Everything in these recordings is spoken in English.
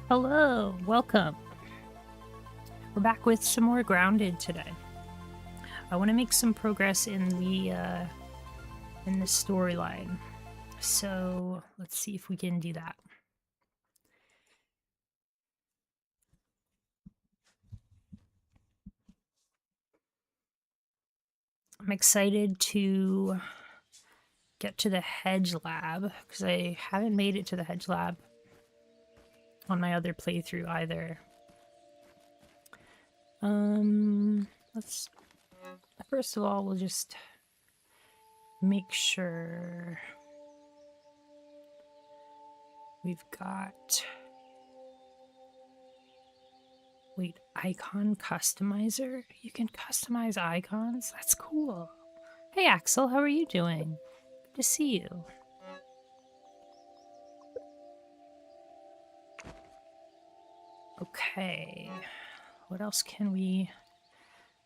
Hello, welcome. We're back with some more Grounded today. I want to make some progress in the storyline, so let's see if we can do that. I'm excited to get to the Hedge Lab because I haven't made it to the Hedge Lab on my other playthrough either. Let's first of all, we'll just make sure we've got, wait, icon customizer? You can customize icons? That's cool. Hey Axel, how are you doing? Good to see you. Okay, what else can we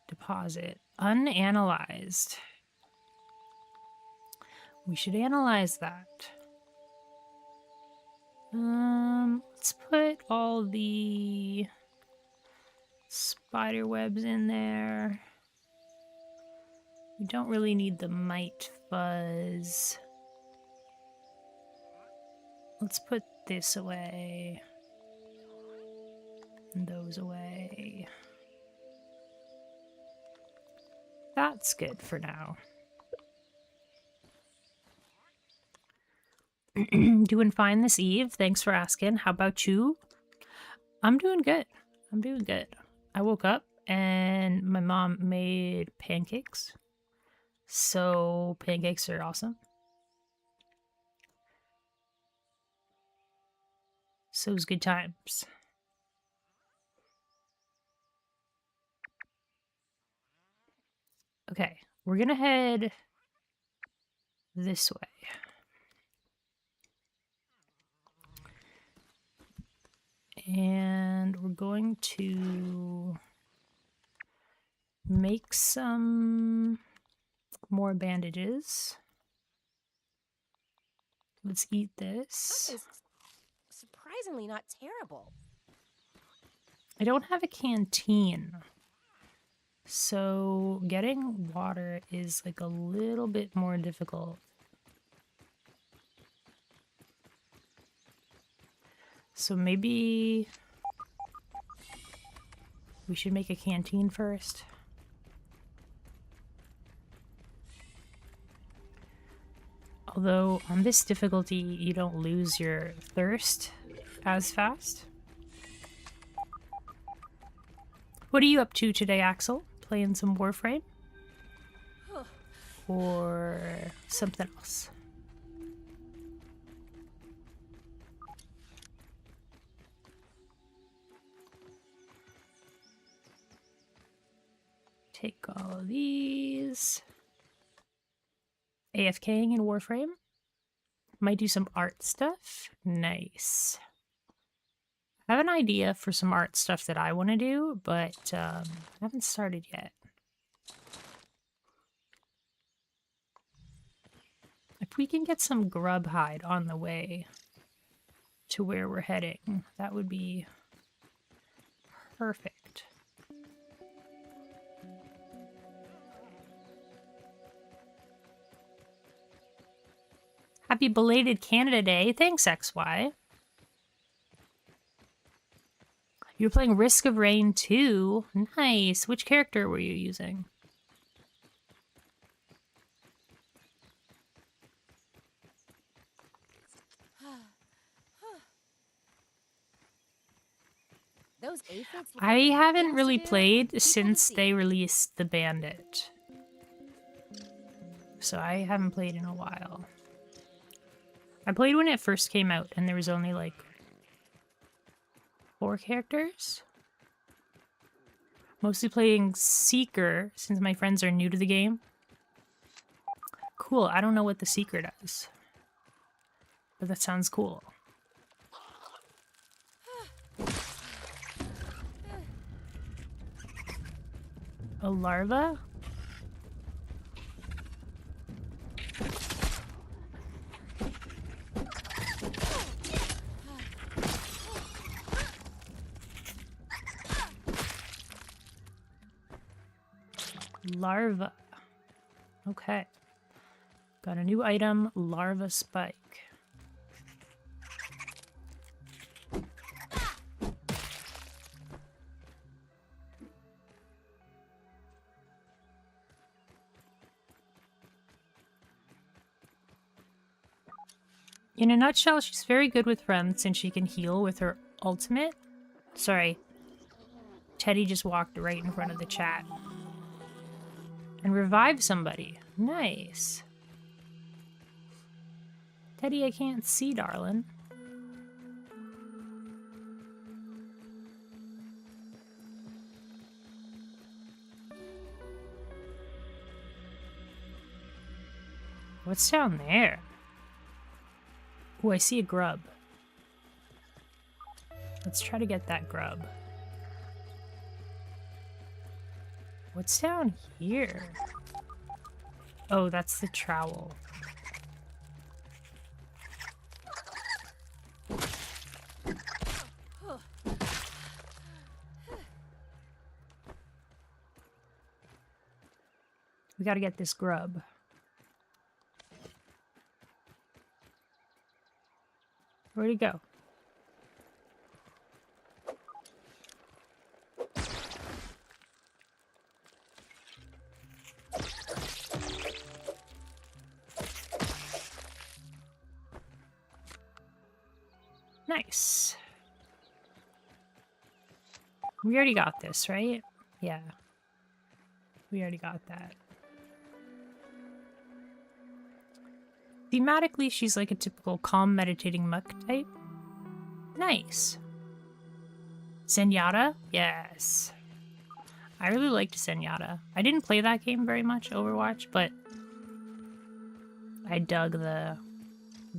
deposit? Unanalyzed. We should analyze that. Let's put all the spider webs in there. We don't really need the mite fuzz. Let's put this away. And those away. That's good for now. Doing fine this eve. Thanks for asking. How about you? I'm doing good. I'm doing good. I woke up and my mom made pancakes. So pancakes are awesome. So it was good times. Okay, we're gonna head this way. And we're going to make some more bandages. Let's eat this. That is surprisingly not terrible. I don't have a canteen. So getting water is like a little bit more difficult. So maybe we should make a canteen first. Although on this difficulty, you don't lose your thirst as fast. What are you up to today, Axel? Playing some Warframe? Or something else? Take all of these. AFKing in Warframe. Might do some art stuff. Nice. I have an idea for some art stuff that I want to do, but I haven't started yet. If we can get some grub hide on the way to where we're heading, that would be perfect. Happy belated Canada Day. Thanks, XY. You're playing Risk of Rain 2. Nice. Which character were you using? Those aphids look I like haven't things really to do and played people to since see. they released the Bandit. So I haven't played in a while. I played when it first came out and there was only like 4 characters. Mostly playing Seeker since my friends are new to the game. Cool, I don't know what the Seeker does. But that sounds cool. A larva? Larva. Okay. Got a new item, larva spike. In a nutshell, she's very good with friends since she can heal with her ultimate. Sorry. Teddy just walked right in front of the chat. And revive somebody. Nice. Teddy, I can't see, darling. What's down there? Oh, I see a grub. Let's try to get that grub. What's down here? Oh, that's the trowel. We gotta get this grub. Where'd he go? Nice. We already got this, right? Yeah. We already got that. Thematically, she's like a typical calm, meditating muck type. Nice. Zenyatta? Yes. I really liked Zenyatta. I didn't play that game very much, Overwatch, but I dug the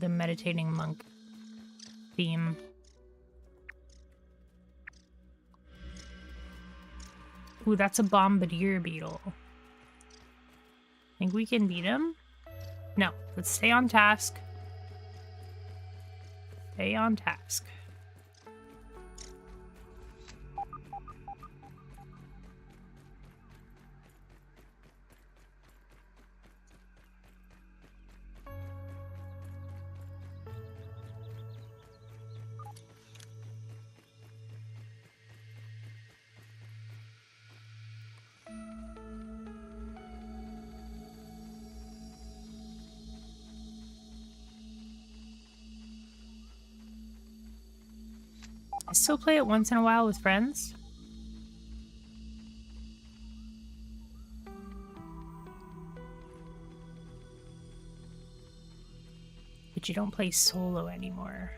meditating monk theme. Ooh, that's a bombardier beetle. Think we can beat him? No, let's stay on task. Stay on task. I still play it once in a while with friends. But you don't play solo anymore.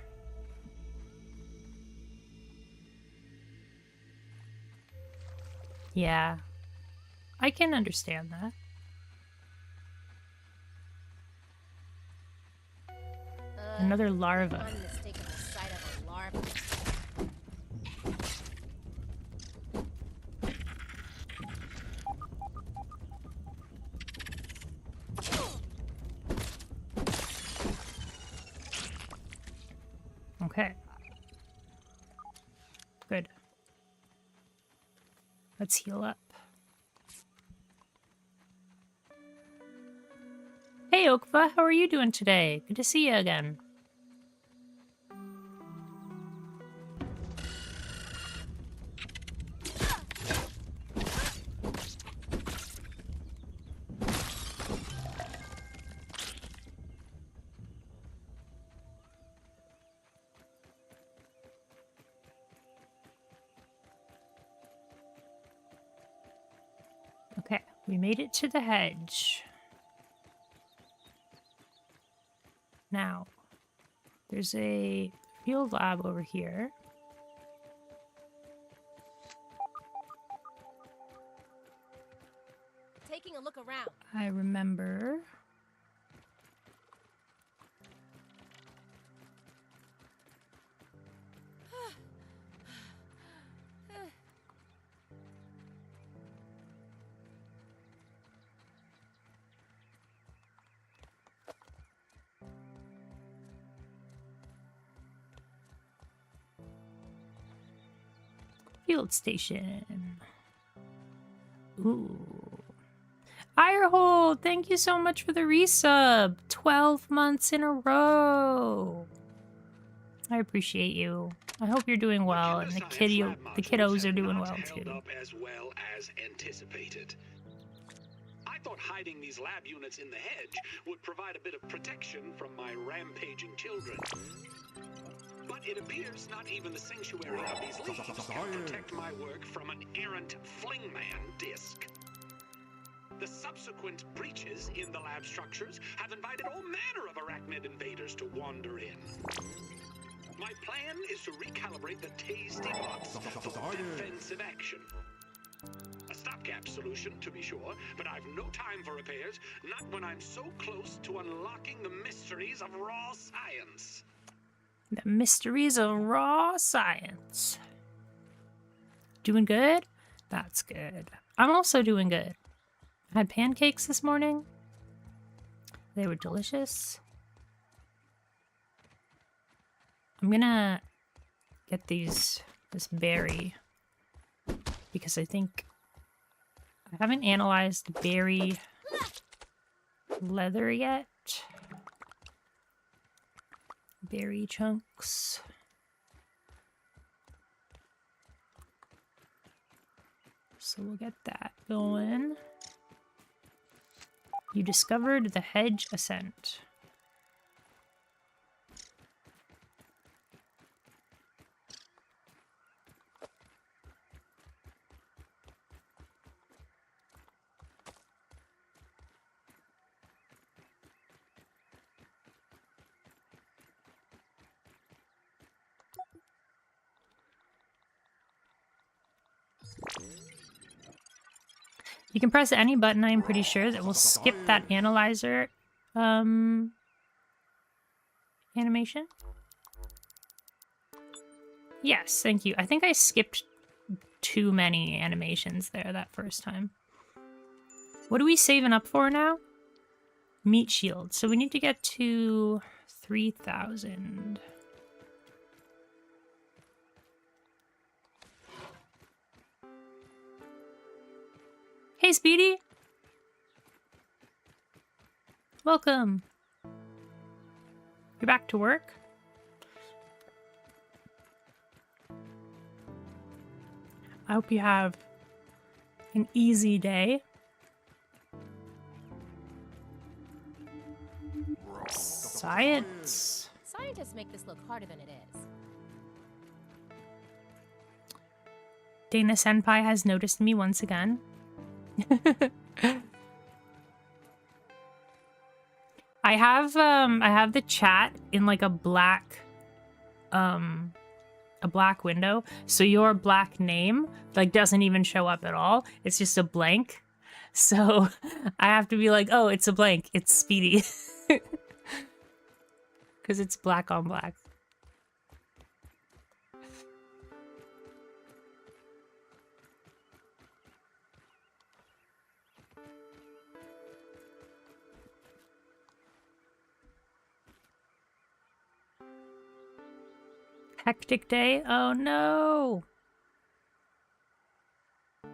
Yeah. I can understand that. Another larva. Unmistakable sight of a larva. Okay. Good. Let's heal up. Hey, Okva, how are you doing today? Good to see you again. Okay, we made it to the hedge. Now, there's a field lab over here. Taking a look around. I remember. Field station. Ooh. Firehole, thank you so much for the resub. 12 months in a row. I appreciate you. I hope you're doing well, and the kiddos are doing well too. Up as well as anticipated. I thought hiding these lab units in the hedge would provide a bit of protection from my rampaging children. But it appears not even the sanctuary of these leaves can protect my work from an errant flingman disc. The subsequent breaches in the lab structures have invited all manner of arachnid invaders to wander in. My plan is to recalibrate the tasty box for defensive action. A stopgap solution, to be sure, but I've no time for repairs, not when I'm so close to unlocking the mysteries of raw science. The mysteries of raw science. Doing good? That's good. I'm also doing good. I had pancakes this morning. They were delicious. I'm gonna get this berry because I think I haven't analyzed berry leather yet. Berry chunks. So we'll get that going. You discovered the hedge ascent. You can press any button, I'm pretty sure, that will skip that analyzer animation. Yes, thank you. I think I skipped too many animations there that first time. What are we saving up for now? Meat shield. So we need to get to 3,000. Hey, Speedy! Welcome! You're back to work? I hope you have an easy day. Science! Scientists make this look harder than it is. Dana Senpai has noticed me once again. I have the chat in like a black window, so your black name like doesn't even show up at all. It's just a blank. So I have to be like, oh, it's a blank. It's Speedy. Because it's black on black. Hectic day? Oh no! I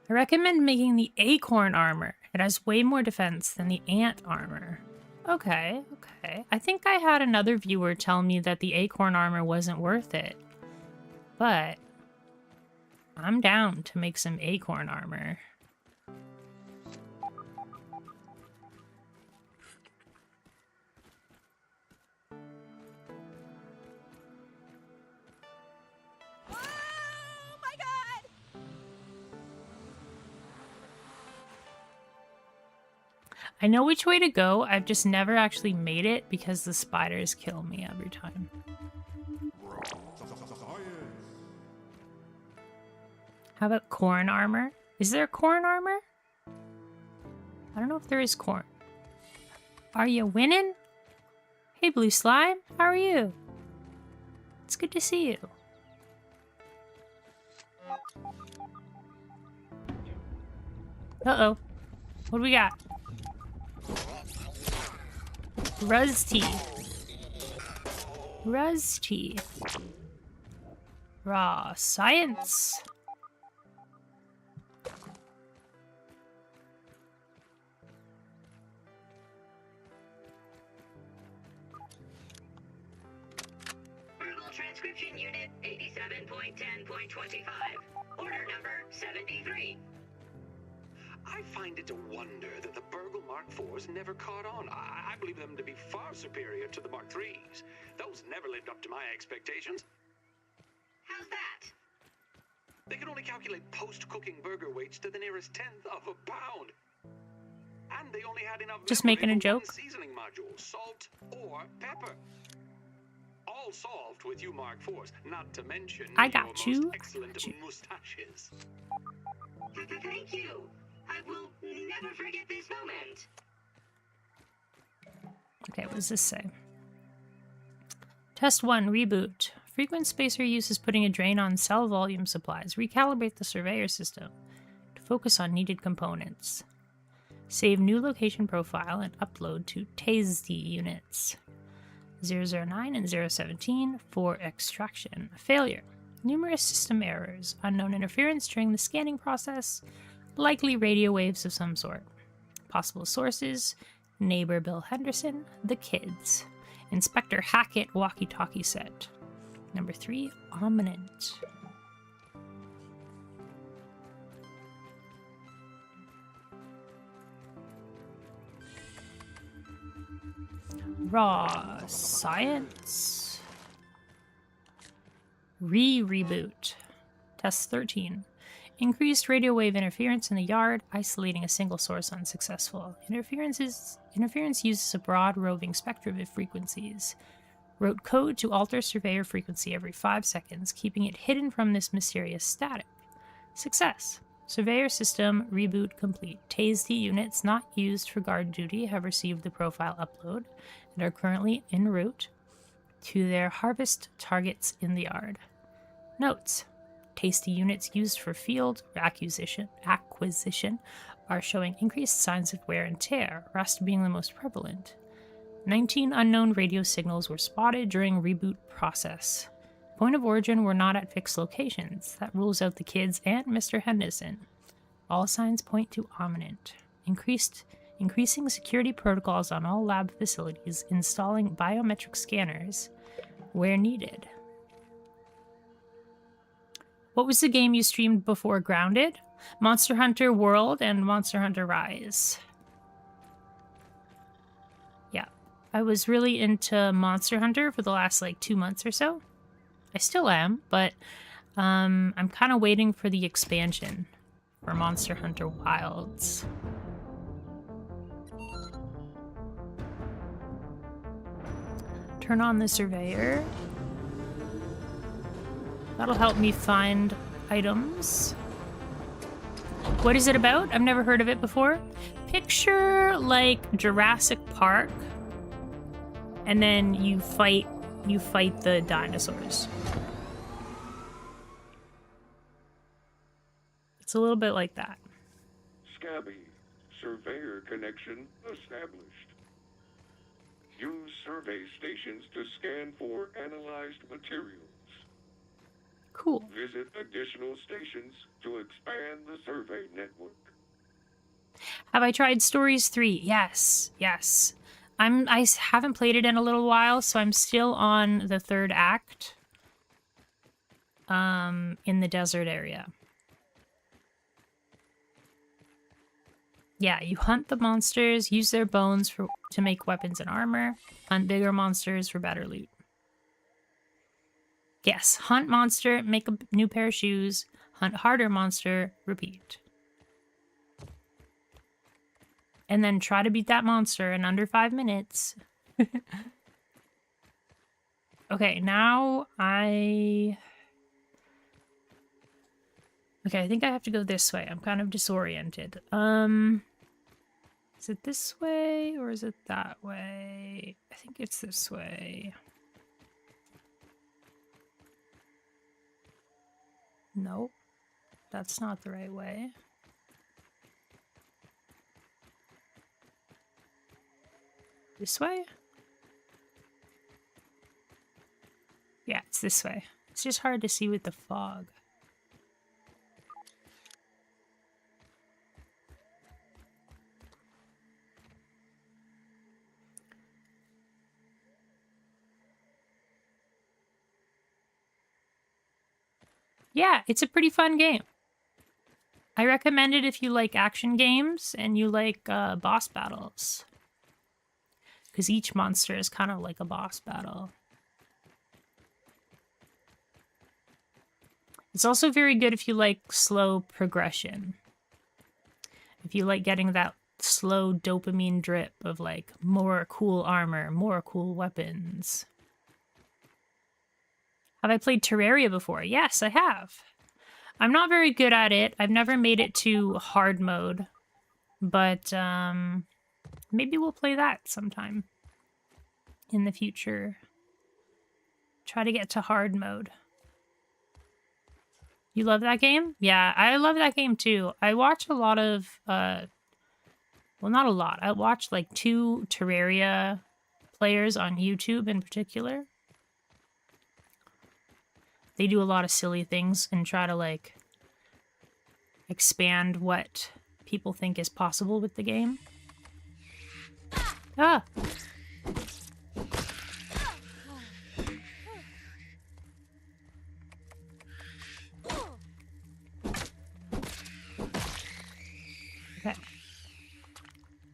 recommend making the acorn armor. It has way more defense than the ant armor. Okay, okay. I think I had another viewer tell me that the acorn armor wasn't worth it. But I'm down to make some acorn armor. I know which way to go, I've just never actually made it because the spiders kill me every time. How about corn armor? Is there corn armor? I don't know if there is corn. Are you winning? Hey, Blue Slime, how are you? It's good to see you. Uh-oh. What do we got? Rusty. Rusty. Raw science. Attention Unit 87.10.25. Order number 73. I find it a wonder that the Burgle Mark IVs never caught on. I believe them to be far superior to the Mark IIIs. Those never lived up to my expectations. How's that? They can only calculate post-cooking burger weights to the nearest tenth of a pound. And they only had enough Just memory making a for joke. one seasoning module, salt or pepper. All solved with you Mark IVs, not to mention I your got most you. excellent mustaches. Thank you. I will never forget this moment. Okay, what does this say? Test 1, reboot. Frequent spacer use is putting a drain on cell volume supplies. Recalibrate the surveyor system to focus on needed components. Save new location profile and upload to TASD units 009 and 017 for extraction. Failure. Numerous system errors. Unknown interference during the scanning process. Likely radio waves of some sort. Possible sources. Neighbor Bill Henderson. The kids. Inspector Hackett walkie-talkie set. Number 3, Ominent. Raw science. Reboot. Test 13. Increased radio wave interference in the yard, isolating a single source unsuccessful. Interference uses a broad roving spectrum of frequencies. Wrote code to alter surveyor frequency every 5 seconds, keeping it hidden from this mysterious static. Success. Surveyor system reboot complete. TASD units not used for guard duty have received the profile upload and are currently en route to their harvest targets in the yard. Notes. TASD units used for field acquisition are showing increased signs of wear and tear, rust being the most prevalent. 19 unknown radio signals were spotted during reboot process. Point of origin were not at fixed locations. That rules out the kids and Mr. Henderson. All signs point to Ominent. Increasing security protocols on all lab facilities, installing biometric scanners where needed. What was the game you streamed before Grounded? Monster Hunter World and Monster Hunter Rise. Yeah, I was really into Monster Hunter for the last 2 months or so. I still am, but I'm kind of waiting for the expansion for Monster Hunter Wilds. Turn on the surveyor. That'll help me find items. What is it about? I've never heard of it before. Picture Jurassic Park, and then you fight the dinosaurs. It's a little bit like that. Scabby, surveyor connection established. Use survey stations to scan for analyzed materials. Cool. Visit additional stations to expand the survey network. Have I tried Stories 3? Yes. I haven't played it in a little while, so I'm still on the 3rd act. In the desert area. Yeah, you hunt the monsters, use their bones to make weapons and armor, hunt bigger monsters for better loot. Yes, hunt monster, make a new pair of shoes, hunt harder monster, repeat. And then try to beat that monster in under 5 minutes. Okay, now I think I have to go this way. I'm kind of disoriented. Is it this way or is it that way? I think it's this way. Nope, that's not the right way. This way? Yeah, it's this way. It's just hard to see with the fog. Yeah, it's a pretty fun game. I recommend it if you like action games and you like boss battles. Because each monster is kind of like a boss battle. It's also very good if you like slow progression. If you like getting that slow dopamine drip of like more cool armor, more cool weapons. Have I played Terraria before? Yes, I have. I'm not very good at it. I've never made it to hard mode. But maybe we'll play that sometime in the future. Try to get to hard mode. You love that game? Yeah, I love that game too. I watch a lot of, well, not a lot. I watch like 2 Terraria players on YouTube in particular. They do a lot of silly things and try to like expand what people think is possible with the game. Ah! Okay.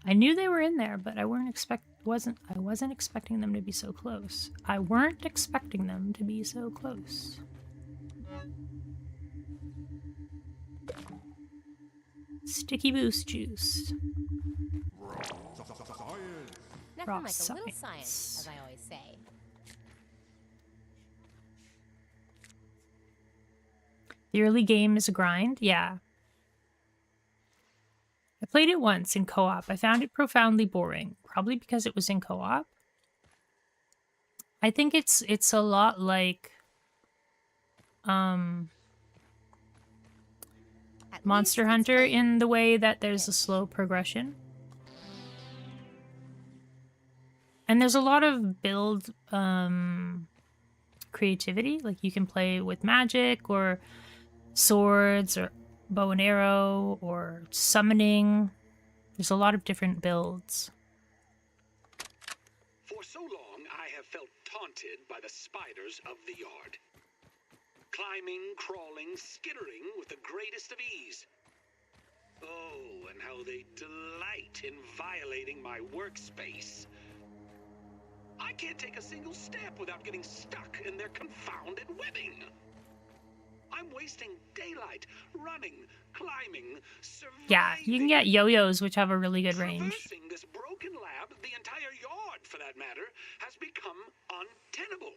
I knew they were in there, but I wasn't expecting them to be so close. I weren't expecting them to be so close. Sticky boost juice. Nothing Raw like a little science. science, as I always say. The early game is a grind? Yeah. I played it once in co-op. I found it profoundly boring, probably because it was in co-op. I think it's a lot like Monster Hunter in the way that there's a slow progression. And there's a lot of build creativity. Like you can play with magic or swords or bow and arrow or summoning. There's a lot of different builds. For so long, I have felt taunted by the spiders of the yard. Climbing, crawling, skittering with the greatest of ease. Oh, and how they delight in violating my workspace. I can't take a single step without getting stuck in their confounded webbing. I'm wasting daylight, running, climbing, surviving. Yeah, you can get yo-yos, which have a really good range. Traversing this broken lab, the entire yard, for that matter, has become untenable.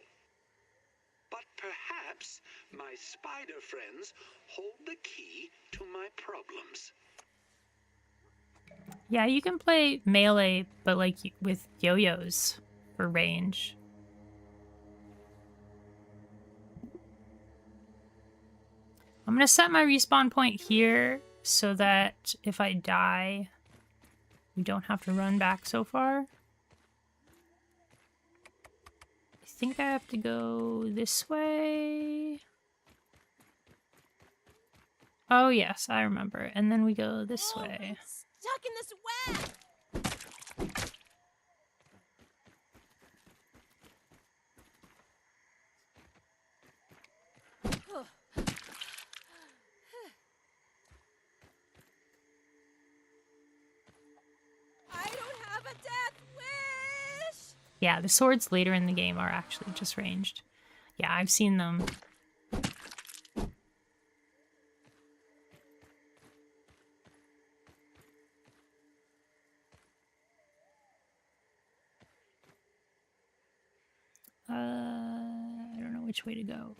But perhaps my spider friends hold the key to my problems. Yeah, you can play melee, but like with yo-yos for range. I'm gonna set my respawn point here so that if I die, we don't have to run back so far. I think I have to go this way. Oh yes, I remember. And then we go this Oh, way. I'm stuck in this web. I don't have a death wish. Yeah, the swords later in the game are actually just ranged. Yeah, I've seen them. I don't know which way to go.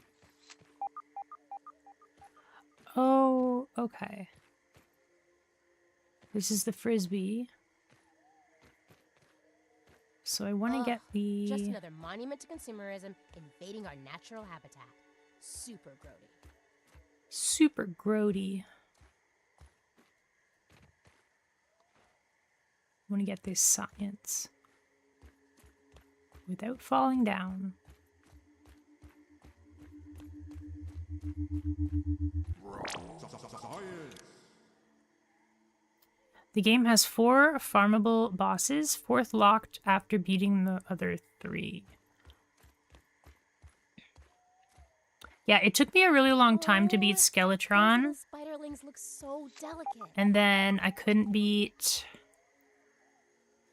Oh, okay. This is the frisbee. So I want to get the... Just another monument to consumerism invading our natural habitat. Super grody. Super grody. I want to get this science. Without falling down. The game has 4 farmable bosses, 4th locked after beating the other 3. Yeah, it took me a really long time to beat Those Skeletron, little spiderlings look so delicate. and then I couldn't beat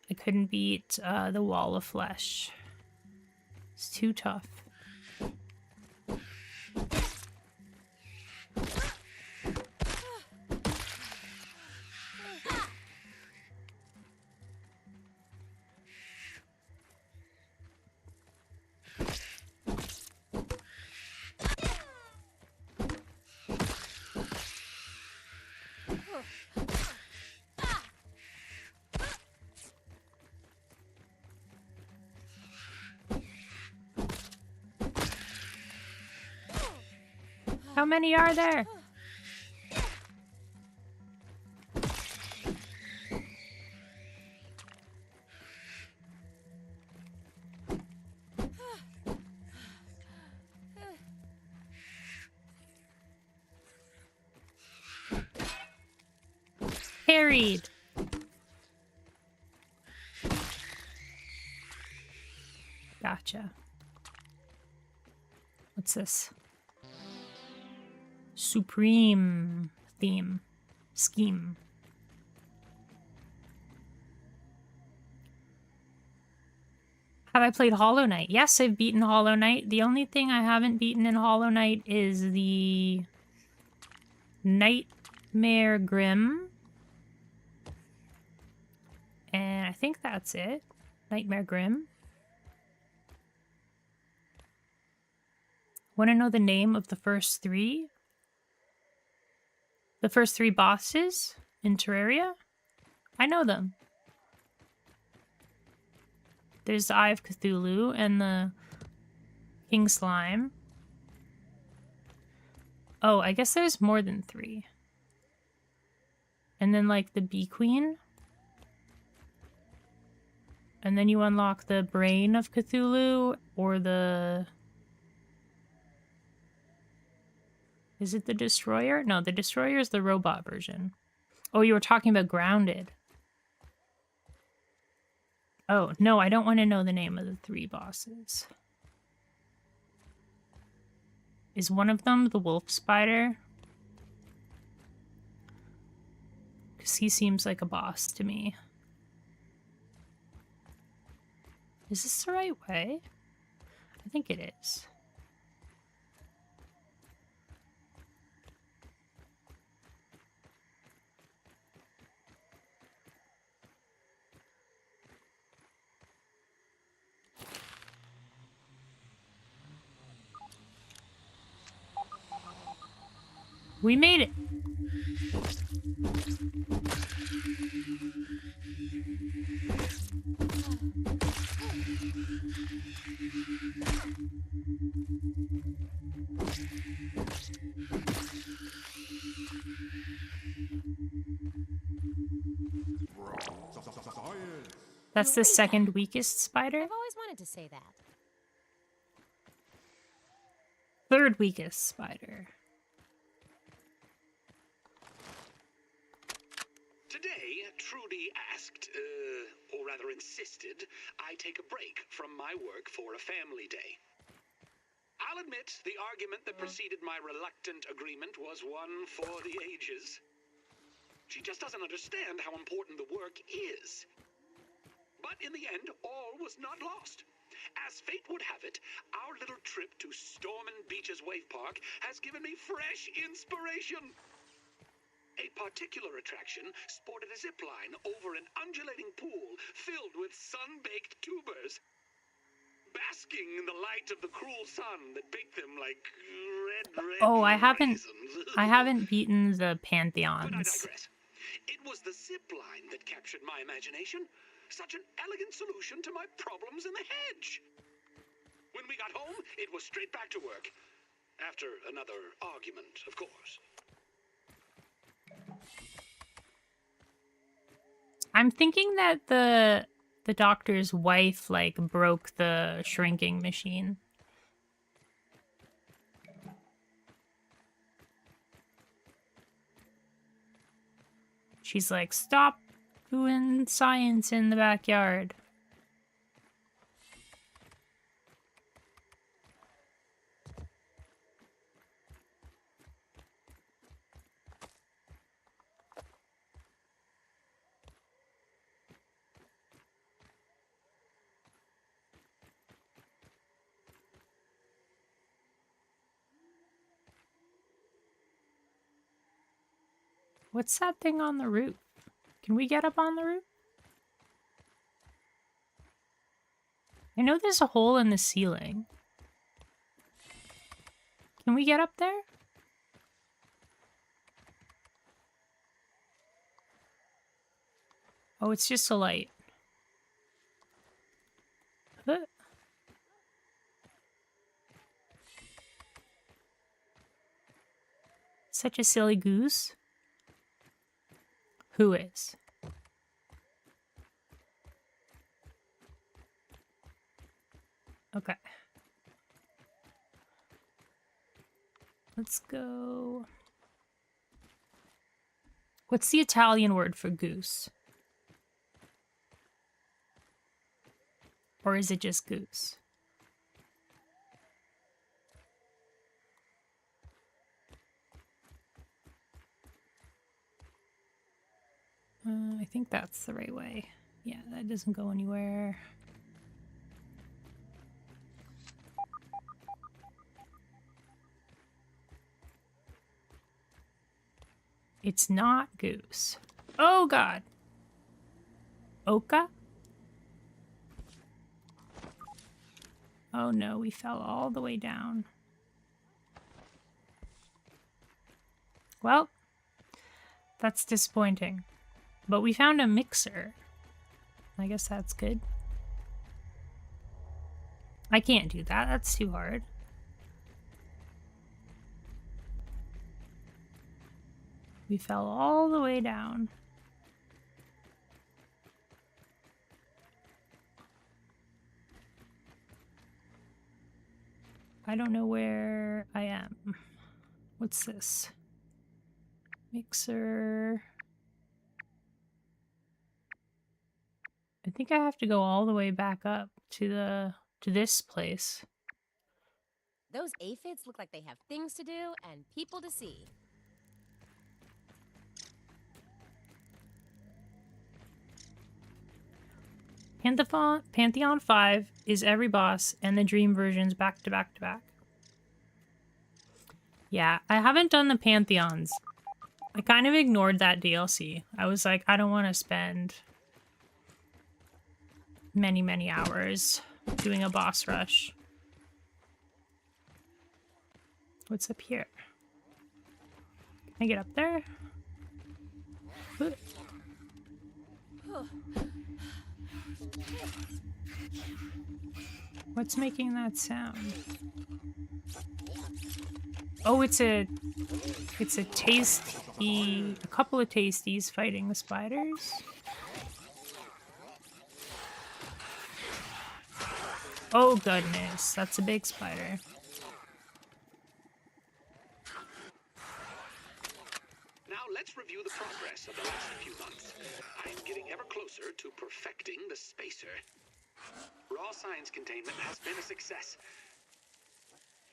the Wall of Flesh. It's too tough. How many are there? Carried. Gotcha. What's this? Supreme theme. Scheme. Have I played Hollow Knight? Yes, I've beaten Hollow Knight. The only thing I haven't beaten in Hollow Knight is the Nightmare Grim. And I think that's it. Nightmare Grim. Want to know the name of the first three? The first three bosses in Terraria? I know them. There's the Eye of Cthulhu and the King Slime. Oh, I guess there's more than 3. And then like the Bee Queen. And then you unlock the Brain of Cthulhu or the... Is it the Destroyer? No, the Destroyer is the robot version. Oh, you were talking about Grounded. Oh, no, I don't want to know the name of the 3 bosses. Is one of them the Wolf Spider? Because he seems like a boss to me. Is this the right way? I think it is. We made it! That's the second weakest spider? I've always wanted to say that. Third weakest spider. Today, Trudy asked, or rather insisted, I take a break from my work for a family day. I'll admit the argument that preceded my reluctant agreement was one for the ages. She just doesn't understand how important the work is. But in the end, all was not lost. As fate would have it, our little trip to Stormin Beach's Wave Park has given me fresh inspiration. A particular attraction sported a zip line over an undulating pool filled with sun-baked tubers, basking in the light of the cruel sun that baked them like red Oh, I haven't raisins. beaten the But I Pantheons. digress. It was the zip line that captured my imagination. Such an elegant solution to my problems in the hedge. When we got home, it was straight back to work. After another argument, of course. I'm thinking that the doctor's wife like broke the shrinking machine. She's like, stop doing science in the backyard. What's that thing on the roof? Can we get up on the roof? I know there's a hole in the ceiling. Can we get up there? Oh, it's just a light. Huh. Such a silly goose. Who is? Okay. Let's go. What's the Italian word for goose? Or is it just goose? I think that's the right way. Yeah, that doesn't go anywhere. It's not goose. Oh god. Oka? Oh no, we fell all the way down. Well, that's disappointing. But we found a mixer. I guess that's good. I can't do that. That's too hard. We fell all the way down. I don't know where I am. What's this? Mixer. I think I have to go all the way back up to this place. Those aphids look like they have things to do and people to see. Pantheon 5 is every boss and the dream versions back to back to back. Yeah, I haven't done the Pantheons. I kind of ignored that DLC. I was like, I don't want to spend many hours doing a boss rush. What's up here? Can I get up there? Ooh. What's making that sound? Oh, it's a tasty, a couple of tasties fighting the spiders. Oh goodness, that's a big spider. Now let's review the progress of the last few months. I am getting ever closer to perfecting the spacer. Raw science containment has been a success.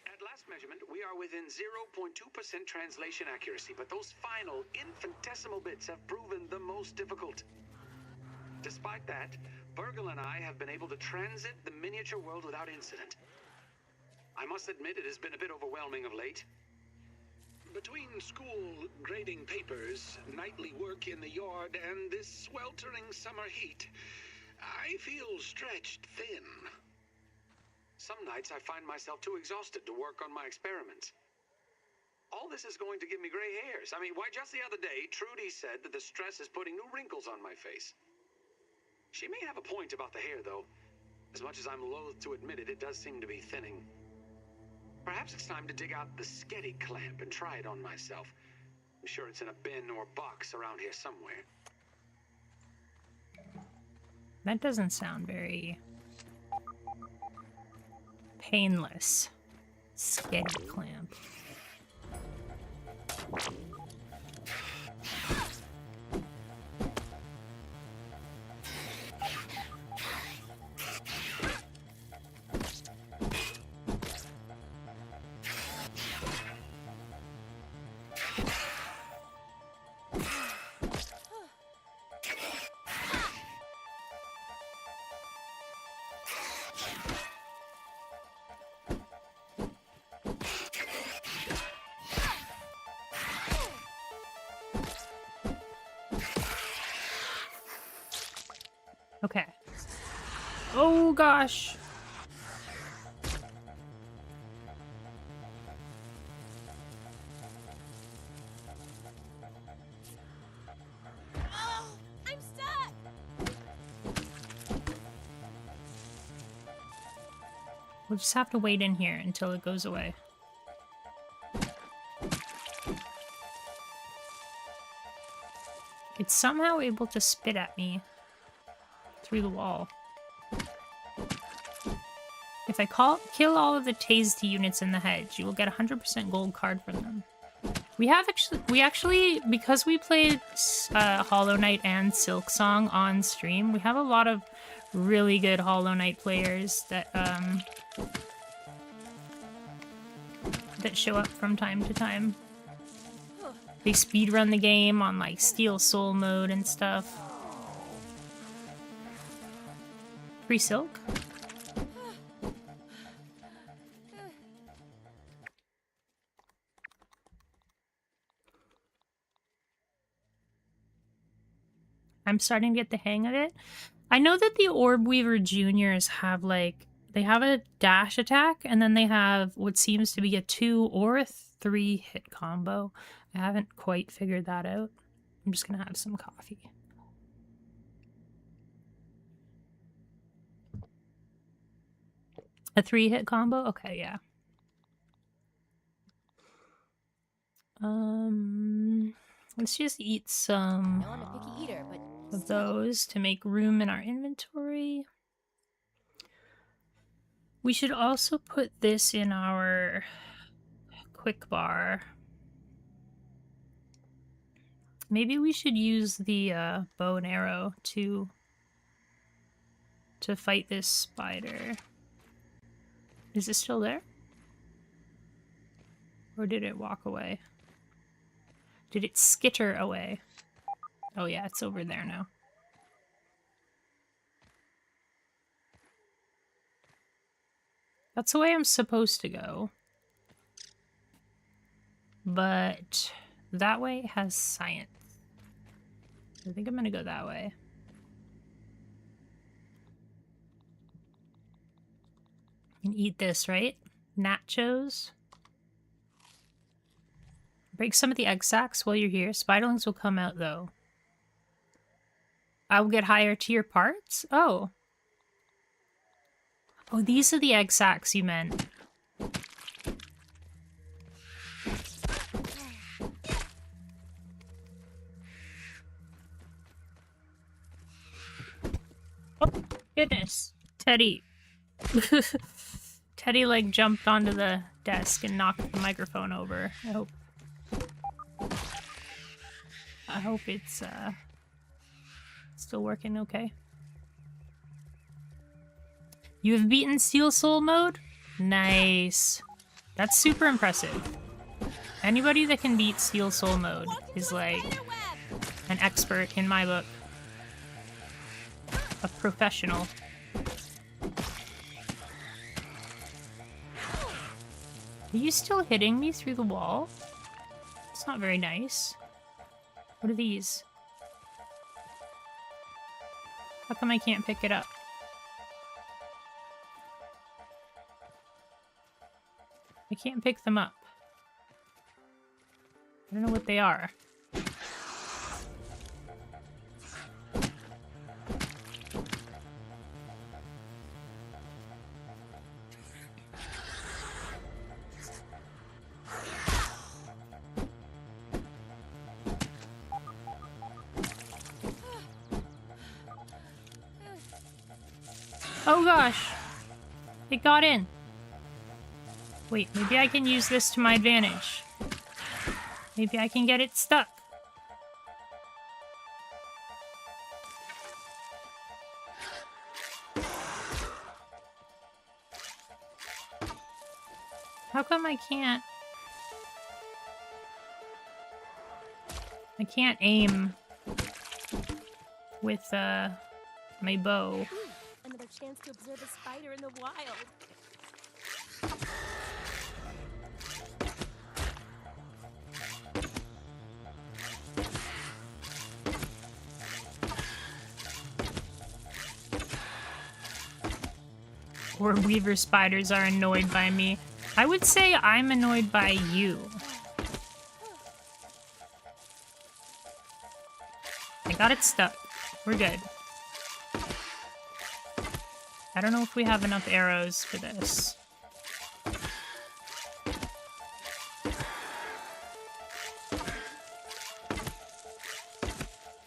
At last measurement, we are within 0.2% translation accuracy, but those final infinitesimal bits have proven the most difficult. Despite that, Burgle and I have been able to transit the miniature world without incident. I must admit it has been a bit overwhelming of late. Between school grading papers, nightly work in the yard, and this sweltering summer heat, I feel stretched thin. Some nights I find myself too exhausted to work on my experiments. All this is going to give me gray hairs. I mean, why, just the other day, Trudy said that the stress is putting new wrinkles on my face. She may have a point about the hair, though. As much as I'm loath to admit it, it does seem to be thinning. Perhaps it's time to dig out the Sketty clamp and try it on myself. I'm sure it's in a bin or box around here somewhere. That doesn't sound very painless. Sketty clamp. Okay. Oh gosh. Oh, I'm stuck. We'll just have to wait in here until it goes away. It's somehow able to spit at me through the wall. If I kill all of the tased units in the hedge, you will get a 100% gold card from them. We actually, because we played Hollow Knight and Silksong on stream, we have a lot of really good Hollow Knight players that that show up from time to time. They speedrun the game on like Steel Soul mode and stuff. Free silk? I'm starting to get the hang of it. I know that the Orb Weaver Juniors have like, they have a dash attack and then they have what seems to be a 2 or a 3 hit combo. I haven't quite figured that out. I'm just gonna have some coffee. A 3 hit combo? Okay, yeah. Let's just eat some I know I'm a picky eater, but of still. those to make room in our inventory. We should also put this in our quick bar. Maybe we should use the bow and arrow to fight this spider. Is it still there? Or did it walk away? Did it skitter away? Oh yeah, it's over there now. That's the way I'm supposed to go. But that way has science. I think I'm gonna go that way. And eat this, right? Nachos. Break some of the egg sacs while you're here. Spiderlings will come out, though. I will get higher tier parts? Oh. Oh, these are the egg sacs you meant. Oh, goodness. Teddy. Teddy, like, jumped onto the desk and knocked the microphone over. I hope it's, still working okay. You have beaten Steel Soul mode? Nice. That's super impressive. Anybody that can beat Steel Soul mode is, like, an expert in my book. A professional. Are you still hitting me through the wall? It's not very nice. What are these? How come I can't pick it up? I can't pick them up. I don't know what they are. Oh gosh! It got in. Wait, maybe I can use this to my advantage. Maybe I can get it stuck. How come I can't aim with my bow? Another chance to observe a spider in the wild. Or weaver spiders are annoyed by me. I would say I'm annoyed by you. I got it stuck. We're good. I don't know if we have enough arrows for this.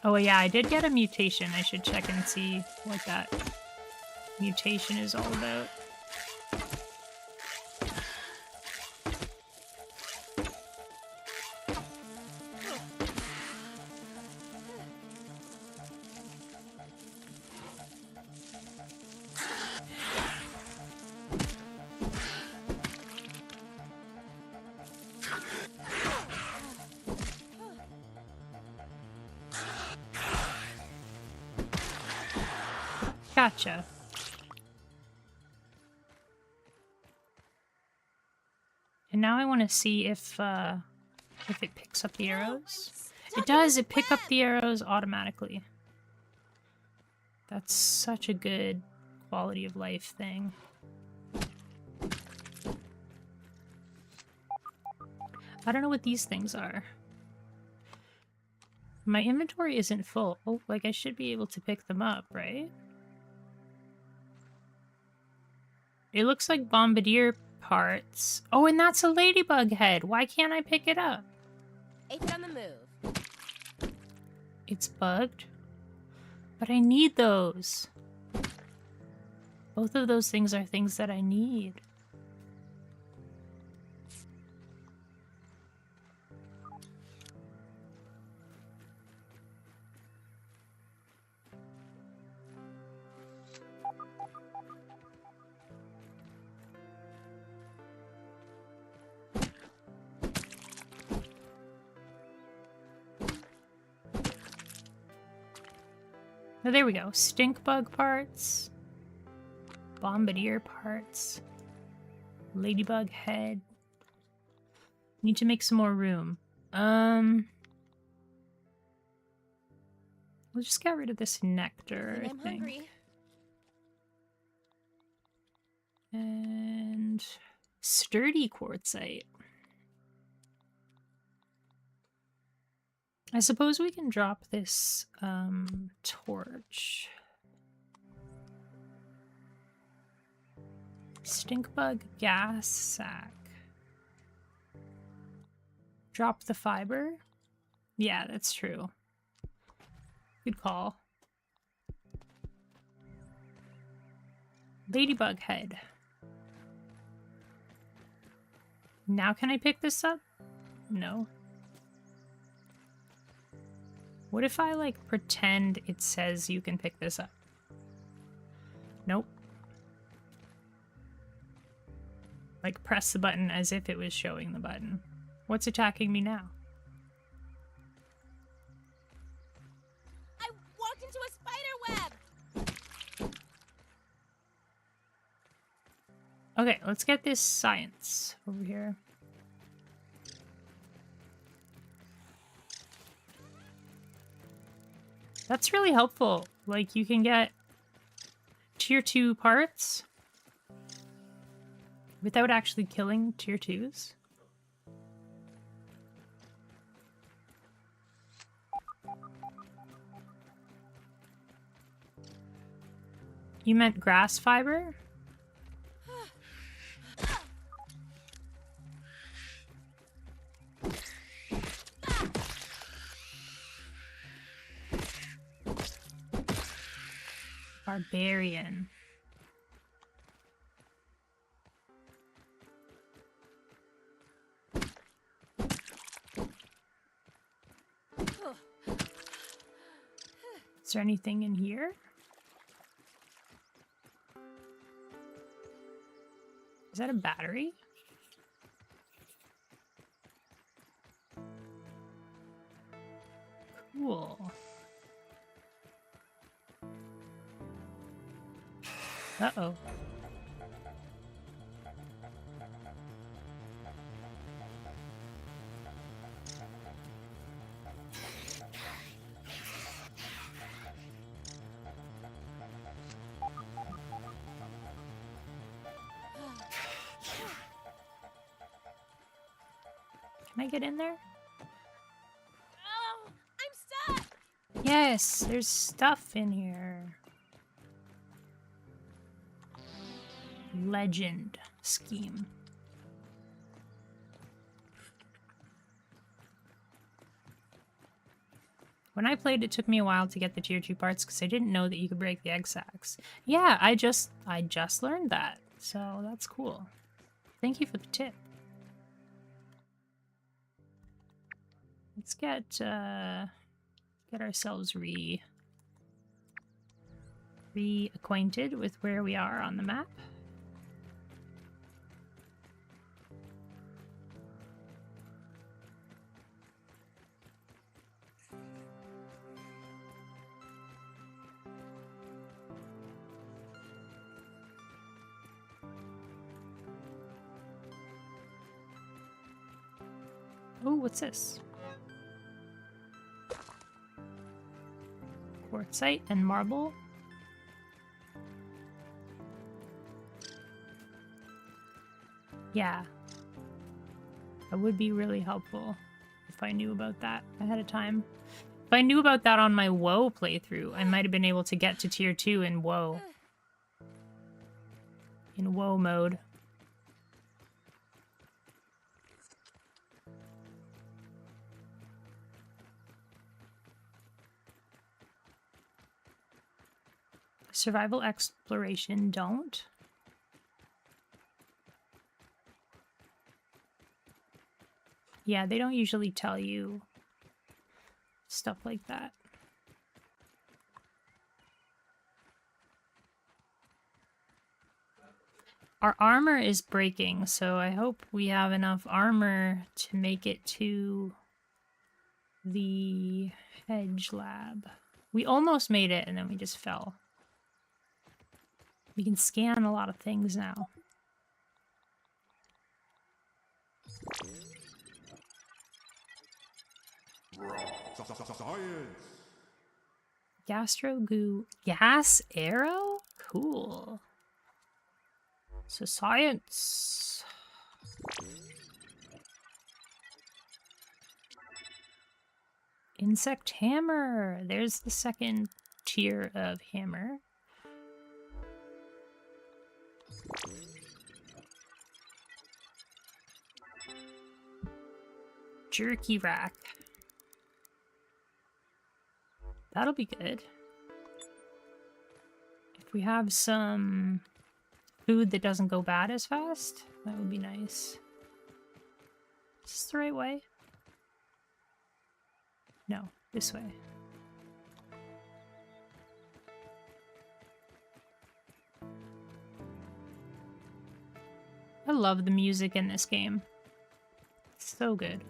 Oh yeah, I did get a mutation. I should check and see what that mutation is all about. Gotcha. And now I want to see if it picks up the arrows. It does. It pick up the arrows automatically. That's such a good quality of life thing. I don't know what these things are. My inventory isn't full. Oh, like I should be able to pick them up, right? It looks like bombardier parts. Oh, and that's a ladybug head. Why can't I pick it up? Aphid on the move. It's bugged. But I need those. Both of those things are things that I need. Oh, there we go. Stink bug parts. Bombardier parts. Ladybug head. Need to make some more room. We'll just get rid of this nectar, I I'm think. hungry. And sturdy quartzite. I suppose we can drop this torch. Stinkbug gas sack. Drop the fiber? Yeah, that's true. Good call. Ladybug head. Now can I pick this up? No. What if I, like, pretend it says you can pick this up? Nope. Like, press the button as if it was showing the button. What's attacking me now? I walked into a spider web! Okay, let's get this science over here. That's really helpful. Like, you can get tier 2 parts without actually killing tier 2s. You meant grass fiber? Barbarian. Is there anything in here? Is that a battery? Cool. Uh-oh. Can I get in there? Oh, I'm stuck! Yes, there's stuff in here. Legend scheme. When I played, it took me a while to get the tier 2 parts because I didn't know that you could break the egg sacs. Yeah, I just learned that, so that's cool. Thank you for the tip. Let's get ourselves reacquainted with where we are on the map. Oh, what's this? Quartzite and marble. Yeah. That would be really helpful if I knew about that ahead of time. If I knew about that on my WoW playthrough, I might have been able to get to tier 2 in WoW. In WoW mode. Survival exploration, don't. Yeah, they don't usually tell you stuff like that. Our armor is breaking, so I hope we have enough armor to make it to the hedge lab. We almost made it, and then we just fell. We can scan a lot of things now. Gastro goo. Gas arrow? Cool. So science. Insect hammer. There's the second tier of hammer. Jerky rack. That'll be good. If we have some food that doesn't go bad as fast, that would be nice. Is this the right way? No, this way. I love the music in this game. It's so good.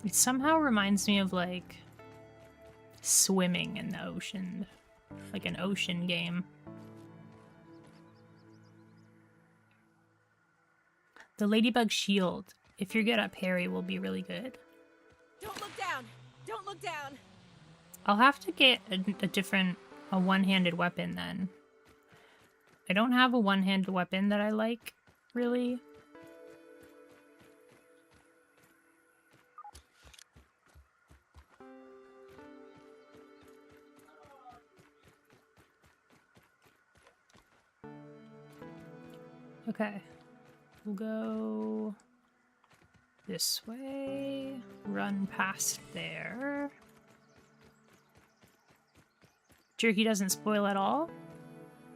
It somehow reminds me of, like, swimming in the ocean. Like an ocean game. The Ladybug Shield. If you're good at parry, will be really good. Don't look down! Don't look down! I'll have to get a one-handed weapon then. I don't have a one-handed weapon that I like, really. Okay. We'll go this way, run past there. Jerky doesn't spoil at all.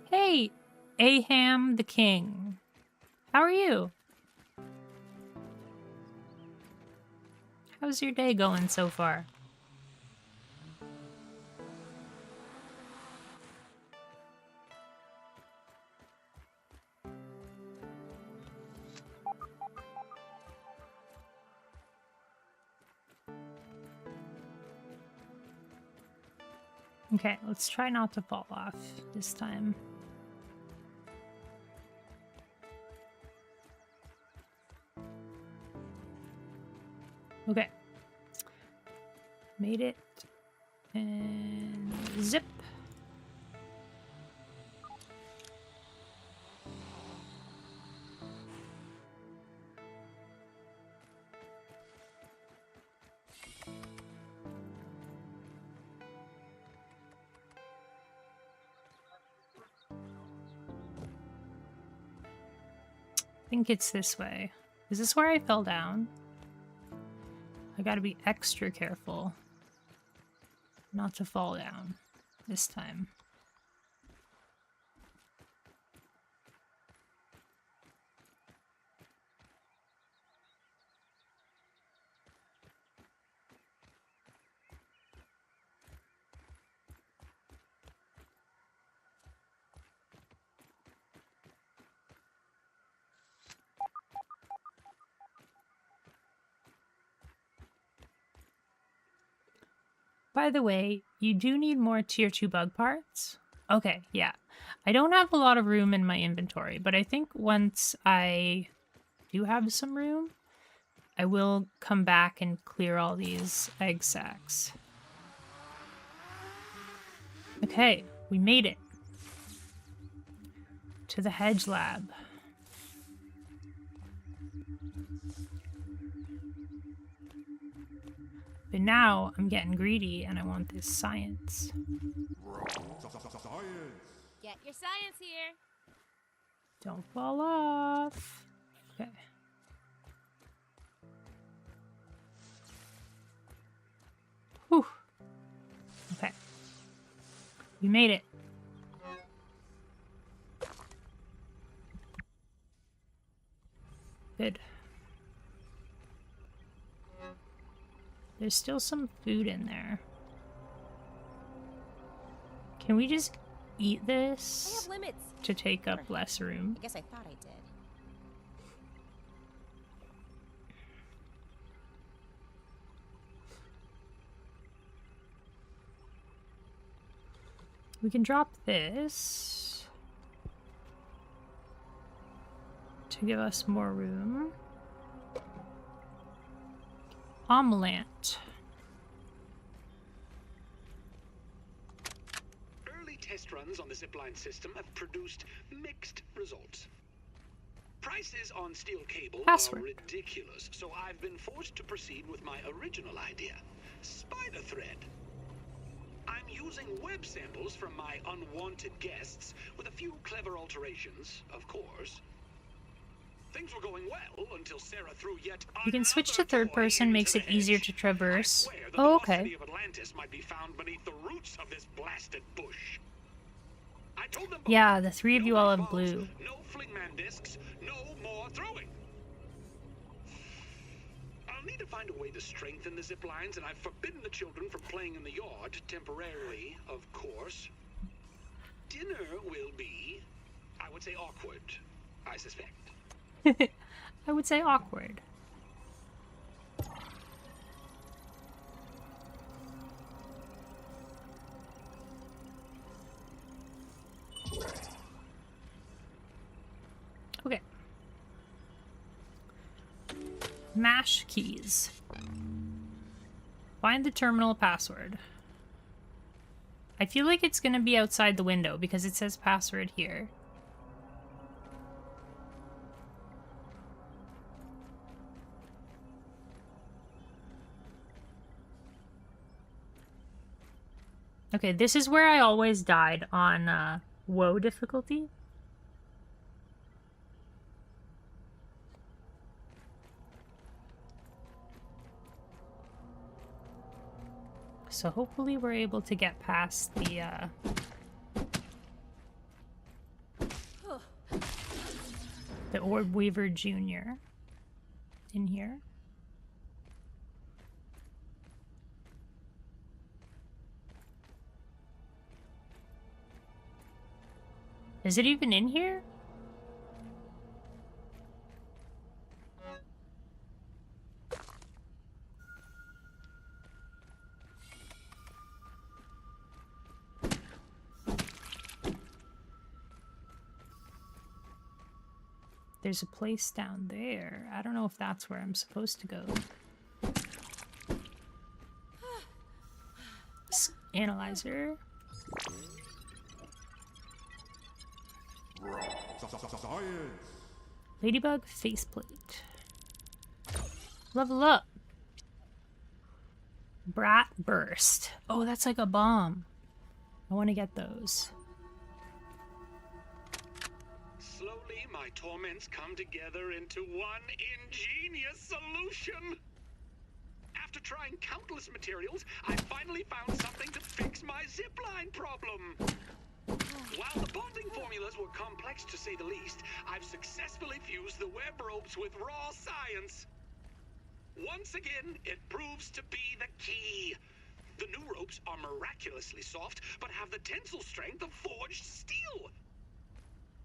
Hey, Aham the King. How are you? How's your day going so far? Okay, let's try not to fall off this time. Okay. Made it. And zip. I think it's this way. Is this where I fell down? I gotta be extra careful not to fall down this time. By the way, you do need more tier 2 bug parts. Okay, yeah. I don't have a lot of room in my inventory, but I think once I do have some room, I will come back and clear all these egg sacs. Okay, we made it. To the hedge lab. But now I'm getting greedy and I want this science. Get your science here. Don't fall off. Okay. Whew. Okay. We made it. Good. There's still some food in there. Can we just eat I this have limits. to take up less room? I guess I thought I did. We can drop this to give us more room. Omelant. Early test runs on the zipline system have produced mixed results. Prices on steel cable Password. are ridiculous, so I've been forced to proceed with my original idea, spider thread. I'm using web samples from my unwanted guests with a few clever alterations, of course. Things were going well until Sarah threw yet You can switch to another third toy person, into makes the it easier hedge. to traverse. I swear the Oh, lost okay. city of Atlantis might be found beneath the roots of this blasted bush. I told them both, Yeah, the three of you no all have balls, blue. No flingman discs, no more throwing. I'll need to find a way to strengthen the zip lines, and I've forbidden the children from playing in the yard temporarily, of course. Dinner will be, I would say, awkward, I suspect. I would say awkward. Okay. Mash keys. Find the terminal password. I feel like it's gonna be outside the window because it says password here. Okay, this is where I always died on WoW difficulty. So hopefully we're able to get past the Orb Weaver Jr. in here. Is it even in here? There's a place down there. I don't know if that's where I'm supposed to go. Analyzer. Ladybug faceplate. Level up. Brat burst. Oh, that's like a bomb. I want to get those. Slowly, my torments come together into one ingenious solution. After trying countless materials, I finally found something to fix my zipline problem. While the bonding formulas were complex to say the least, I've successfully fused the web ropes with raw science. Once again, it proves to be the key. The new ropes are miraculously soft, but have the tensile strength of forged steel.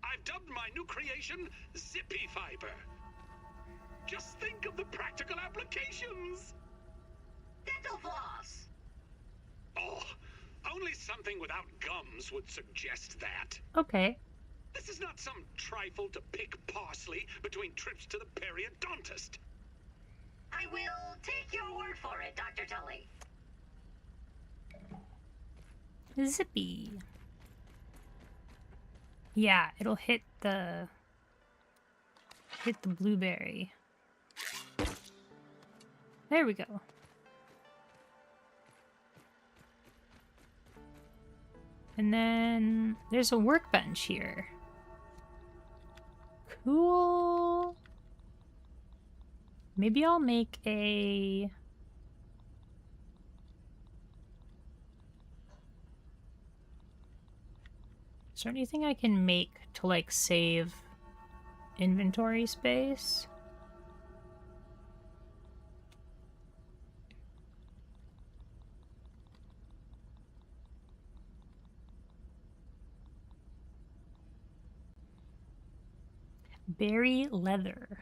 I've dubbed my new creation Zippy Fiber. Just think of the practical applications. Dental floss. Oh, only something without gums would suggest that. Okay. This is not some trifle to pick parsley between trips to the periodontist. I will take your word for it, Dr. Tully. Zippy. Yeah, it'll hit the blueberry. There we go. And then there's a workbench here. Cool. Maybe I'll make a... Is there anything I can make to, like, save inventory space? Berry leather.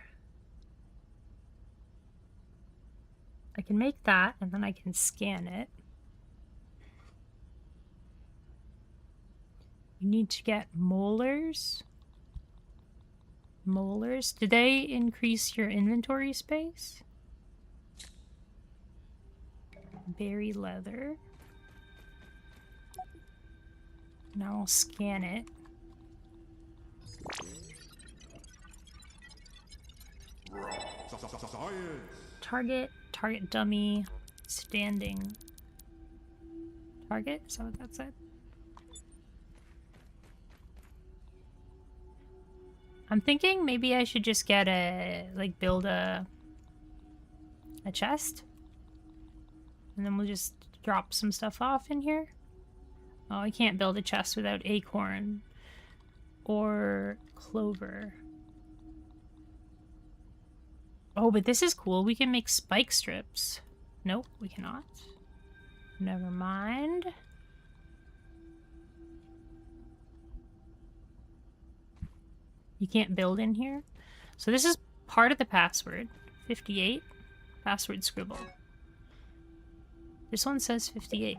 I can make that, and then I can scan it. You need to get molars. Molars. Do they increase your inventory space? Berry leather. Now I'll scan it. Target dummy, standing. Target? Is that what that said? I'm thinking maybe I should just get build a chest. And then we'll just drop some stuff off in here. Oh, I can't build a chest without acorn or clover. Oh, but this is cool. We can make spike strips. Nope, we cannot. Never mind. You can't build in here. So this is part of the password. 58. Password scribble. This one says 58.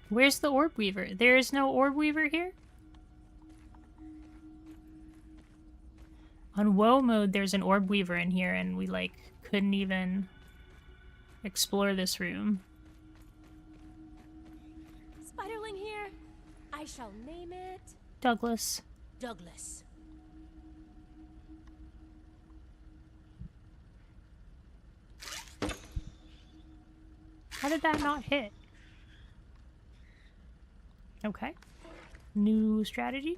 Where's the orb weaver? There is no orb weaver here? On woe mode, there's an orb weaver in here, and we, like, couldn't even explore this room. Spiderling here. I shall name it Douglas. Douglas. How did that not hit? Okay. New strategy.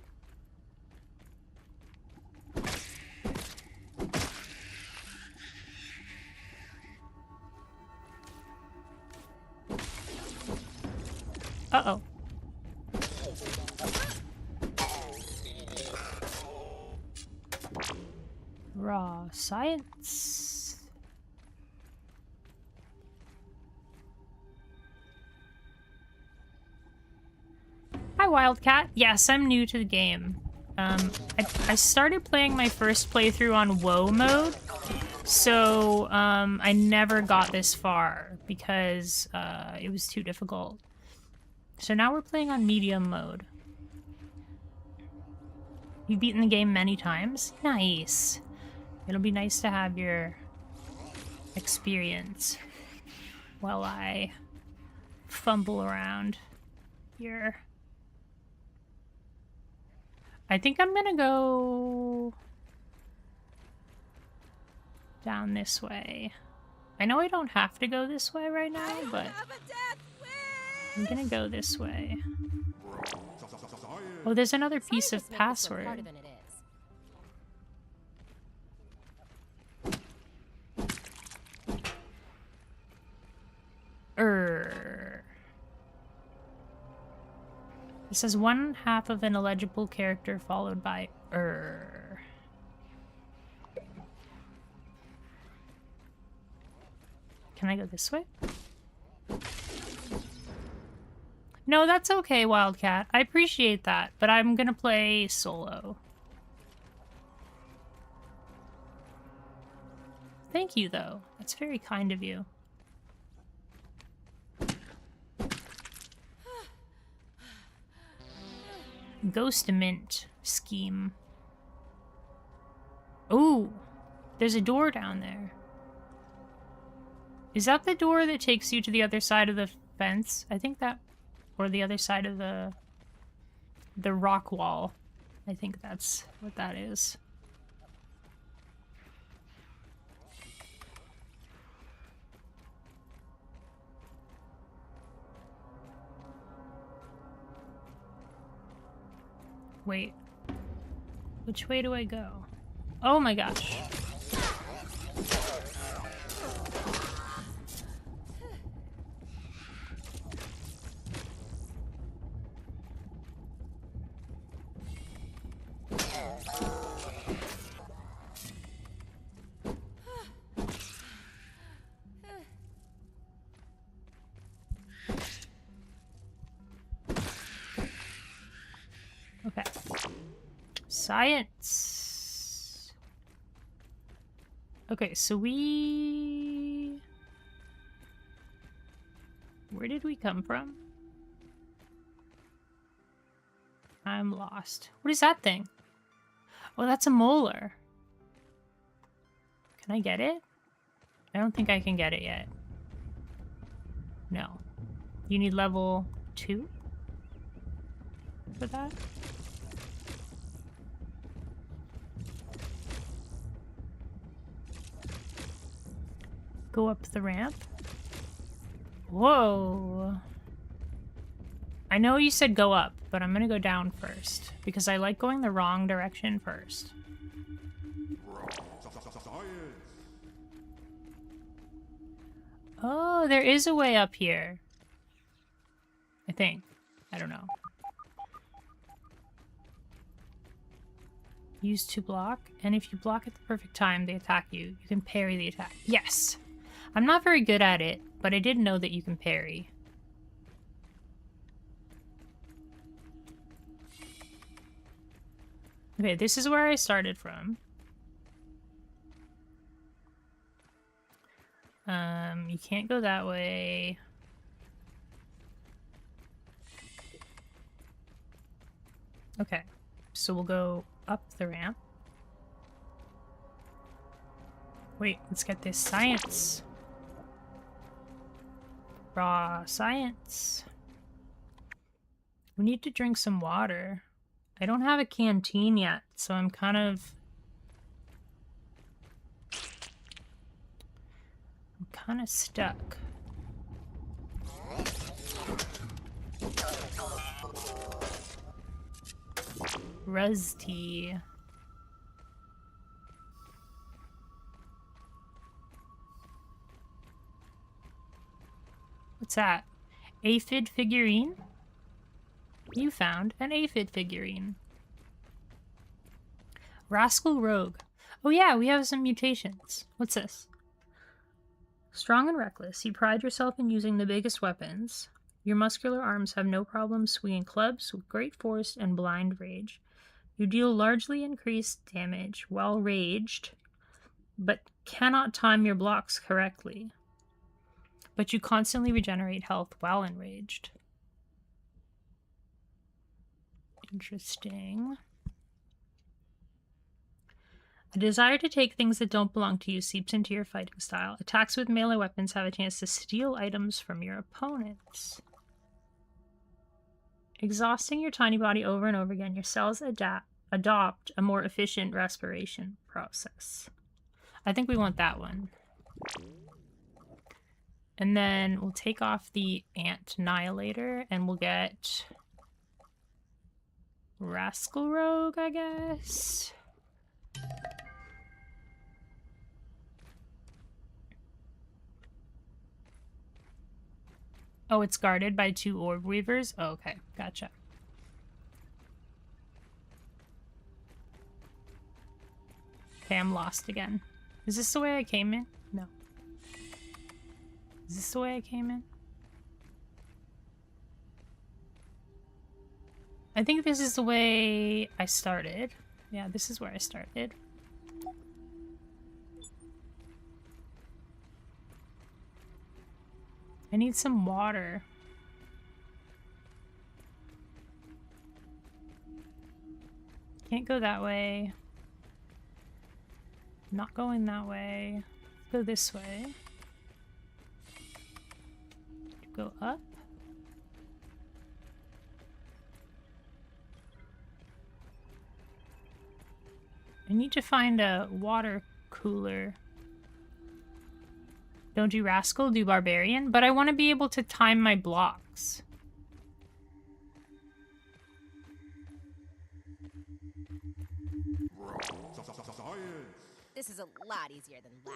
Uh-oh. Raw science. Hi, Wildcat. Yes, I'm new to the game. I started playing my first playthrough on woe mode, so I never got this far because it was too difficult. So now we're playing on medium mode. You've beaten the game many times? Nice. It'll be nice to have your experience while I fumble around here. I think I'm gonna go down this way. I know I don't have to go this way right now, but I'm gonna go this way. Oh, there's another piece of Scientists make this look password. harder than it is. It says one half of an illegible character followed by Can I go this way? No, that's okay, Wildcat. I appreciate that, but I'm gonna play solo. Thank you, though. That's very kind of you. Ghostamint scheme. Ooh, there's a door down there. Is that the door that takes you to the other side of the fence? I think that, or the other side of the rock wall. I think that's what that is. Wait. Which way do I go? Oh my gosh. Okay. Science. Okay, so where did we come from? I'm lost. What is that thing? Oh, that's a molar. Can I get it? I don't think I can get it yet. No. You need level 2 for that? Go up the ramp. Whoa. I know you said go up, but I'm gonna go down first because I like going the wrong direction first. Oh, there is a way up here. I think. I don't know. Use to block, and if you block at the perfect time, they attack you. You can parry the attack. Yes! I'm not very good at it, but I did know that you can parry. Okay, this is where I started from. You can't go that way. Okay, so we'll go up the ramp. Wait, let's get this science. Raw science. We need to drink some water. I don't have a canteen yet, so I'm kind of stuck. Rusty. What's that? Aphid figurine? You found an aphid figurine. Rascal Rogue. Oh yeah, we have some mutations. What's this? Strong and reckless, you pride yourself in using the biggest weapons. Your muscular arms have no problem swinging clubs with great force and blind rage. You deal largely increased damage while raged, but cannot time your blocks correctly. But you constantly regenerate health while enraged. Interesting. A desire to take things that don't belong to you seeps into your fighting style. Attacks with melee weapons have a chance to steal items from your opponents. Exhausting your tiny body over and over again, your cells adopt a more efficient respiration process. I think we want that one. And then we'll take off the Ant Annihilator and we'll get Rascal Rogue, I guess. Oh, it's guarded by 2 Orb Weavers? Oh, okay, gotcha. Okay, I'm lost again. Is this the way I came in? No. Is this the way I came in? I think this is the way I started. Yeah, this is where I started. I need some water. Can't go that way. Not going that way. Go this way. Go up. I need to find a water cooler. Don't do Rascal, do Barbarian. But I want to be able to time my blocks. This is a lot easier than lab.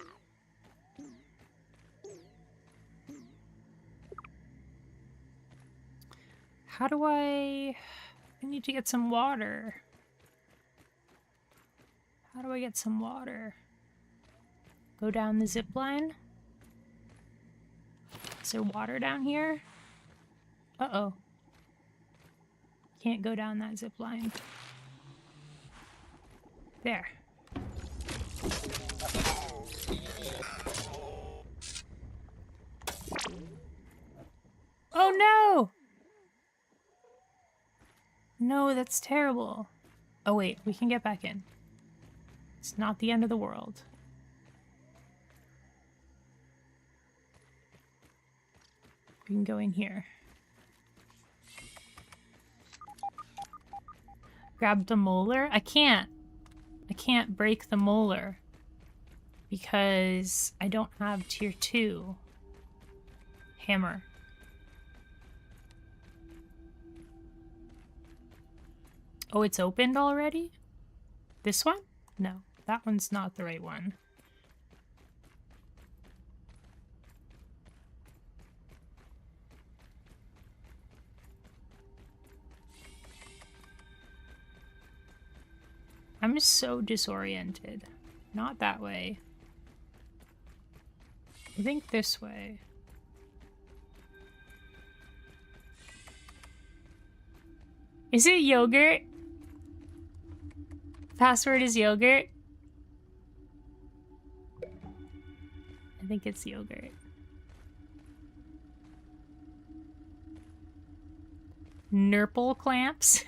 How do I need to get some water. How do I get some water? Go down the zip line? Is there water down here? Uh-oh. Can't go down that zip line. There. Oh no! No, that's terrible. Oh wait, we can get back in. It's not the end of the world. We can go in here. Grab the molar? I can't break the molar because I don't have tier 2 hammer. Oh, it's opened already? This one? No, that one's not the right one. I'm so disoriented. Not that way. I think this way. Is it yogurt? Password is yogurt. I think it's yogurt. Nurple clamps.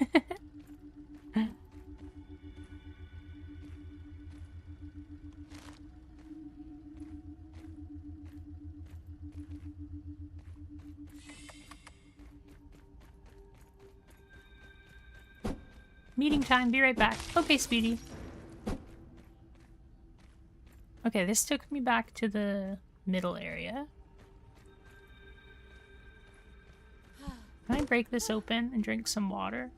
Meeting time, be right back. Okay, Speedy. Okay, this took me back to the middle area. Can I break this open and drink some water?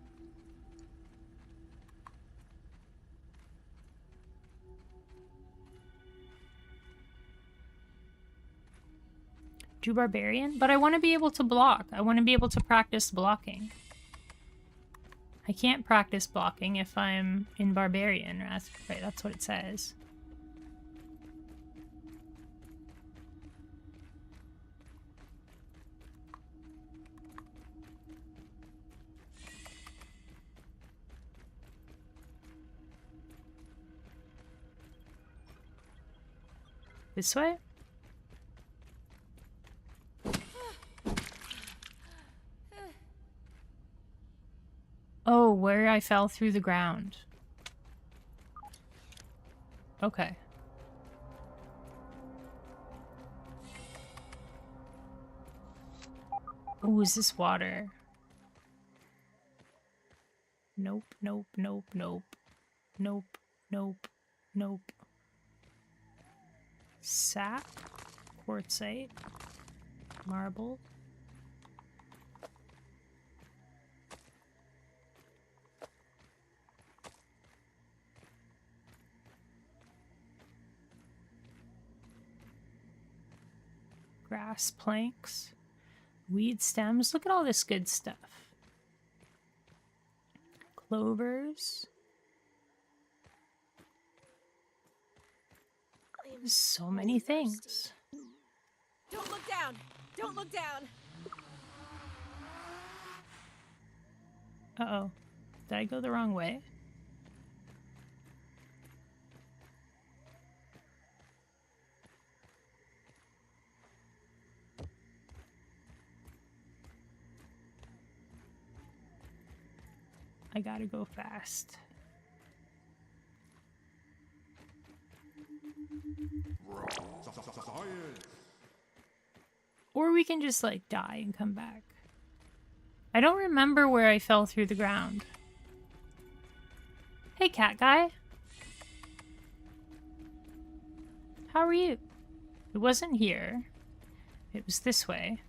Do Barbarian? But I want to be able to block. I want to be able to practice blocking. I can't practice blocking if I'm in Barbarian. Right, that's what it says. This way? Oh, where I fell through the ground. Okay. Ooh, is this water? Nope, nope, nope, nope. Nope, nope, nope. Sap, quartzite, marble. Grass planks, weed stems. Look at all this good stuff. Clovers. So many things. Don't look down! Don't look down! Uh-oh. Did I go the wrong way? I gotta go fast. Or we can just, like, die and come back. I don't remember where I fell through the ground. Hey, cat guy. How are you? It wasn't here. It was this way.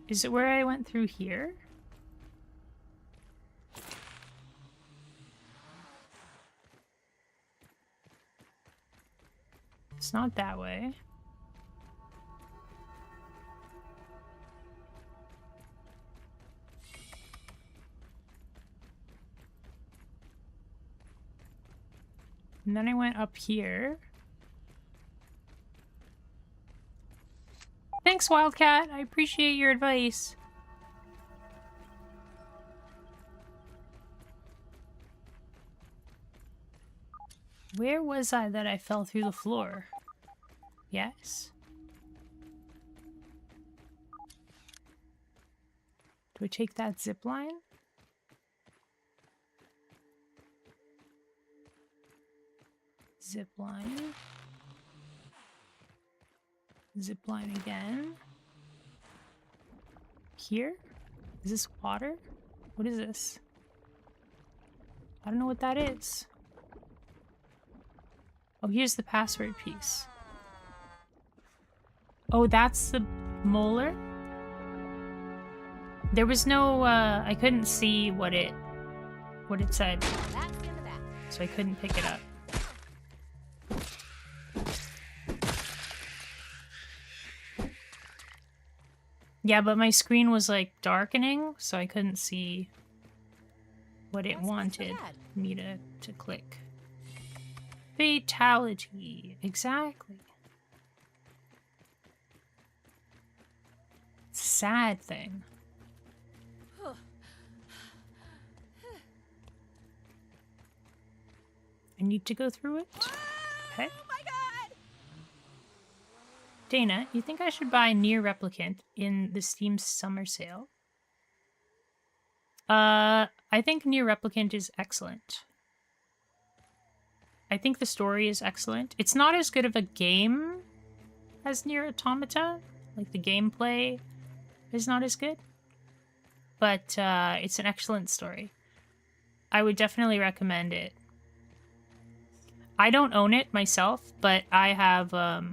Is it where I went through here? It's not that way. And then I went up here. Thanks, Wildcat. I appreciate your advice. Where was I that I fell through the floor? Yes. Do I take that zip line? Zip line. Zip line again. Here? Is this water? What is this? I don't know what that is. Oh, here's the password piece. Oh, that's the molar? There was no, I couldn't see what it said. That's the end of that. So I couldn't pick it up. Yeah, but my screen was like darkening, so I couldn't see what it That's not so wanted bad. me to click. Fatality. Exactly. It's a sad thing. I need to go through it. Okay. Oh my god! Dana, you think I should buy Nier Replicant in the Steam summer sale? I think Nier Replicant is excellent. I think the story is excellent. It's not as good of a game as Nier Automata. Like, the gameplay is not as good. But it's an excellent story. I would definitely recommend it. I don't own it myself, but I have, I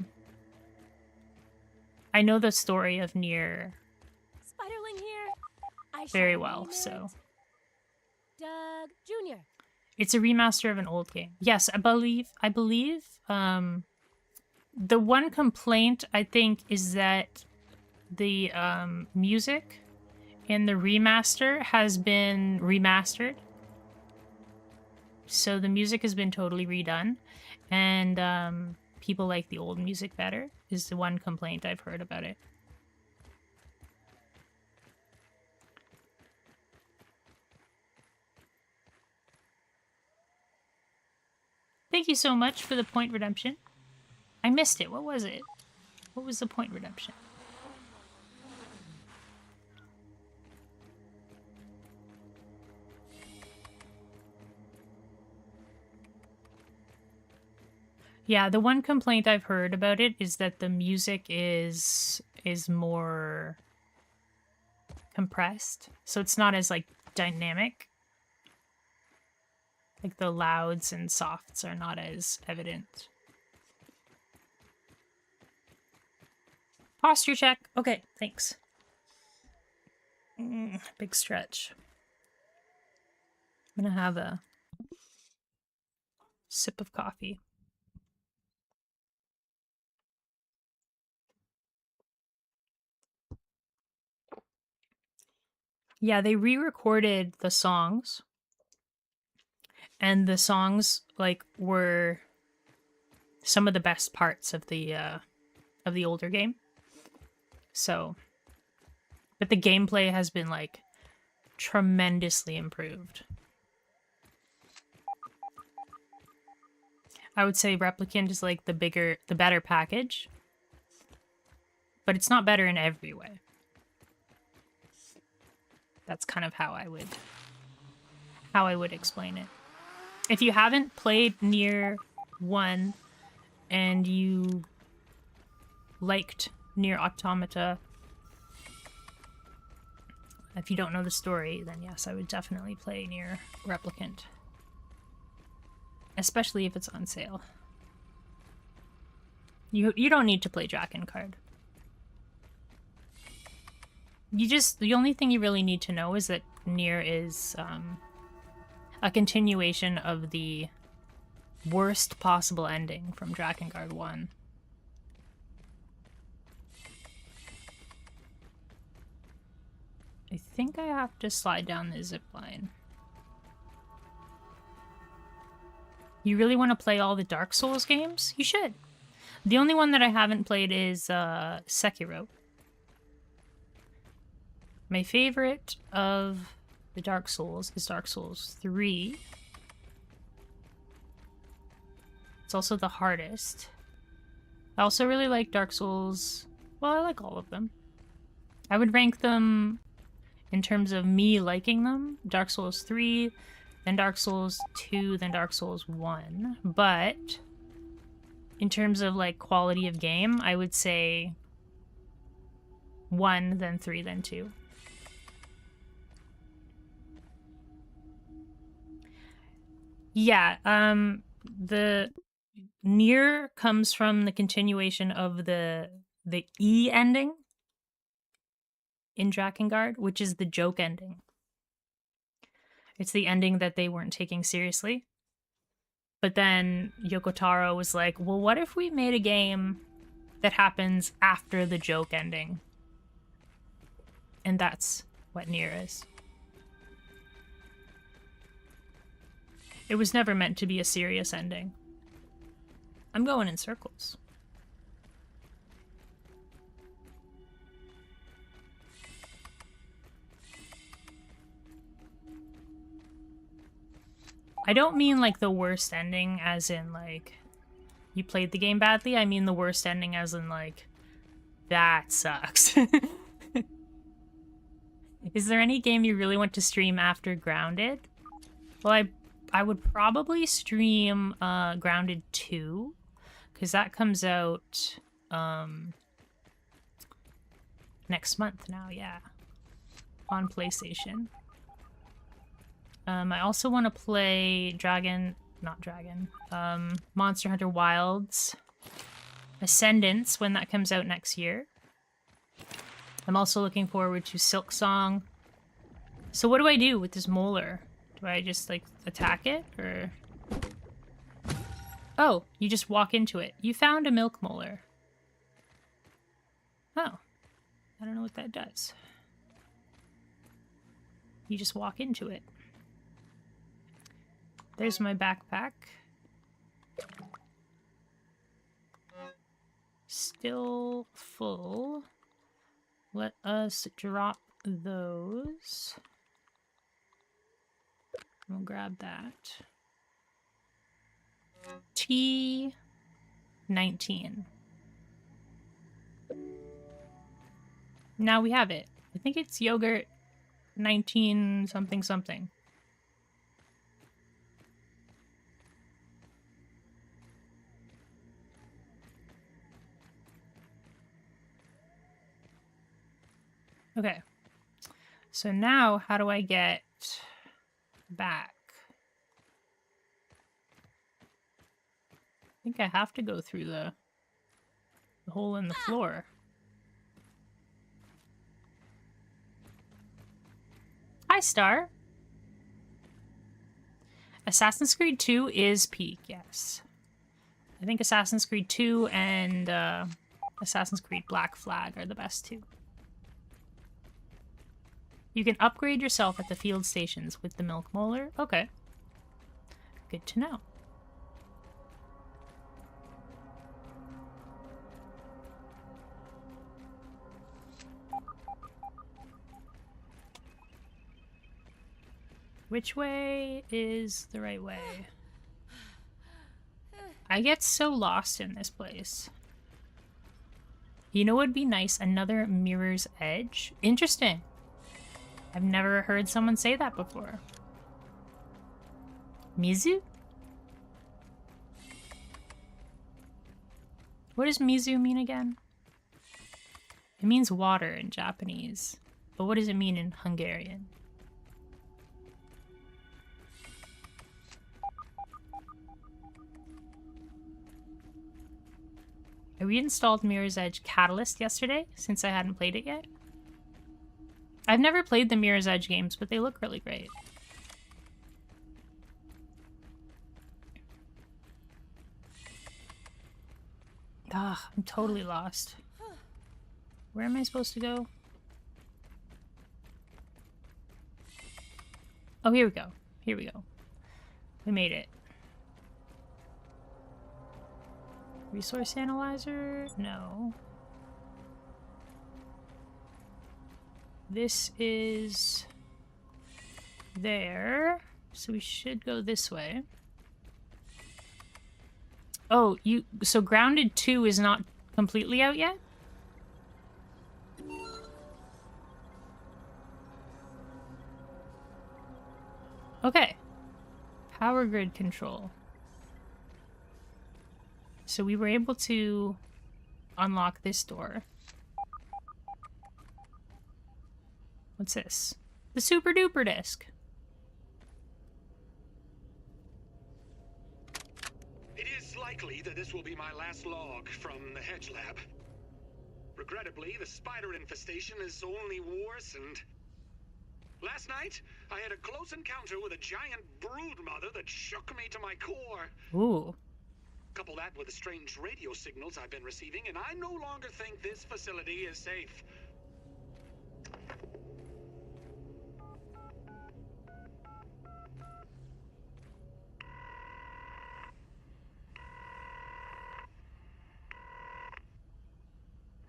know the story of Nier Spiderling here. I very shall well, name so. it Doug Jr. It's a remaster of an old game. Yes, I believe, the one complaint, I think, is that the, music in the remaster has been remastered. So the music has been totally redone, and people like the old music better, is the one complaint I've heard about it. Thank you so much for the point redemption. I missed it. What was it? What was the point redemption? Yeah, the one complaint I've heard about it is that the music is more compressed. So it's not as like dynamic. Like the louds and softs are not as evident. Posture check. Okay, thanks. Big stretch. I'm gonna have a sip of coffee. Yeah, they re-recorded the songs. And the songs like were some of the best parts of the older game. So, but the gameplay has been like tremendously improved. I would say Replicant is like the better package, but it's not better in every way. That's kind of how I would explain it. If you haven't played Nier 1 and you liked Nier Automata, if you don't know the story, then yes, I would definitely play Nier Replicant. Especially if it's on sale. You don't need to play Drakengard. The only thing you really need to know is that Nier is a continuation of the worst possible ending from Drakengard 1. I think I have to slide down the zipline. You really want to play all the Dark Souls games? You should. The only one that I haven't played is Sekiro. My favorite of the Dark Souls is Dark Souls 3. It's also the hardest. I also really like Dark Souls. Well, I like all of them. I would rank them in terms of me liking them. Dark Souls 3, then Dark Souls 2, then Dark Souls 1. But in terms of like quality of game, I would say 1, then 3, then 2. Yeah, the Nier comes from the continuation of the E ending in Drakengard, which is the joke ending. It's the ending that they weren't taking seriously. But then Yoko Taro was like, well, what if we made a game that happens after the joke ending? And that's what Nier is. It was never meant to be a serious ending. I'm going in circles. I don't mean like the worst ending as in like you played the game badly. I mean the worst ending as in like that sucks. Is there any game you really want to stream after Grounded? Well, I would probably stream Grounded 2 because that comes out next month now, yeah. On PlayStation. I also want to play Monster Hunter Wilds Ascendance when that comes out next year. I'm also looking forward to Silksong. So what do I do with this molar? Do I just, like, attack it, or... Oh, you just walk into it. You found a milk molar. Oh. I don't know what that does. You just walk into it. There's my backpack. Still full. Let us drop those. We'll grab that. T19. Now we have it. I think it's yogurt 19 something something. Okay. So now, how do I get back? I think I have to go through the hole in the floor. Hi, Star. Assassin's Creed 2 is peak, yes. I think Assassin's Creed 2 and Assassin's Creed Black Flag are the best two. You can upgrade yourself at the field stations with the milk molar. Okay. Good to know. Which way is the right way? I get so lost in this place. You know what would be nice? Another Mirror's Edge? Interesting. I've never heard someone say that before. Mizu? What does Mizu mean again? It means water in Japanese. But what does it mean in Hungarian? I reinstalled Mirror's Edge Catalyst yesterday, since I hadn't played it yet. I've never played the Mirror's Edge games, but they look really great. Ah, I'm totally lost. Where am I supposed to go? Oh, here we go. Here we go. We made it. Resource analyzer? No. This is there. So we should go this way. Oh, so Grounded 2 is not completely out yet? Okay. Power grid control. So we were able to unlock this door. What's this? The Super Duper Disc. It is likely that this will be my last log from the Hedge Lab. Regrettably, the spider infestation has only worsened. Last night, I had a close encounter with a giant brood mother that shook me to my core. Ooh. Couple that with the strange radio signals I've been receiving, and I no longer think this facility is safe.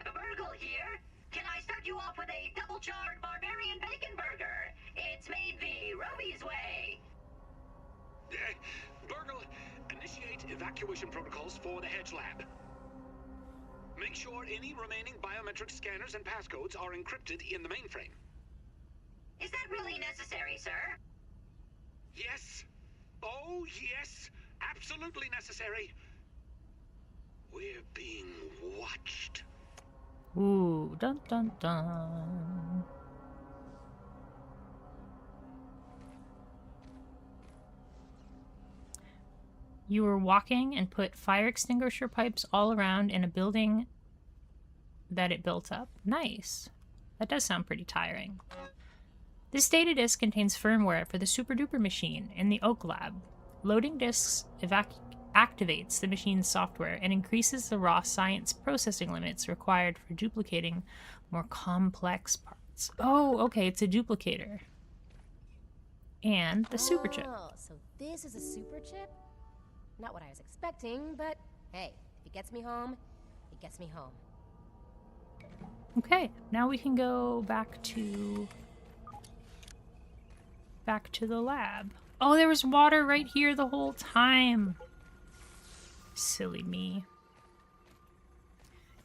Burgle here. Can I start you off with a double-charred barbarian bacon burger? It's made the Roby's way. Burgle, initiate evacuation protocols for the Hedge Lab. Make sure any remaining biometric scanners and passcodes are encrypted in the mainframe. Is that really necessary, sir? Yes. Oh, yes. Absolutely necessary. We're being watched. Ooh, dun dun dun. You were walking and put fire extinguisher pipes all around in a building that it built up. Nice. That does sound pretty tiring. This data disk contains firmware for the Super Duper machine in the Oak Lab. Loading disks activates the machine's software and increases the raw science processing limits required for duplicating more complex parts. Oh, okay, it's a duplicator. And the super chip. Oh, so this is a super chip? Not what I was expecting, but hey, if it gets me home, it gets me home. Okay, now we can go back to the lab. Oh, there was water right here the whole time. Silly me.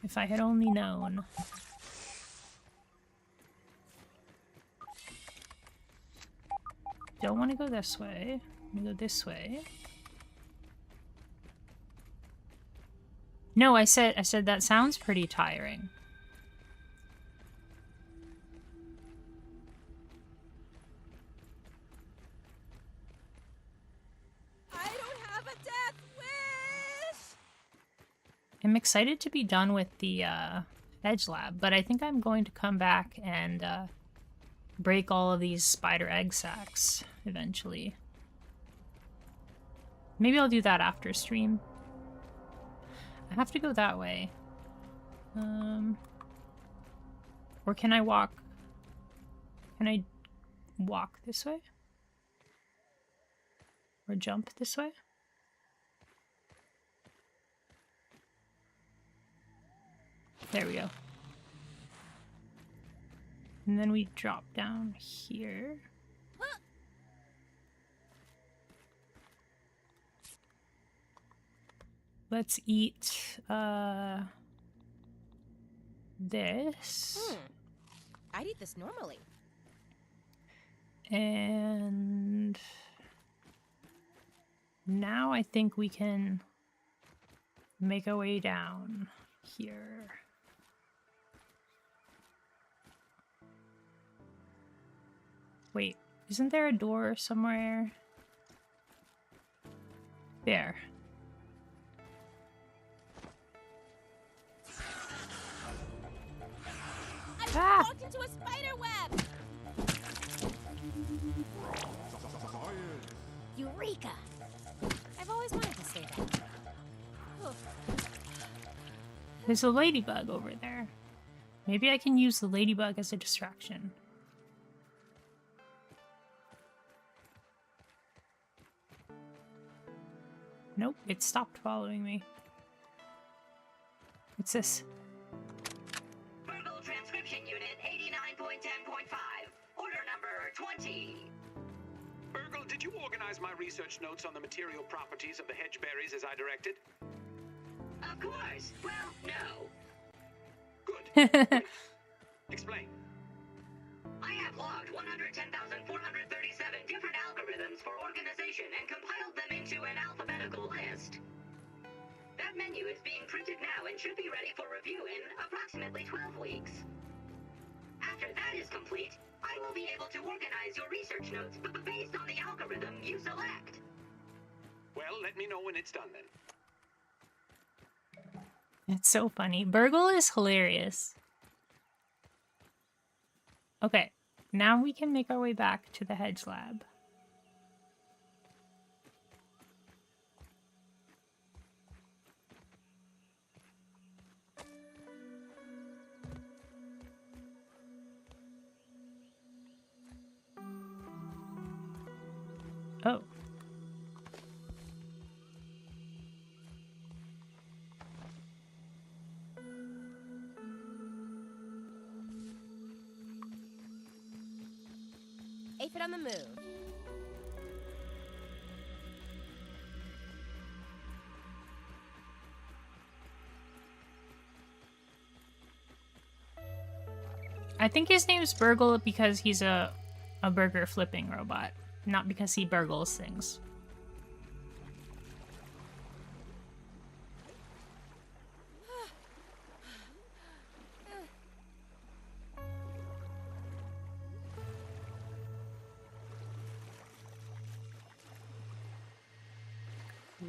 If I had only known. Don't want to go this way. I'm gonna go this way. No, I said that sounds pretty tiring. I'm excited to be done with the Edge Lab, but I think I'm going to come back and break all of these spider egg sacs eventually. Maybe I'll do that after stream. I have to go that way. Or can I walk? Can I walk this way? Or jump this way? There we go. And then we drop down here. Let's eat this. I'd eat this normally. And now I think we can make our way down here. Wait, isn't there a door somewhere? There. I walked into a spider web! Eureka! I've always wanted to say that. There's a ladybug over there. Maybe I can use the ladybug as a distraction. Nope, it stopped following me. What's this? Virgo Transcription Unit 89.10.5. Order number 20. Burgle, did you organize my research notes on the material properties of the hedge berries as I directed? Of course. Well, no. Good. Explain. I have logged 110,437 different algorithms for organization and compiled them into an alphabetical list. That menu is being printed now and should be ready for review in approximately 12 weeks. After that is complete, I will be able to organize your research notes based on the algorithm you select. Well, let me know when it's done then. It's so funny. Burgle is hilarious. Okay, now we can make our way back to the hedge lab. Oh. Aphid on the move. I think his name's Burgle because he's a burger flipping robot, not because he burgles things.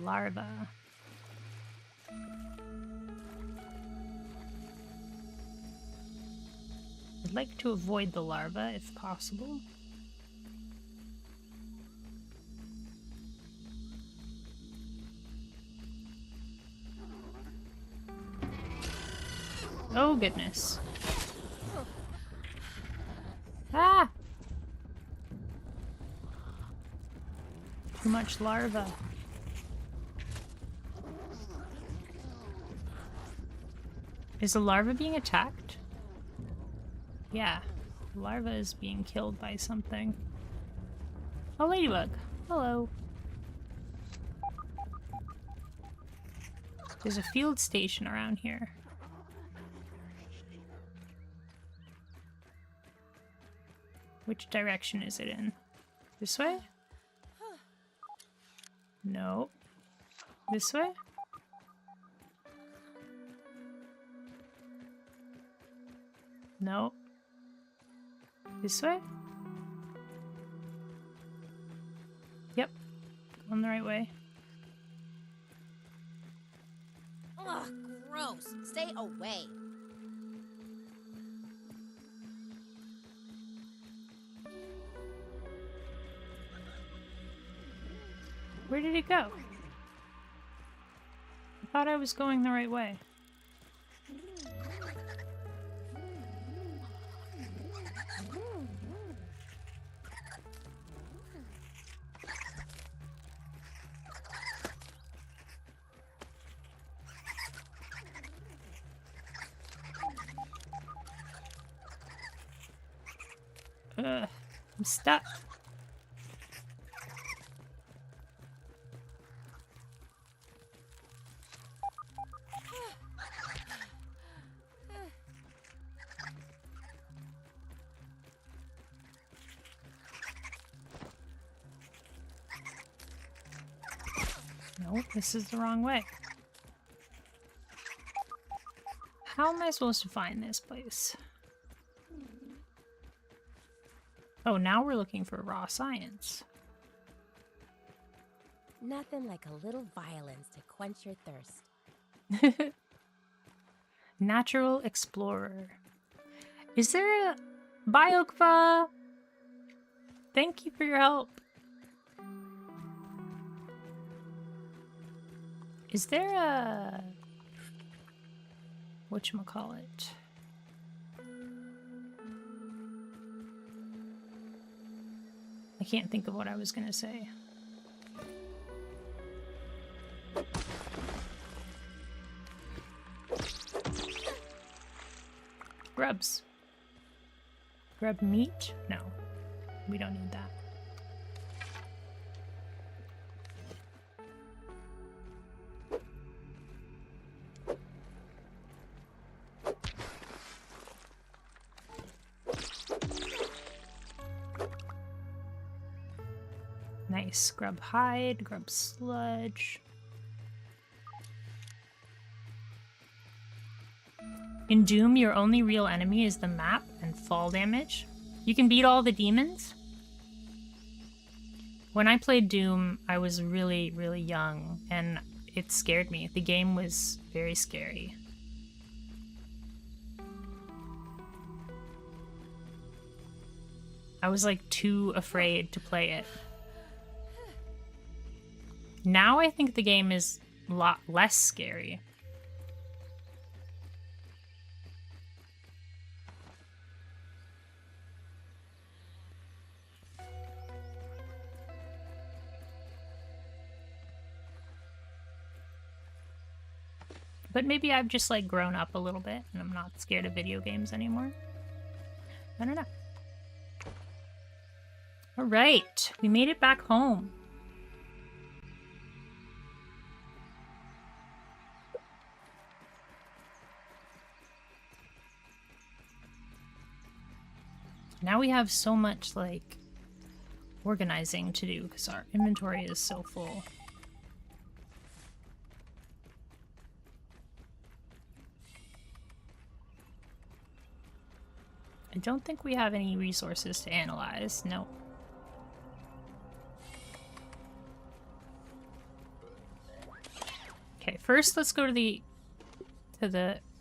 Larva. I'd like to avoid the larva if possible. Oh goodness. Ah! Too much larva. Is the larva being attacked? Yeah, the larva is being killed by something. A ladybug. Hello. There's a field station around here. Which direction is it in? This way? No. This way? No. This way? Yep. On the right way. Ugh, gross. Stay away. Where did it go? I thought I was going the right way. I'm stuck. No, this is the wrong way. How am I supposed to find this place? Oh, now we're looking for raw science. Nothing like a little violence to quench your thirst. Natural Explorer. Is there a Biokva? Thank you for your help. Is there a whatchamacallit? I can't think of what I was gonna say. Grubs. Grub meat? No. We don't need that. Nice. Grub hide, grub sludge. In Doom, your only real enemy is the map and fall damage. You can beat all the demons. When I played Doom, I was really, really young, and it scared me. The game was very scary. I was like too afraid to play it. Now I think the game is a lot less scary. But maybe I've just like grown up a little bit and I'm not scared of video games anymore. I don't know. All right, we made it back home. Now we have so much like organizing to do because our inventory is so full. I don't think we have any resources to analyze. Nope. Okay, first let's go to the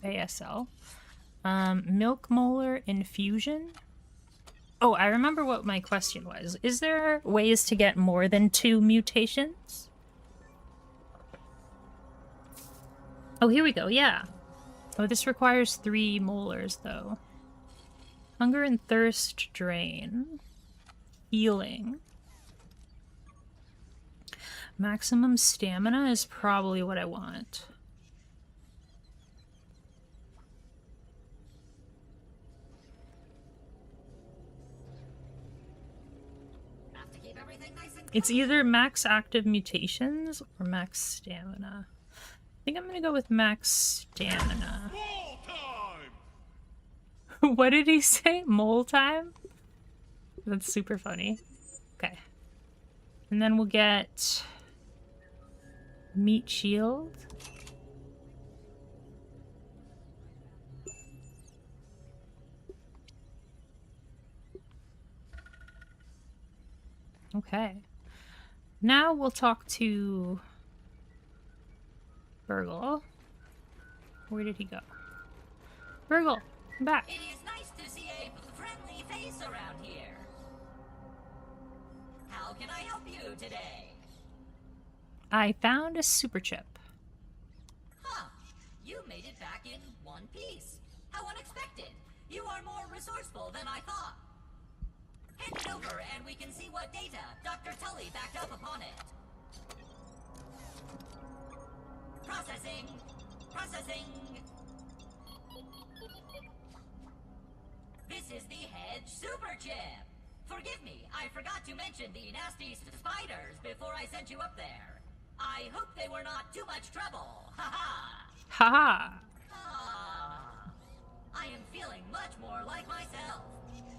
ASL. Milk molar infusion. Oh, I remember what my question was. Is there ways to get more than 2 mutations? Oh, here we go. Yeah. Oh, this requires 3 molars though. Hunger and thirst drain. Healing. Maximum stamina is probably what I want. It's either max active mutations or max stamina. I think I'm gonna go with max stamina. What did he say? Mole time? That's super funny. Okay. And then we'll get meat shield. Okay. Now we'll talk to Burgle. Where did he go? Virgil, come back. It is nice to see a friendly face around here. How can I help you today? I found a super chip. Huh. You made it back in one piece. How unexpected. You are more resourceful than I thought. Hand it over and we can see what data Dr. Tully backed up upon it. Processing. Processing. This is the Hedge Super Chip. Forgive me, I forgot to mention the nasty spiders before I sent you up there. I hope they were not too much trouble. Ha-ha! Haha. Ah, I am feeling much more like myself.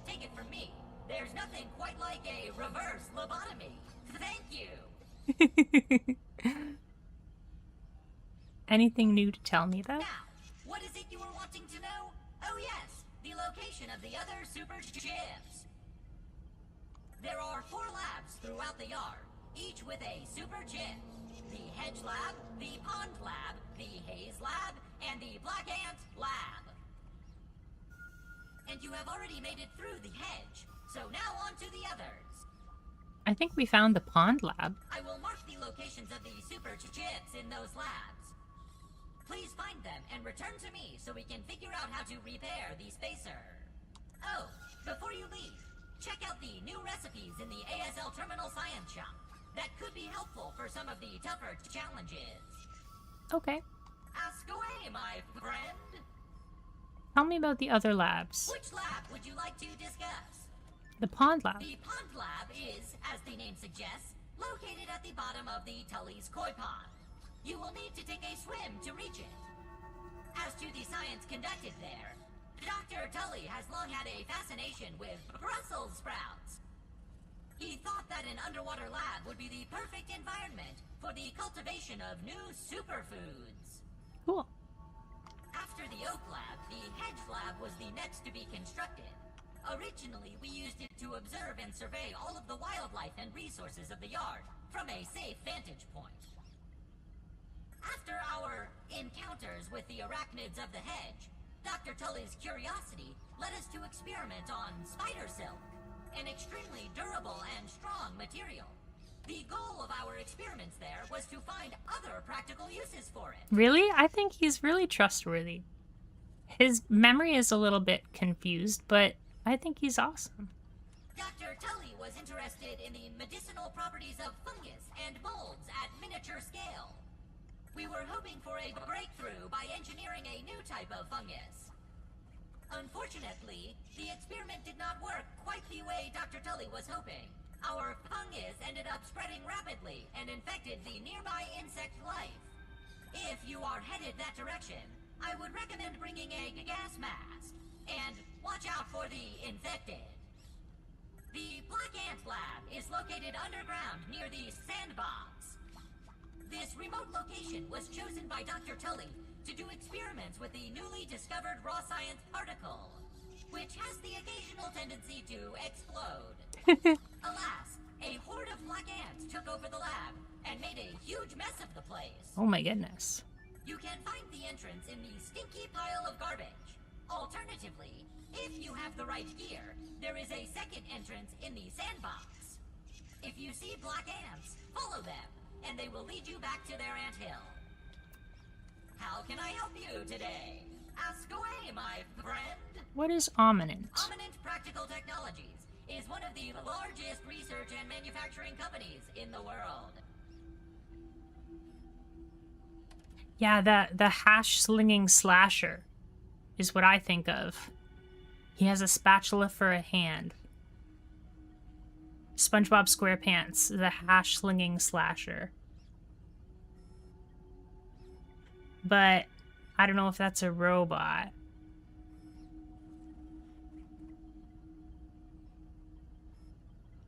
Take it from me, there's nothing quite like a reverse lobotomy. Thank you. Anything new to tell me, though? Now, what is it you were wanting to know? Oh yes, the location of the other super chips. There are 4 labs throughout the yard, each with a super chip. The Hedge Lab, the Pond Lab, the Haze Lab, and the Black Ant Lab. And you have already made it through the hedge, so now on to the others. I think we found the pond lab. I will mark the locations of the super chips in those labs. Please find them and return to me so we can figure out how to repair the spacer. Oh, before you leave, check out the new recipes in the ASL Terminal Science Shop. That could be helpful for some of the tougher challenges. Okay. Ask away, my friend. Tell me about the other labs. Which lab would you like to discuss? The pond lab. The Pond Lab is, as the name suggests, located at the bottom of the Tully's Koi Pond. You will need to take a swim to reach it. As to the science conducted there, Dr. Tully has long had a fascination with Brussels sprouts. He thought that an underwater lab would be the perfect environment for the cultivation of new superfoods. Cool. After the Oak Lab, the Hedge Lab was the next to be constructed. Originally, we used it to observe and survey all of the wildlife and resources of the yard from a safe vantage point. After our encounters with the arachnids of the hedge, Dr. Tully's curiosity led us to experiment on spider silk, an extremely durable and strong material. The goal of our experiments there was to find other practical uses for it. Really? I think he's really trustworthy. His memory is a little bit confused, but I think he's awesome. Dr. Tully was interested in the medicinal properties of fungus and molds at miniature scale. We were hoping for a breakthrough by engineering a new type of fungus. Unfortunately, the experiment did not work quite the way Dr. Tully was hoping. Our fungus ended up spreading rapidly and infected the nearby insect life. If you are headed that direction, I would recommend bringing a gas mask. And watch out for the infected. The Black Ant Lab is located underground near the sandbox. This remote location was chosen by Dr. Tully to do experiments with the newly discovered raw science particle, which has the occasional tendency to explode. Alas, a horde of black ants took over the lab and made a huge mess of the place. Oh my goodness. You can find the entrance in the stinky pile of garbage. Alternatively, if you have the right gear, there is a second entrance in the sandbox. If you see black ants, follow them, and they will lead you back to their anthill. How can I help you today? Ask away, my friend. What is Ominent? Ominent Practical Technologies is one of the largest research and manufacturing companies in the world. Yeah, the hash slinging slasher is what I think of. He has a spatula for a hand. SpongeBob SquarePants, the hash slinging slasher. But I don't know if that's a robot.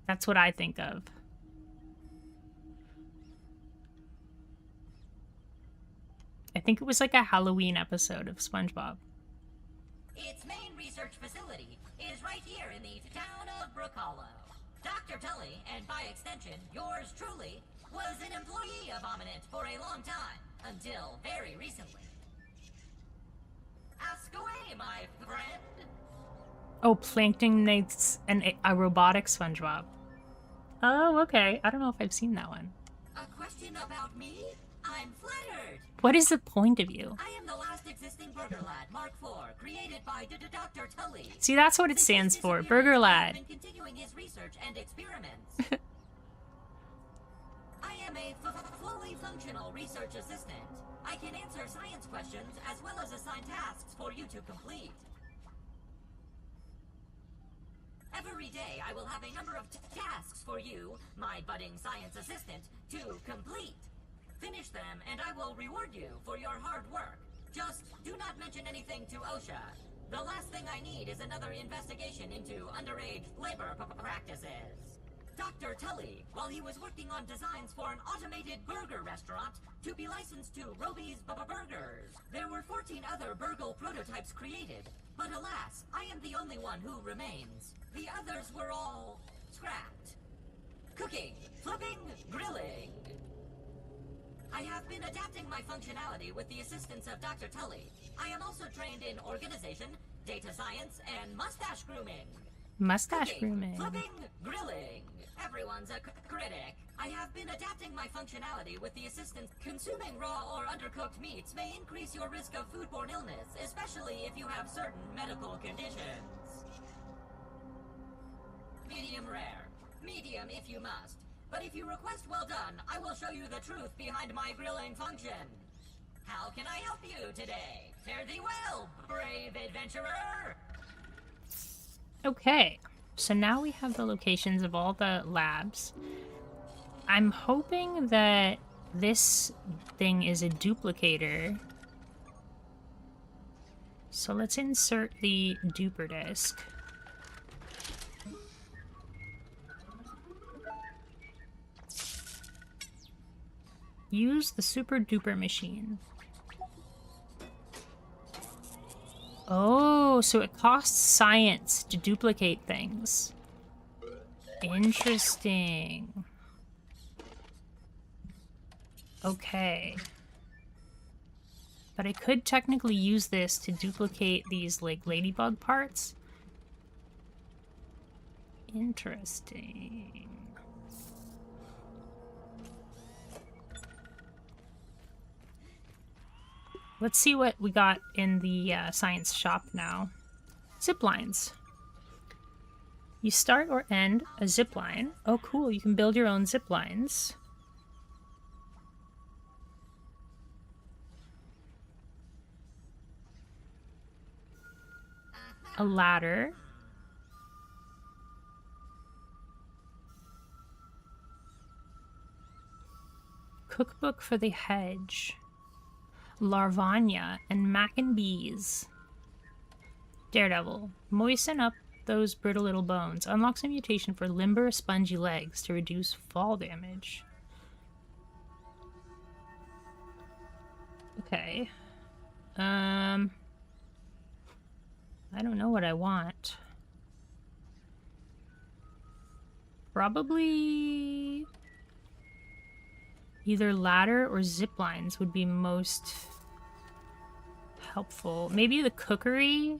That's what I think of. I think it was like a Halloween episode of SpongeBob. Its main research facility is right here in the town of Brook Hollow. Dr. Tully, and by extension, yours truly, was an employee of Ominent for a long time, until very recently. Ask away, my friend. Oh, Plankton Knights and a robotic SpongeBob. Oh, okay. I don't know if I've seen that one. A question about me? I'm flattered. What is the point of you? I am the last existing Burger Lad, Mark IV, created by Dr. Tully. See, that's what it stands for. Burger Lad. Been continuing his research and experiments. I am a fully functional research assistant. I can answer science questions as well as assign tasks for you to complete. Every day, I will have a number of tasks for you, my budding science assistant, to complete. Finish them, and I will reward you for your hard work. Just do not mention anything to OSHA. The last thing I need is another investigation into underage labor practices. Dr. Tully, while he was working on designs for an automated burger restaurant to be licensed to Roby's Burgers, there were 14 other burgle prototypes created, but alas, I am the only one who remains. The others were all scrapped. Cooking, flipping, grilling. I have been adapting my functionality with the assistance of Dr. Tully. I am also trained in organization, data science, and mustache grooming. Mustache Cooking, grooming. flipping, grilling. Everyone's a critic. I have been adapting my functionality with the assistance. Consuming raw or undercooked meats may increase your risk of foodborne illness, especially if you have certain medical conditions. Medium rare. Medium if you must. But if you request well done, I will show you the truth behind my grilling function. How can I help you today? Fare thee well, brave adventurer! Okay, so now we have the locations of all the labs. I'm hoping that this thing is a duplicator. So let's insert the duper disk. Use the super duper machine. Oh, so it costs science to duplicate things. Interesting. Okay. But I could technically use this to duplicate these, like, ladybug parts. Interesting. Let's see what we got in the science shop now. Zip lines. You start or end a zip line. Oh, cool. You can build your own zip lines. A ladder. Cookbook for the hedge. Larvania and mac and bees. Daredevil. Moisten up those brittle little bones. Unlocks a mutation for limber, spongy legs to reduce fall damage. Okay. I don't know what I want. Probably either ladder or zip lines would be most helpful. Maybe the cookery?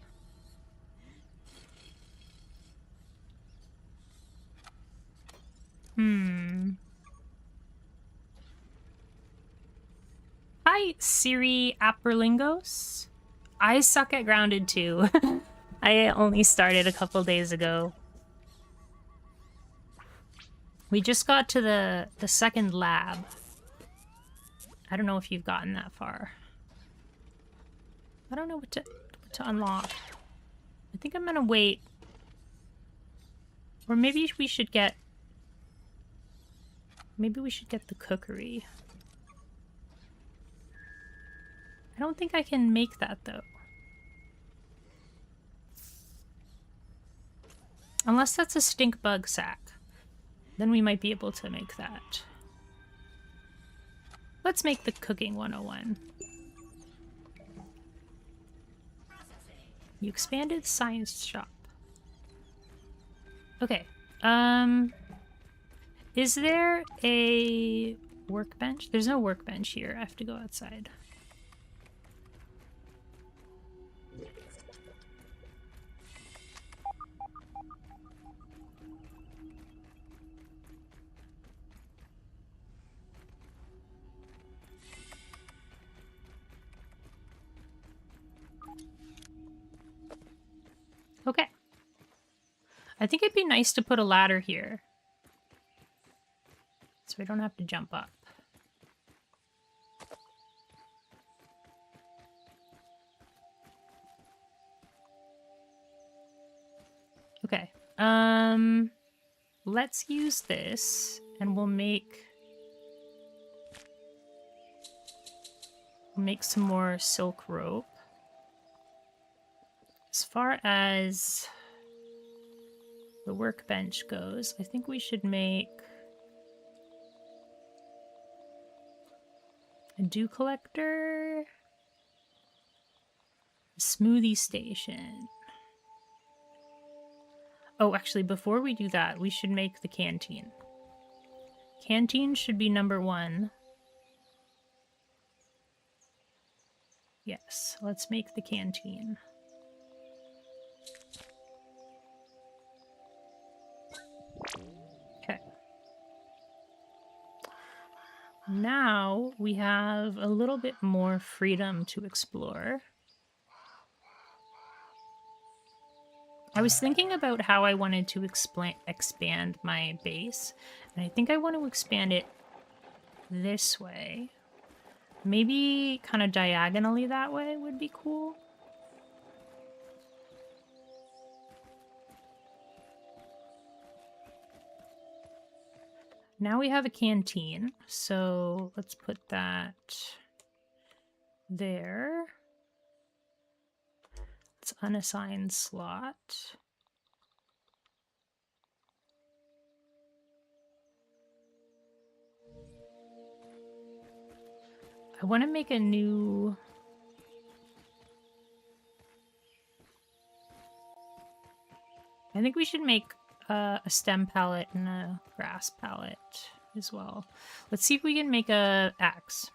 Hi, Siri Aperlingos. I suck at Grounded too. I only started a couple days ago. We just got to the second lab. I don't know if you've gotten that far. I don't know what to unlock. I think I'm gonna wait. Or maybe we should get... Maybe we should get the cookery. I don't think I can make that, though. Unless that's a stink bug sack. Then we might be able to make that. Let's make the cooking 101. You expanded science shop. Okay. Is there a workbench? There's no workbench here. I have to go outside. I think it'd be nice to put a ladder here, so we don't have to jump up. Okay. Let's use this, and we'll make some more silk rope. As far as the workbench goes, I think we should make a dew collector, a smoothie station. Oh, actually, before we do that, we should make the canteen. Canteen should be number 1. Yes, let's make the canteen. Okay. Now we have a little bit more freedom to explore. I was thinking about how I wanted to expand my base, and I think I want to expand it this way. Maybe kind of diagonally that way would be cool. Now we have a canteen, so let's put that there. It's unassigned slot. I want to make a new... I think we should make a stem palette and a grass palette as well. Let's see if we can make a axe.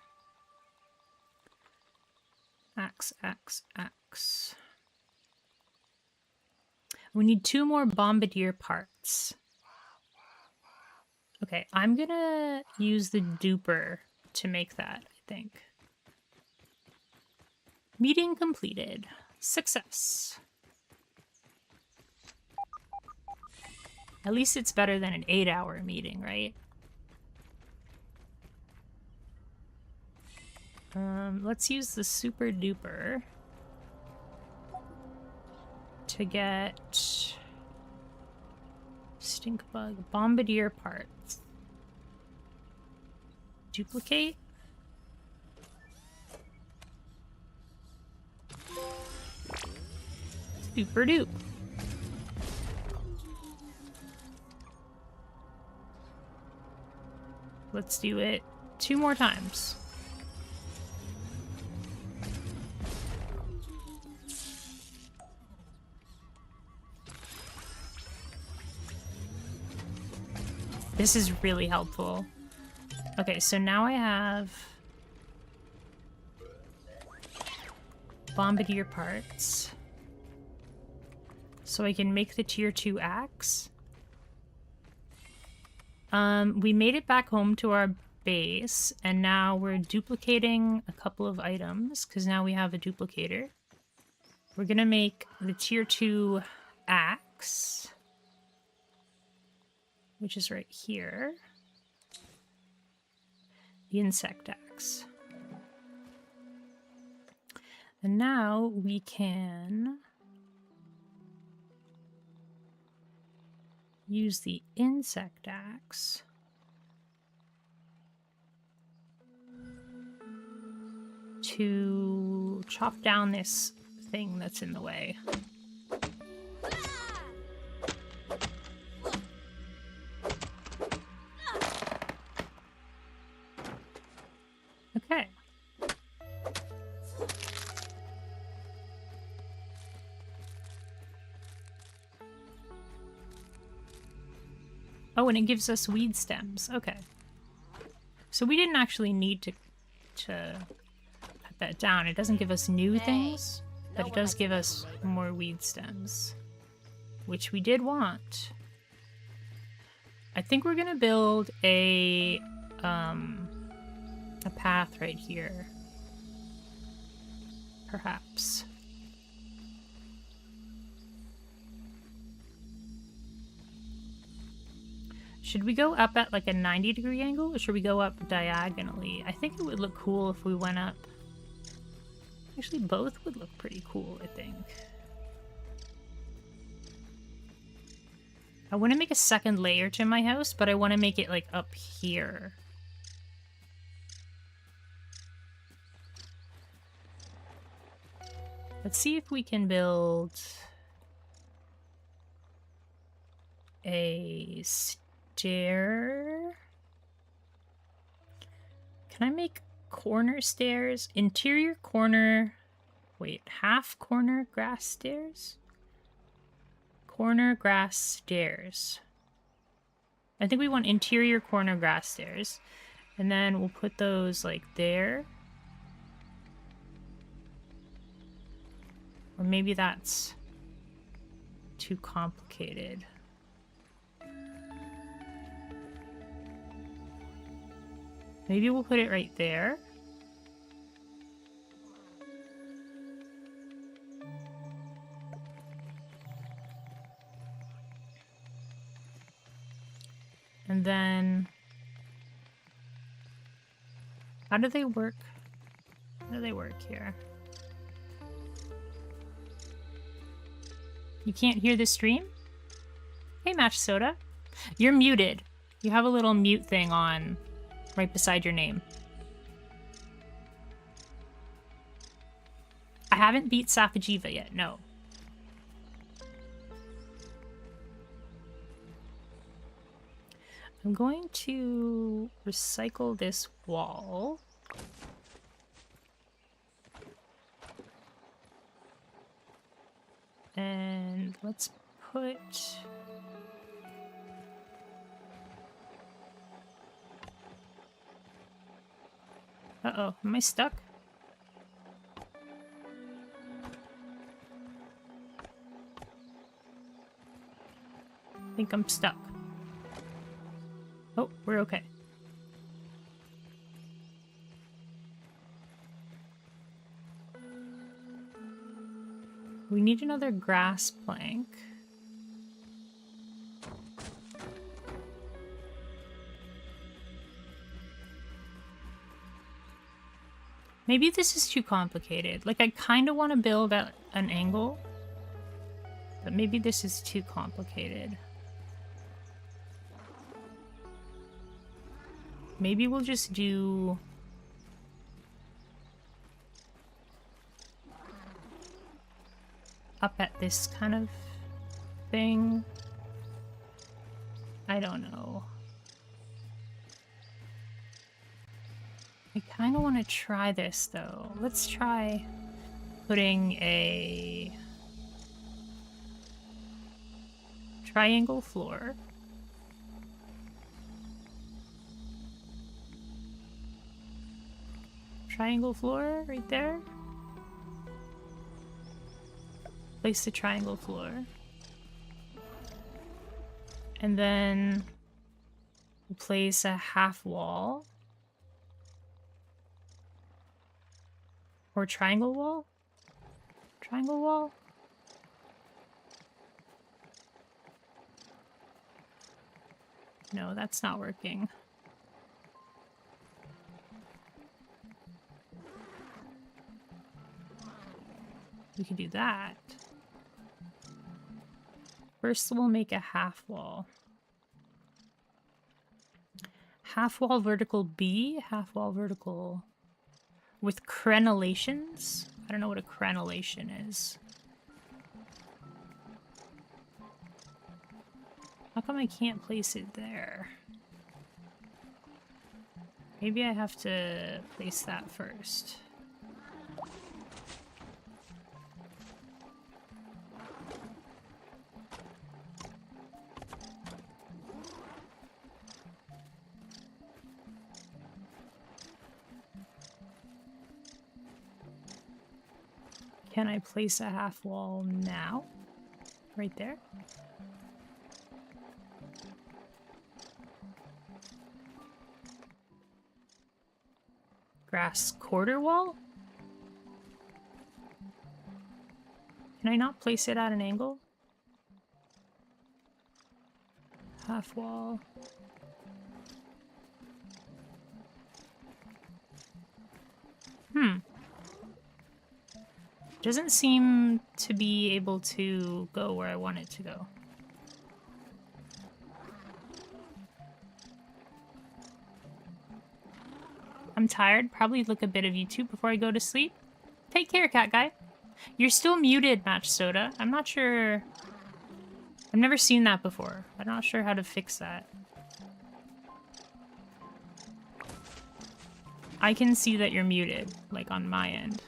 Axe. We need 2 more bombardier parts. Okay, I'm gonna use the duper to make that, I think. Meeting completed. Success. At least it's better than an 8-hour meeting, right? Let's use the super duper to get stink bug bombardier parts. Duplicate. Super dupe. Let's do it 2 more times. This is really helpful. Okay, so now I have bombardier parts. So I can make the tier 2 axe. We made it back home to our base, and now we're duplicating a couple of items, because now we have a duplicator. We're gonna make the tier 2 axe, which is right here. The insect axe. And now we can use the insect axe to chop down this thing that's in the way. Okay. Oh, and it gives us weed stems. Okay. So we didn't actually need to cut that down. It doesn't give us new things, but it does give us more weed stems, which we did want. I think we're gonna build a path right here. Perhaps. Should we go up at like a 90-degree angle, or should we go up diagonally? I think it would look cool if we went up. Actually, both would look pretty cool, I think. I want to make a second layer to my house, but I want to make it like up here. Let's see if we can build a stair. Can I make corner stairs? Interior corner. Wait, half corner grass stairs? Corner grass stairs. I think we want interior corner grass stairs. And then we'll put those like there. Or maybe that's too complicated. Maybe we'll put it right there. And then, how do they work? How do they work here? You can't hear the stream? Hey, Match Soda. You're muted. You have a little mute thing on right beside your name. I haven't beat Safajiva yet, no. I'm going to recycle this wall. And let's put... Uh-oh, am I stuck? I think I'm stuck. Oh, we're okay. We need another grass plank. Maybe this is too complicated. Like, I kind of want to build at an angle, but maybe this is too complicated. Maybe we'll just do... up at this kind of thing. I don't know. I kind of want to try this though. Let's try putting a triangle floor. Triangle floor right there. Place the triangle floor. And then we'll place a half wall. Or triangle wall? Triangle wall? No, that's not working. We can do that. First, we'll make a half wall. Half wall vertical B, half wall vertical with crenellations. I don't know what a crenellation is. How come I can't place it there? Maybe I have to place that first. Can I place a half wall now? Right there? Grass quarter wall? Can I not place it at an angle? half wall. Doesn't seem to be able to go where I want it to go. I'm tired. Probably look a bit of YouTube before I go to sleep. Take care, cat guy. You're still muted, Match Soda. I'm not sure. I've never seen that before. I'm not sure how to fix that. I can see that you're muted, like on my end.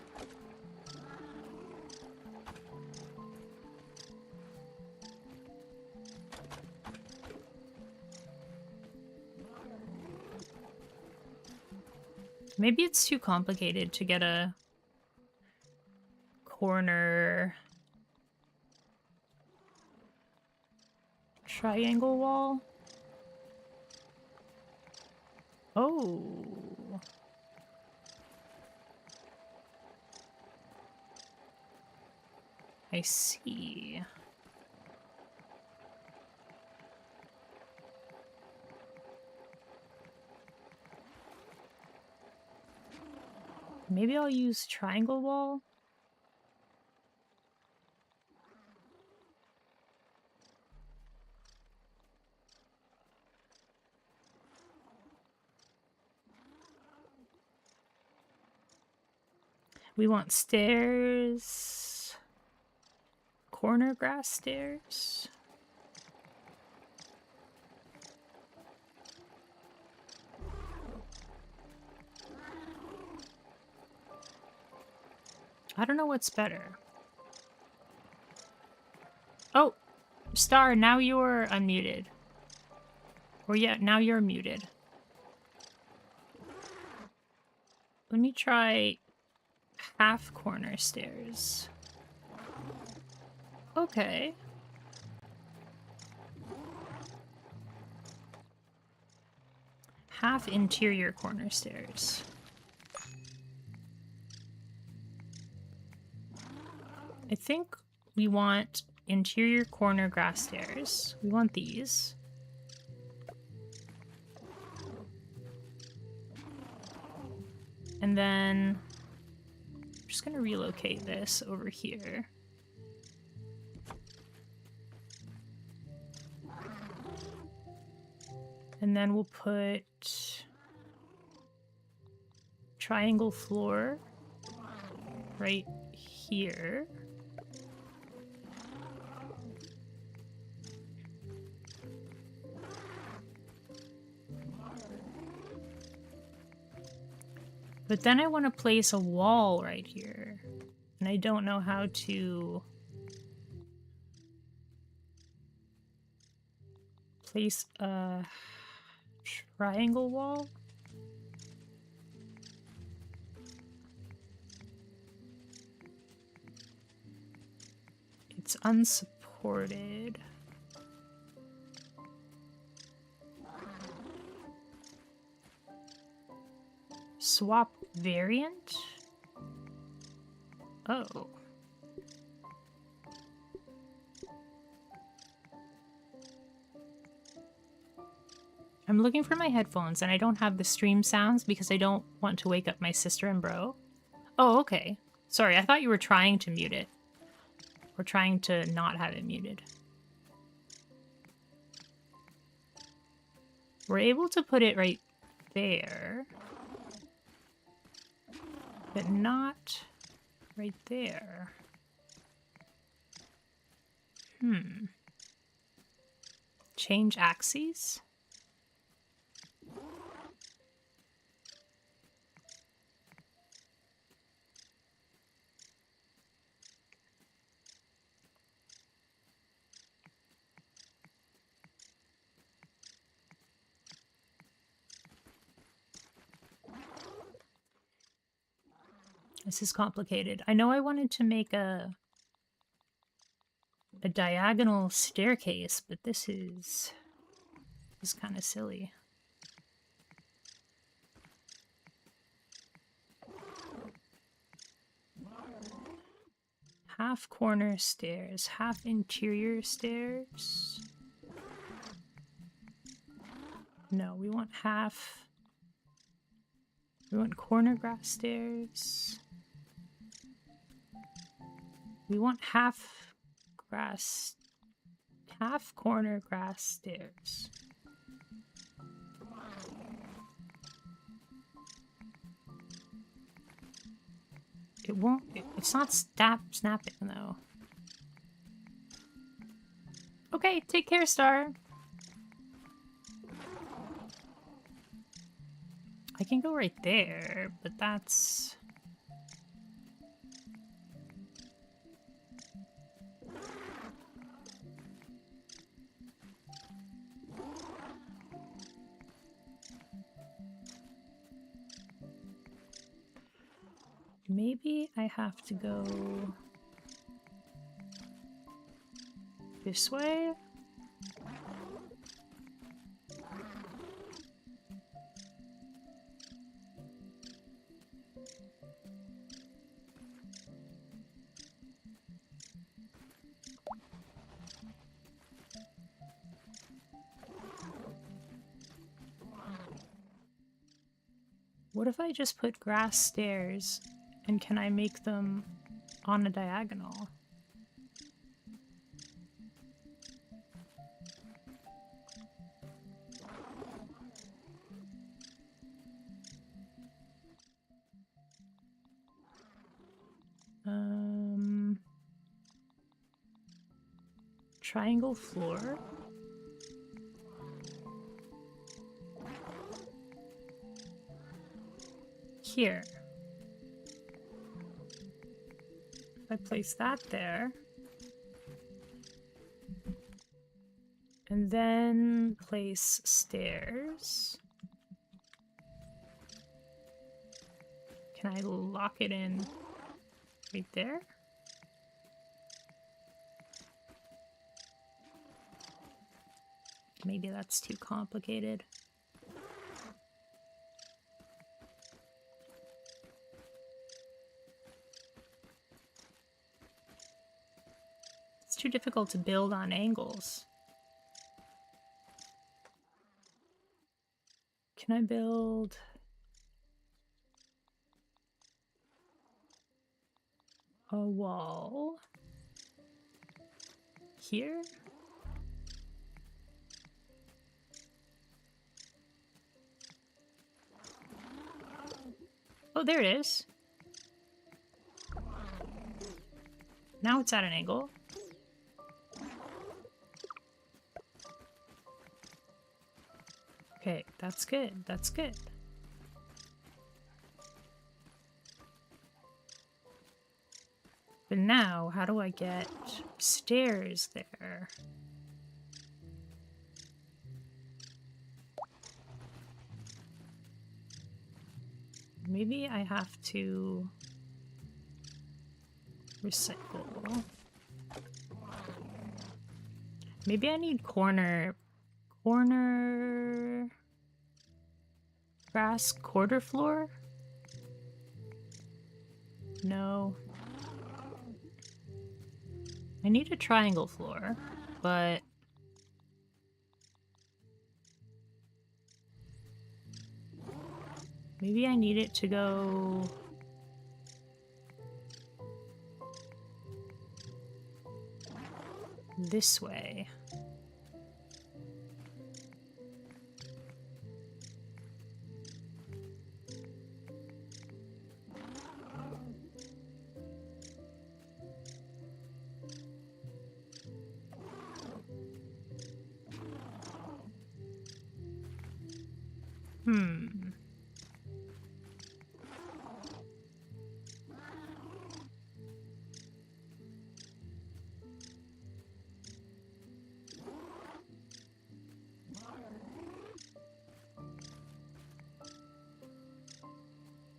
Maybe it's too complicated to get a corner triangle wall. Oh. I see. Maybe I'll use triangle wall. We want stairs. Corner grass stairs. I don't know what's better. Oh, Star, now you're unmuted. Or yeah, now you're muted. Let me try half corner stairs. Okay. Half interior corner stairs. I think we want interior corner grass stairs. We want these. And then I'm just gonna relocate this over here. And then we'll put triangle floor right here. But then I want to place a wall right here. And I don't know how to place a triangle wall. It's unsupported. Swap variant? Oh. I'm looking for my headphones and I don't have the stream sounds because I don't want to wake up my sister and bro. Oh, okay. Sorry, I thought you were trying to mute it. Or trying to not have it muted. We're able to put it right there. But not right there. Change axes? This is complicated. I know I wanted to make a diagonal staircase, but this is kind of silly. Half corner stairs, half interior stairs. No, we want half. We want corner grass stairs. We want half grass, half corner grass stairs. It won't, it's not snapping though. Okay, take care, Star. I can go right there, but that's... Maybe I have to go this way? What if I just put grass stairs? And can I make them on a diagonal? Triangle floor. Here. If I place that there. And then place stairs. Can I lock it in right there? Maybe that's too complicated. It's too difficult to build on angles. Can I build... a wall here? Oh, there it is. Now it's at an angle. Okay, that's good. That's good. But now, how do I get stairs there? Maybe I have to recycle. Maybe I need corner grass quarter floor? No. I need a triangle floor, but maybe I need it to go this way.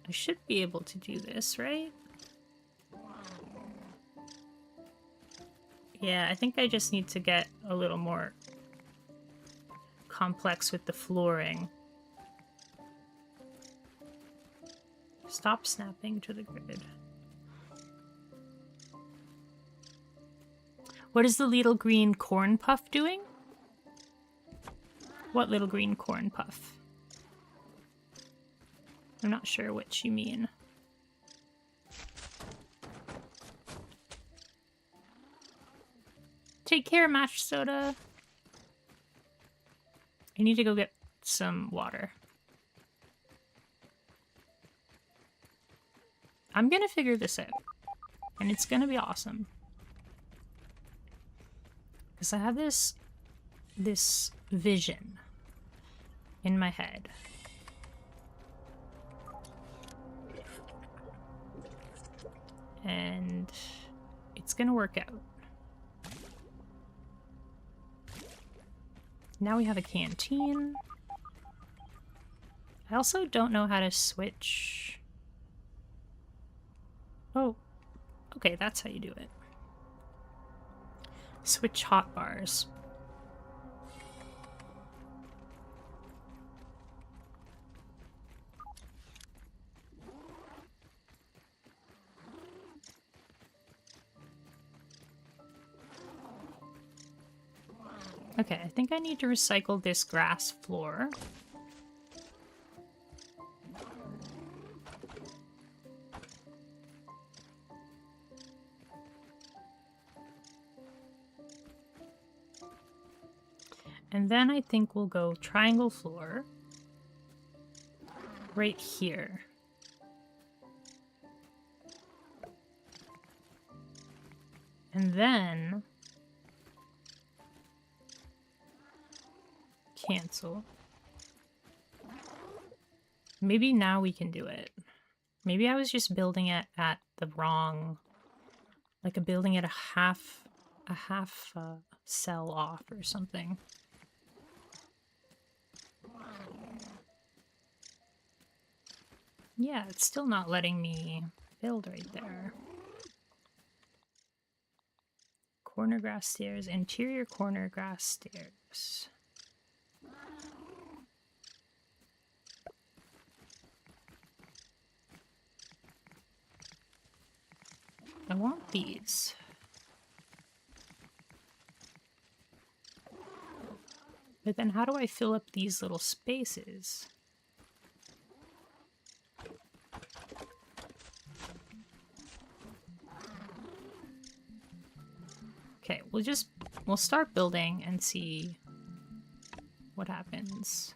I should be able to do this, right? Yeah, I think I just need to get a little more complex with the flooring. Stop snapping to the grid. What is the little green corn puff doing? What little green corn puff? I'm not sure what you mean. Take care, Mashed Soda. I need to go get some water. I'm gonna figure this out. And it's gonna be awesome. Because I have this vision in my head. And it's gonna work out. Now we have a canteen. I also don't know how to switch. Oh, okay, that's how you do it. Switch hotbars. Okay, I think I need to recycle this grass floor. And then I think we'll go triangle floor right here. And then cancel. Maybe now we can do it. Maybe I was just building it at the wrong, like a building at a half cell off or something. Yeah, it's still not letting me build right there. Corner grass stairs, interior corner grass stairs. I want these. But then how do I fill up these little spaces? Okay, we'll start building and see what happens.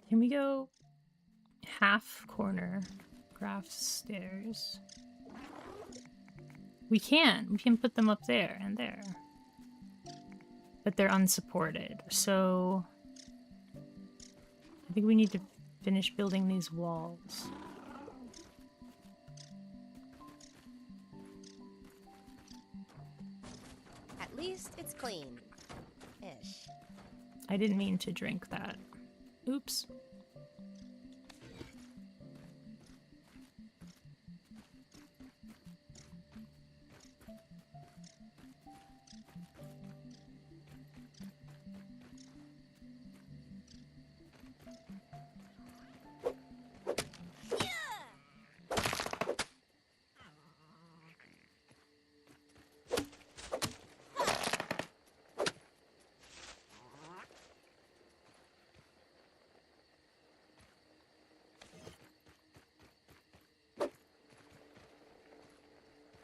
Can we go half corner grass stairs? We can put them up there and there. But they're unsupported, so I think we need to finish building these walls. At least it's clean. Ish. I didn't mean to drink that. Oops.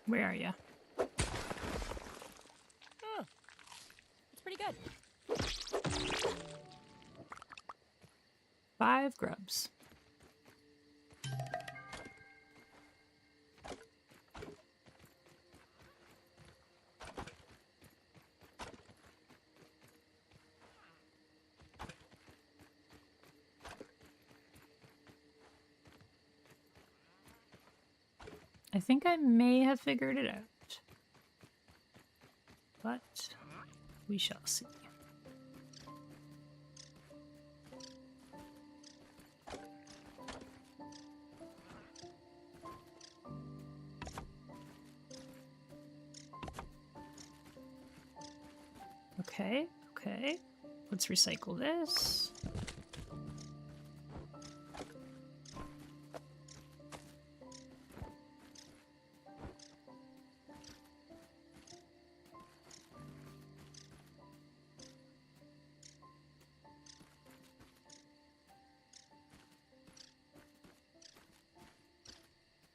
Where are you? Oh, it's pretty good. 5 grubs. I think I may have figured it out, but we shall see. Okay, let's recycle this.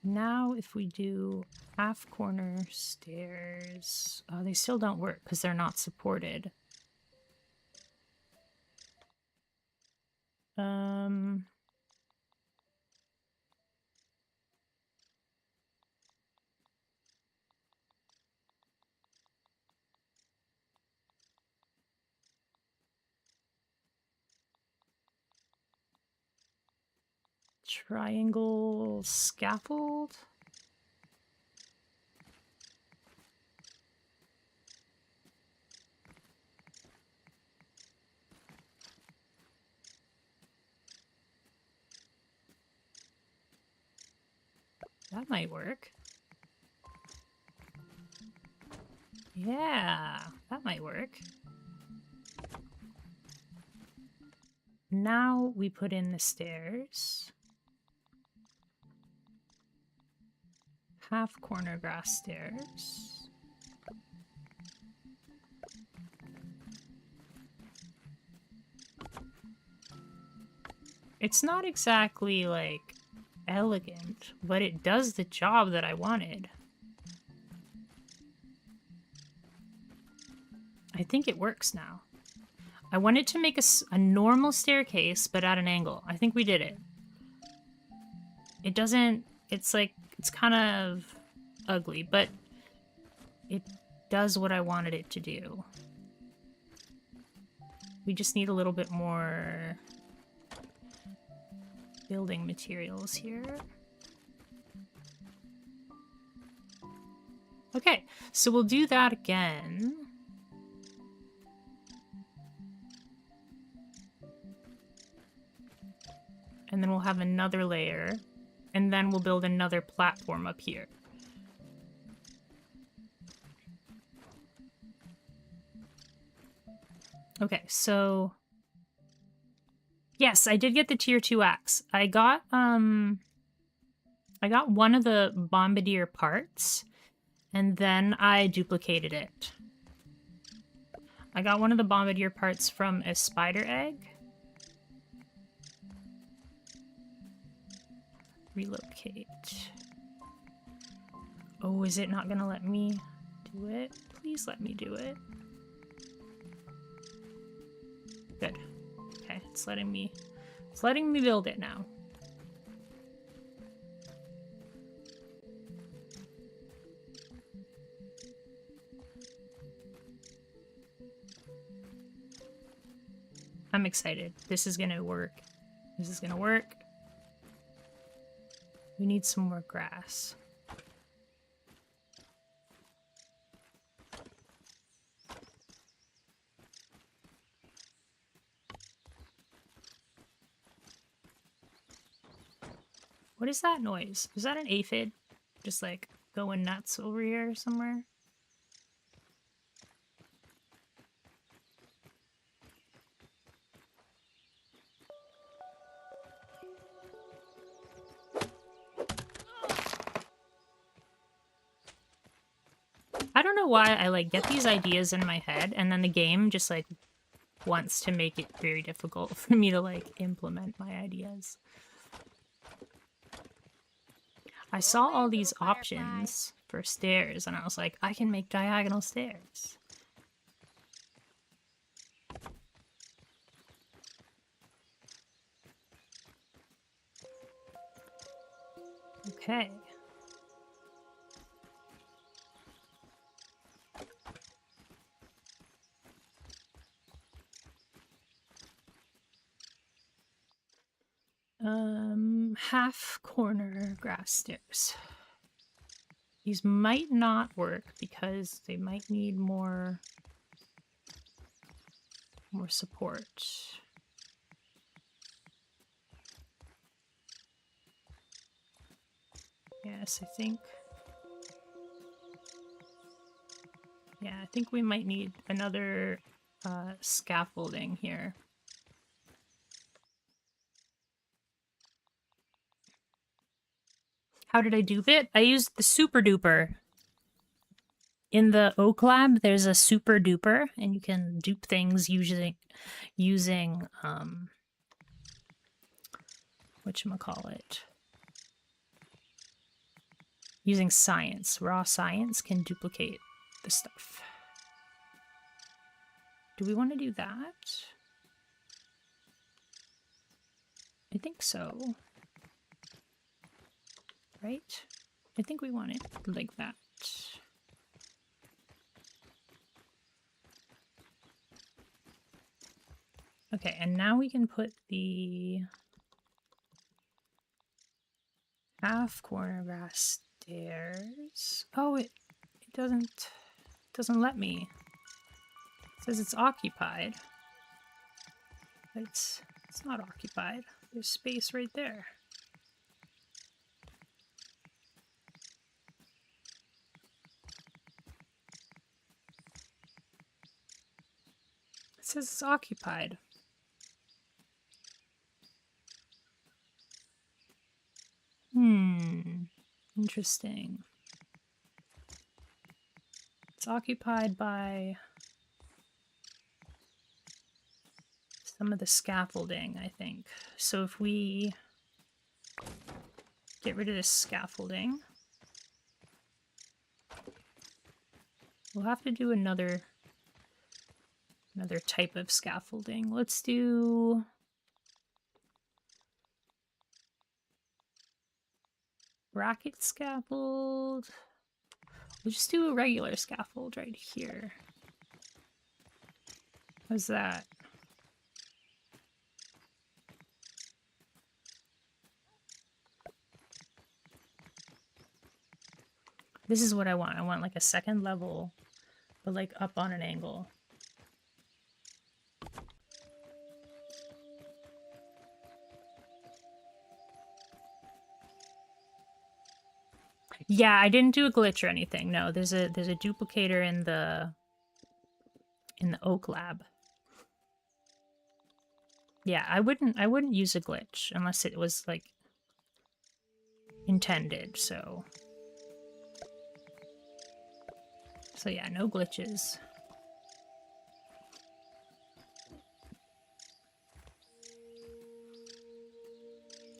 Now if we do half corner stairs, oh, they still don't work because they're not supported. Triangle scaffold. That might work. Yeah, that might work. Now we put in the stairs. Half corner grass stairs. It's not exactly like elegant, but it does the job that I wanted. I think it works now. I wanted to make a normal staircase, but at an angle. I think we did it. It doesn't... It's like... It's kind of ugly, but it does what I wanted it to do. We just need a little bit more building materials here. Okay, so we'll do that again. And then we'll have another layer. And then we'll build another platform up here. Okay, so... Yes, I did get the tier 2 axe. I got one of the bombardier parts, and then I duplicated it. I got one of the bombardier parts from a spider egg. Relocate. Oh, is it not gonna let me do it? Please let me do it. Good. Okay, it's letting me build it now. I'm excited. This is gonna work. This is gonna work. We need some more grass. What is that noise? Is that an aphid? Just like going nuts over here somewhere? I don't know why I like get these ideas in my head and then the game just like wants to make it very difficult for me to like implement my ideas. I saw all these options for stairs and I was like, I can make diagonal stairs. Okay. Half corner grass stairs. These might not work because they might need more support. Yes, I think. Yeah, I think we might need another scaffolding here. How did I dupe it? I used the super duper. In the Oak Lab, there's a super duper, and you can dupe things using whatchamacallit? Using science. Raw science can duplicate the stuff. Do we want to do that? I think so. Right? I think we want it like that. Okay, and now we can put the half corner grass stairs. Oh, it doesn't let me. It says it's occupied. But it's not occupied. There's space right there. It says it's occupied. Interesting. It's occupied by some of the scaffolding, I think. So if we get rid of this scaffolding, we'll have to do another type of scaffolding. Let's do bracket scaffold. We'll just do a regular scaffold right here. How's that? This is what I want. I want like a second level, but like up on an angle. Yeah, I didn't do a glitch or anything. No, there's a duplicator in the Oak Lab. Yeah, I wouldn't use a glitch unless it was like intended, so yeah, no glitches.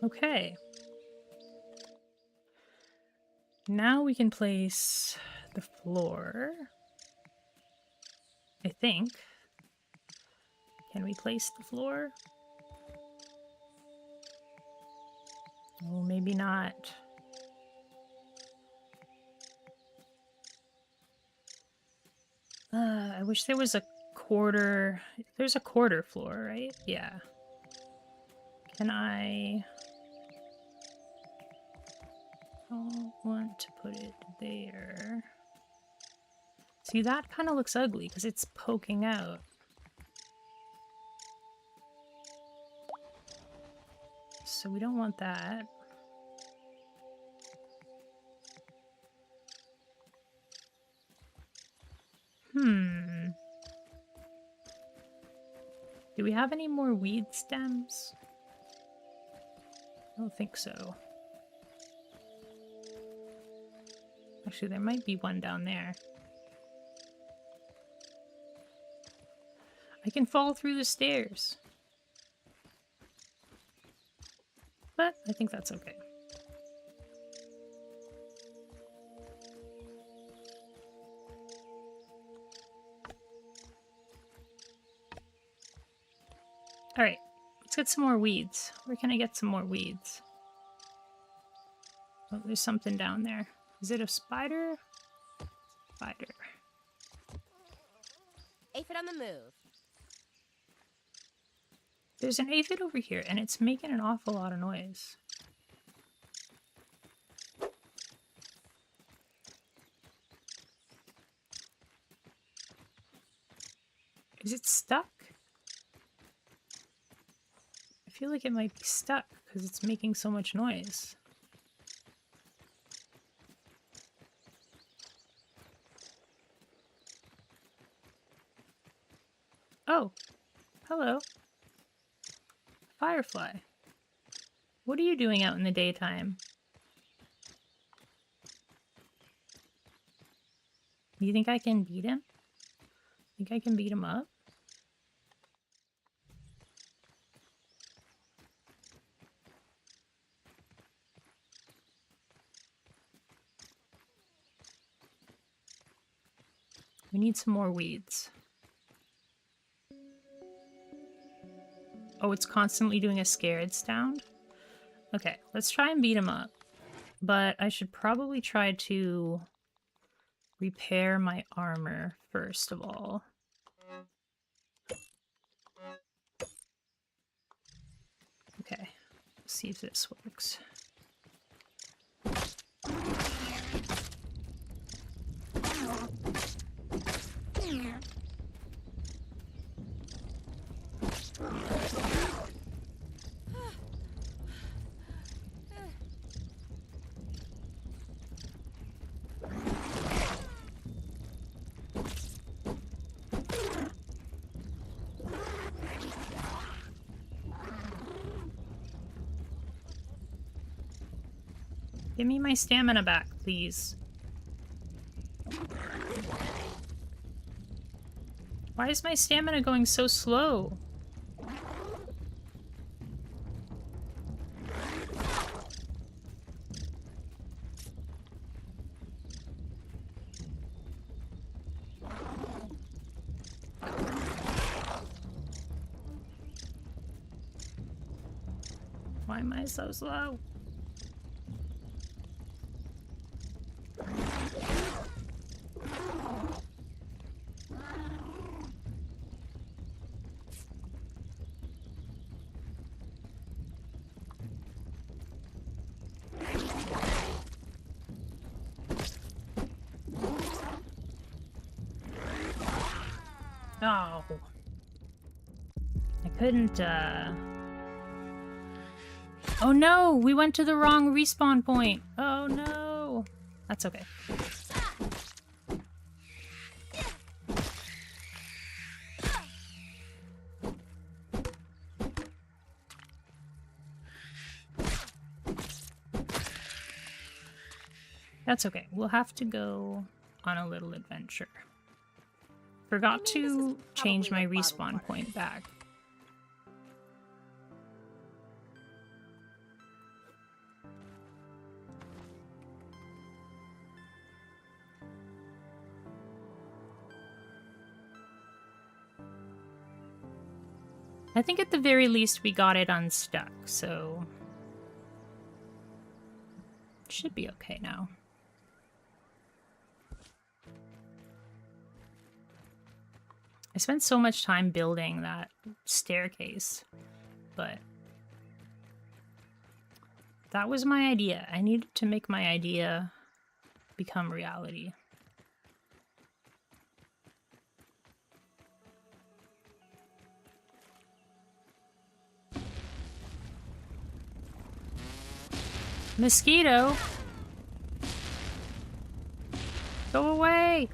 Okay. Now we can place the floor. I think. Can we place the floor? Oh, maybe not. I wish there was a quarter. There's a quarter floor, right? Yeah. Can I... don't want to put it there. See, that kind of looks ugly because it's poking out. So we don't want that. Do we have any more weed stems? I don't think so. Actually, there might be one down there. I can fall through the stairs. But I think that's okay. Alright, let's get some more weeds. Where can I get some more weeds? Oh, there's something down there. Is it a spider? Spider. Aphid on the move. There's an aphid over here, and it's making an awful lot of noise. Is it stuck? I feel like it might be stuck because it's making so much noise. Hello. Firefly. What are you doing out in the daytime? You think I can beat him? Think I can beat him up? We need some more weeds. Oh, it's constantly doing a scared sound? Okay, let's try and beat him up. But I should probably try to repair my armor first of all. Okay, let's see if this works. Give me my stamina back, please. Why is my stamina going so slow? Why am I so slow? Oh. I couldn't, Oh no! We went to the wrong respawn point! Oh no! That's okay. That's okay. We'll have to go on a little adventure. Forgot to change my respawn point back. I think at the very least we got it unstuck, so should be okay now. I spent so much time building that staircase, but that was my idea. I needed to make my idea become reality. Mosquito! Go away!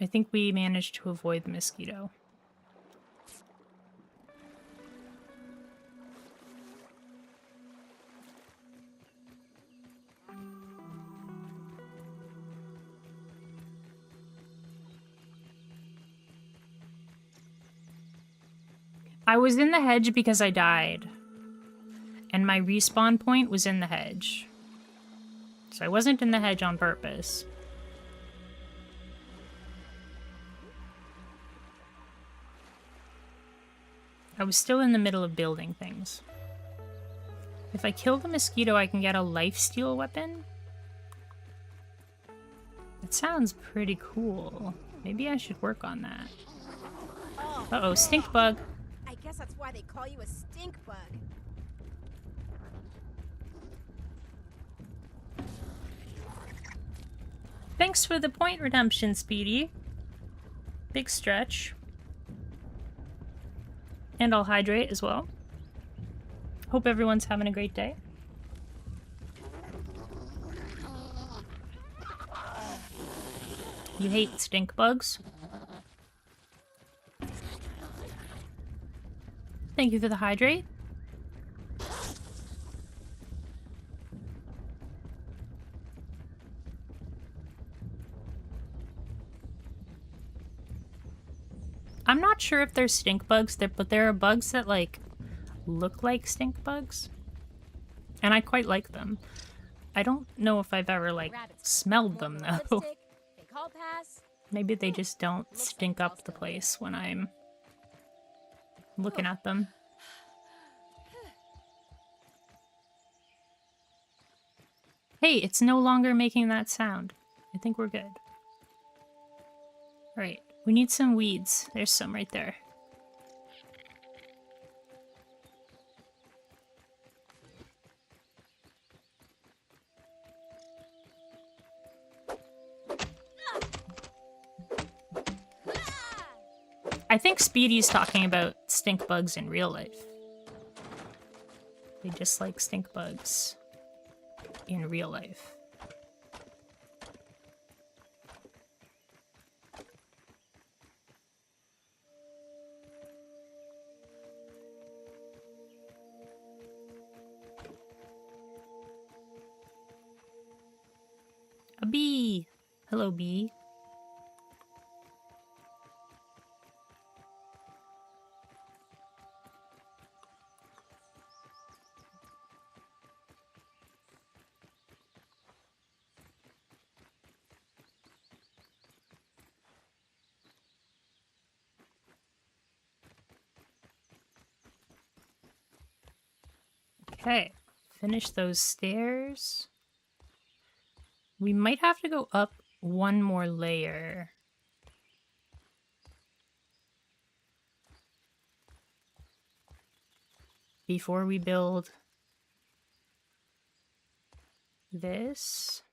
I think we managed to avoid the mosquito. I was in the hedge because I died. And my respawn point was in the hedge. So I wasn't in the hedge on purpose. I was still in the middle of building things. If I kill the mosquito, I can get a lifesteal weapon? It sounds pretty cool. Maybe I should work on that. Uh-oh, stink bug. I guess that's why they call you a stink bug. Thanks for the point redemption, Speedy. Big stretch. And I'll hydrate as well. Hope everyone's having a great day. You hate stink bugs? Thank you for the hydrate. I'm not sure if they're stink bugs, but there are bugs that, like, look like stink bugs. And I quite like them. I don't know if I've ever, like, Rabbits. smelled Want them, more though. lipstick? Fake hall pass? Maybe they just don't Looks like stink the up house the down place when I'm looking at them. Hey, it's no longer making that sound. I think we're good. Alright, we need some weeds. There's some right there. I think Speedy's talking about stink bugs in real life. They just like stink bugs in real life. A bee! Hello, bee. Okay, finish those stairs. We might have to go up one more layer. Before we build this.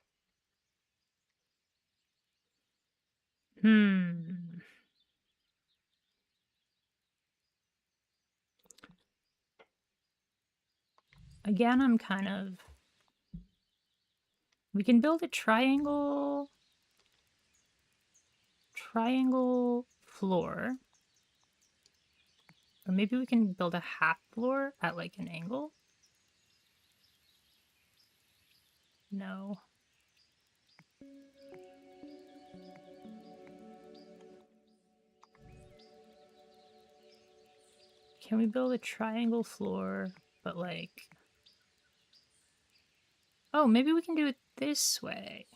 Again, I'm kind of... We can build a triangle floor. Or maybe we can build a half floor at like an angle. No. Can we build a triangle floor, but like... Oh, maybe we can do it this way.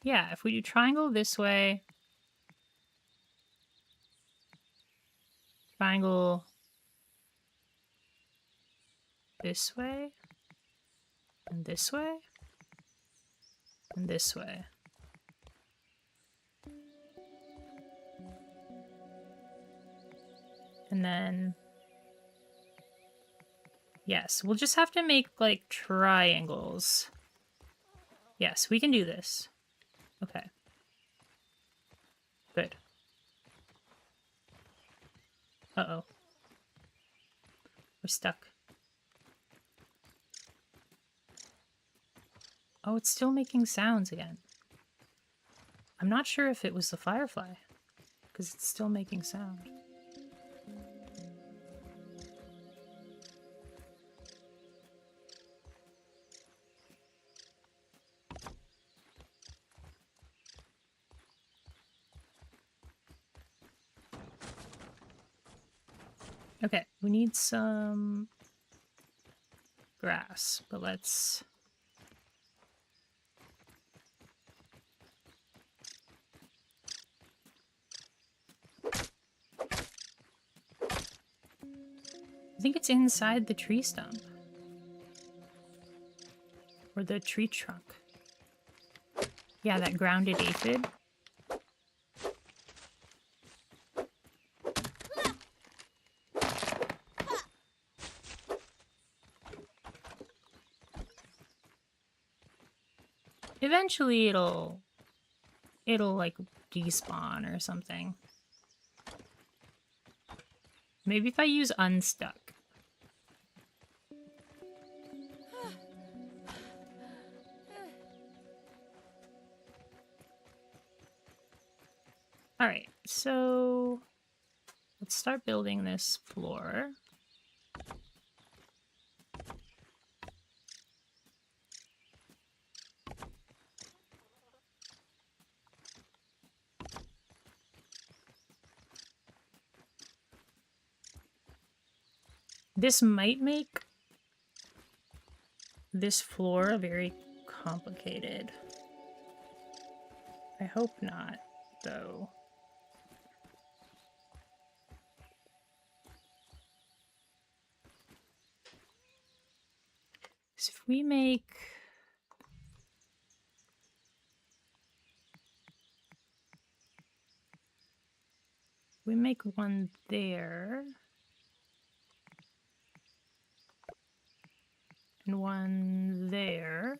Yeah, if we do triangle this way, triangle this way, and this way, and this way. And then... Yes, we'll just have to make, like, triangles. Yes, we can do this. Okay. Good. Uh-oh. We're stuck. Oh, it's still making sounds again. I'm not sure if it was the firefly, because it's still making sound. Okay, we need some grass, but let's... I think it's inside the tree stump. Or the tree trunk. Yeah, that grounded aphid. Eventually it'll like despawn or something. Maybe if I use unstuck. All right, so let's start building this floor. This might make this floor very complicated. I hope not, though. So if we make... we make one there. And one there.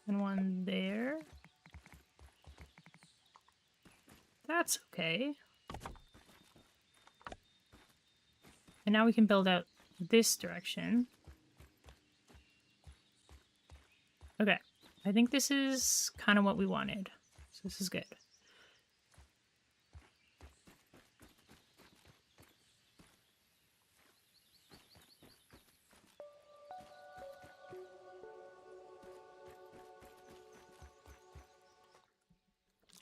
And one there. That's okay. And now we can build out this direction. Okay. I think this is kind of what we wanted. So this is good.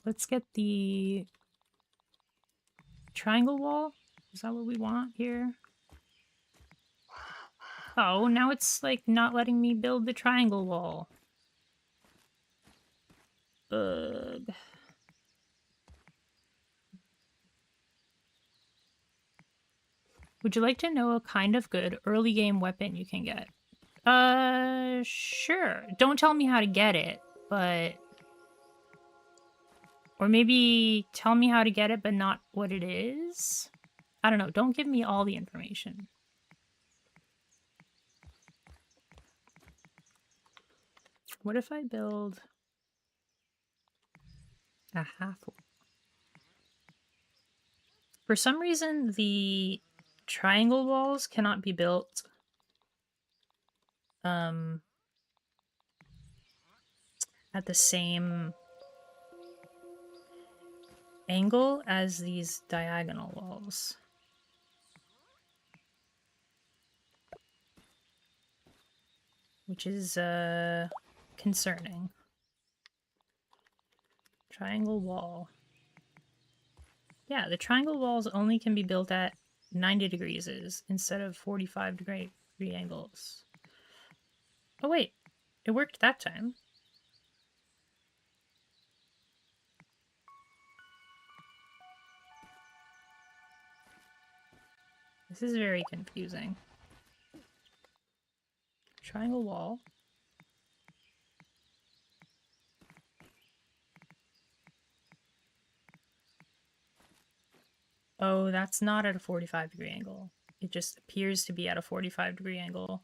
Let's get the triangle wall. Is that what we want here? Oh, now it's like not letting me build the triangle wall. Ugh. Would you like to know a kind of good early game weapon you can get? Sure. Don't tell me how to get it, but... or maybe tell me how to get it, but not what it is? I don't know. Don't give me all the information. What if I build a half wall? For some reason, the triangle walls cannot be built at the same angle as these diagonal walls. Which is concerning. Triangle wall. Yeah, the triangle walls only can be built at 90 degrees instead of 45-degree angles. Oh wait, it worked that time. This is very confusing. Triangle wall. Oh, that's not at a 45-degree angle. It just appears to be at a 45-degree angle.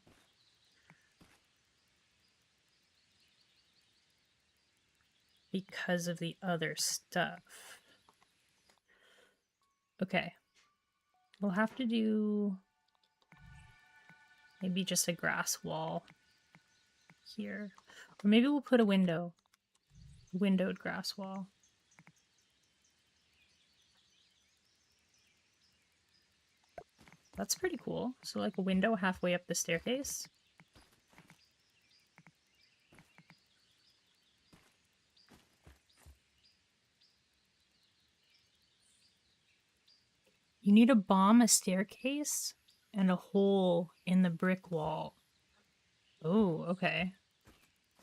Because of the other stuff. Okay. We'll have to do maybe just a grass wall here. Or maybe we'll put a window. Windowed grass wall. That's pretty cool. So like a window halfway up the staircase. You need to bomb a staircase and a hole in the brick wall. Oh, okay.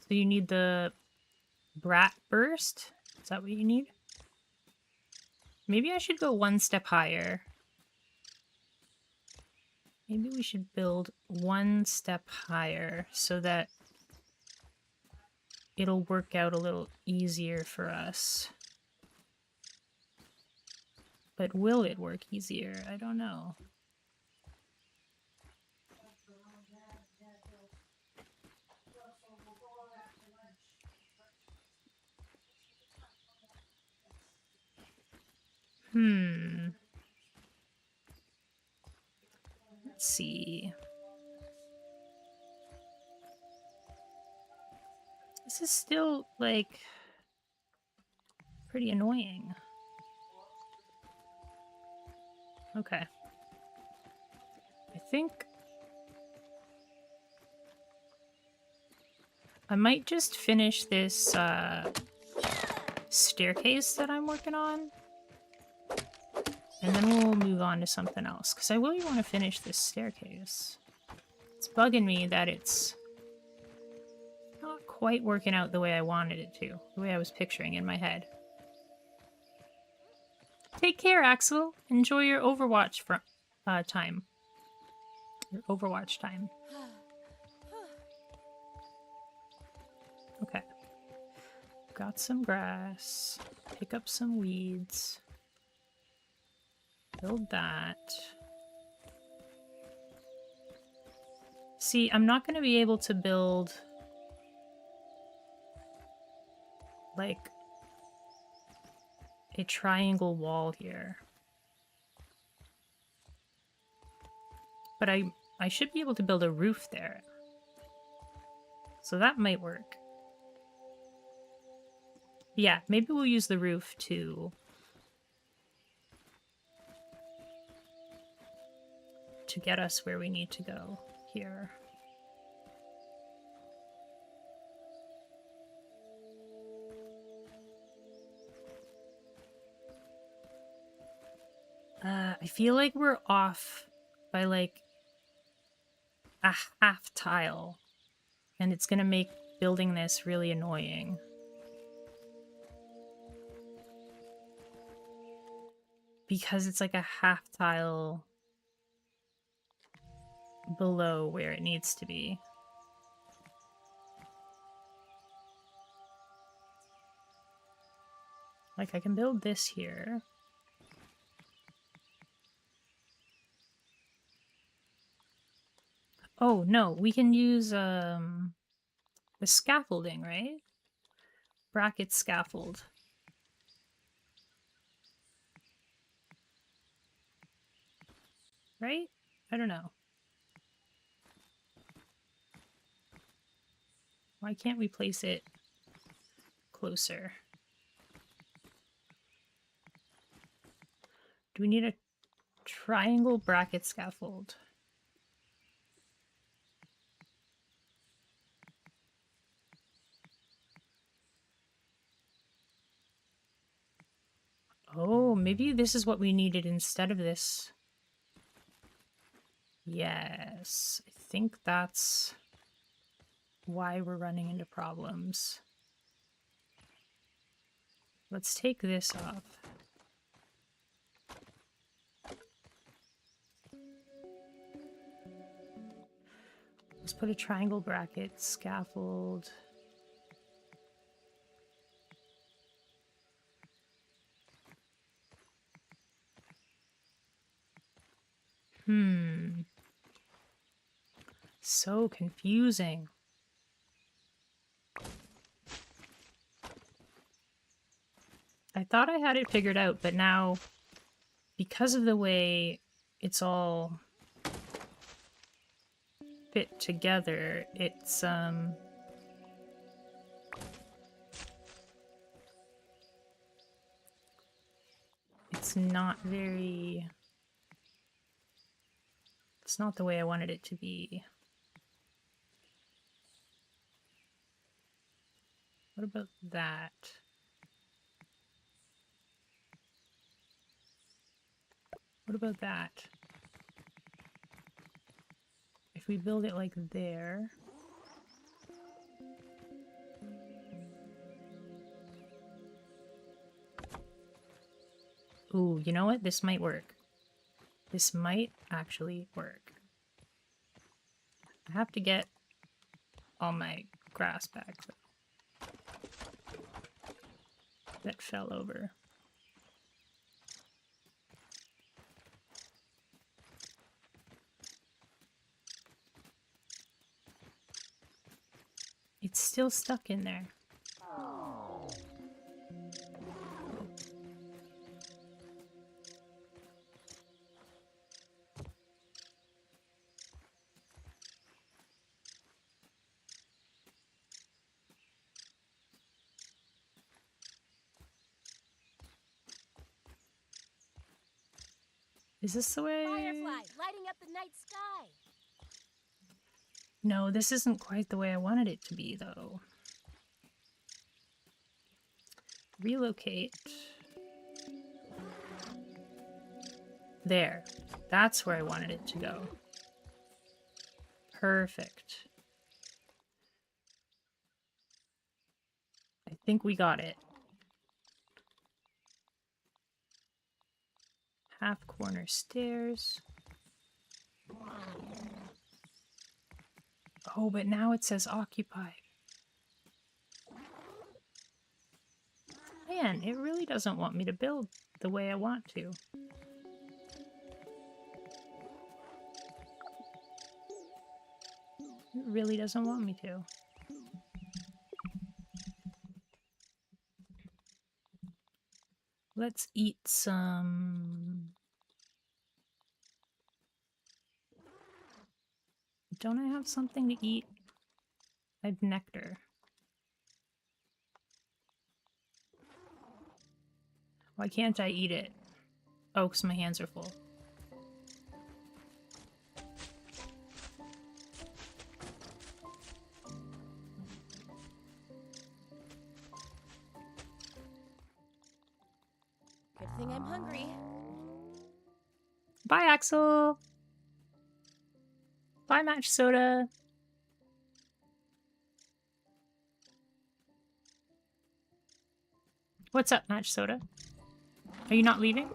So you need the brat burst? Is that what you need? Maybe I should go one step higher. Maybe we should build one step higher so that it'll work out a little easier for us. But will it work easier? I don't know. Let's see. This is still, like, pretty annoying. Okay. I think I might just finish this staircase that I'm working on. And then we'll move on to something else. Because I really want to finish this staircase. It's bugging me that it's not quite working out the way I wanted it to. The way I was picturing in my head. Take care, Axel. Enjoy your Overwatch time. Your Overwatch time. Okay. Got some grass. Pick up some weeds. Build that. See, I'm not going to be able to build like a triangle wall here. But I should be able to build a roof there. So that might work. Yeah, maybe we'll use the roof to get us where we need to go here. I feel like we're off by like a half tile, and it's gonna make building this really annoying. Because it's like a half tile below where it needs to be. Like, I can build this here. Oh, no, we can use the scaffolding, right? Bracket scaffold. Right? I don't know. Why can't we place it closer? Do we need a triangle bracket scaffold? Oh, maybe this is what we needed instead of this. Yes, I think that's why we're running into problems. Let's take this off. Let's put a triangle bracket scaffold. So confusing. I thought I had it figured out, but now, because of the way it's all fit together, it's not very... It's not the way I wanted it to be. What about that? What about that? If we build it like there... Ooh, you know what? This might work. This might actually work. I have to get all my grass back that fell over. It's still stuck in there. Is this the way? Firefly, lighting up the night sky. No, this isn't quite the way I wanted it to be, though. Relocate. There. That's where I wanted it to go. Perfect. I think we got it. Half corner stairs. Oh, but now it says occupied. Man, it really doesn't want me to build the way I want to. It really doesn't want me to. Let's eat some... Don't I have something to eat? I have nectar. Why can't I eat it? Oh, because my hands are full. Good thing I'm hungry. Bye, Axel! Bye, Match Soda! What's up, Match Soda? Are you not leaving?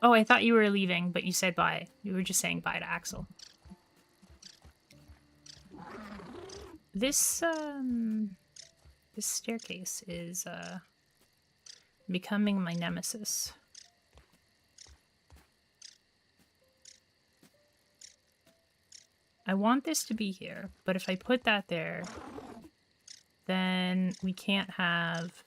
Oh, I thought you were leaving, but you said bye. You were just saying bye to Axel. This, this staircase is, becoming my nemesis. I want this to be here, but if I put that there, then we can't have...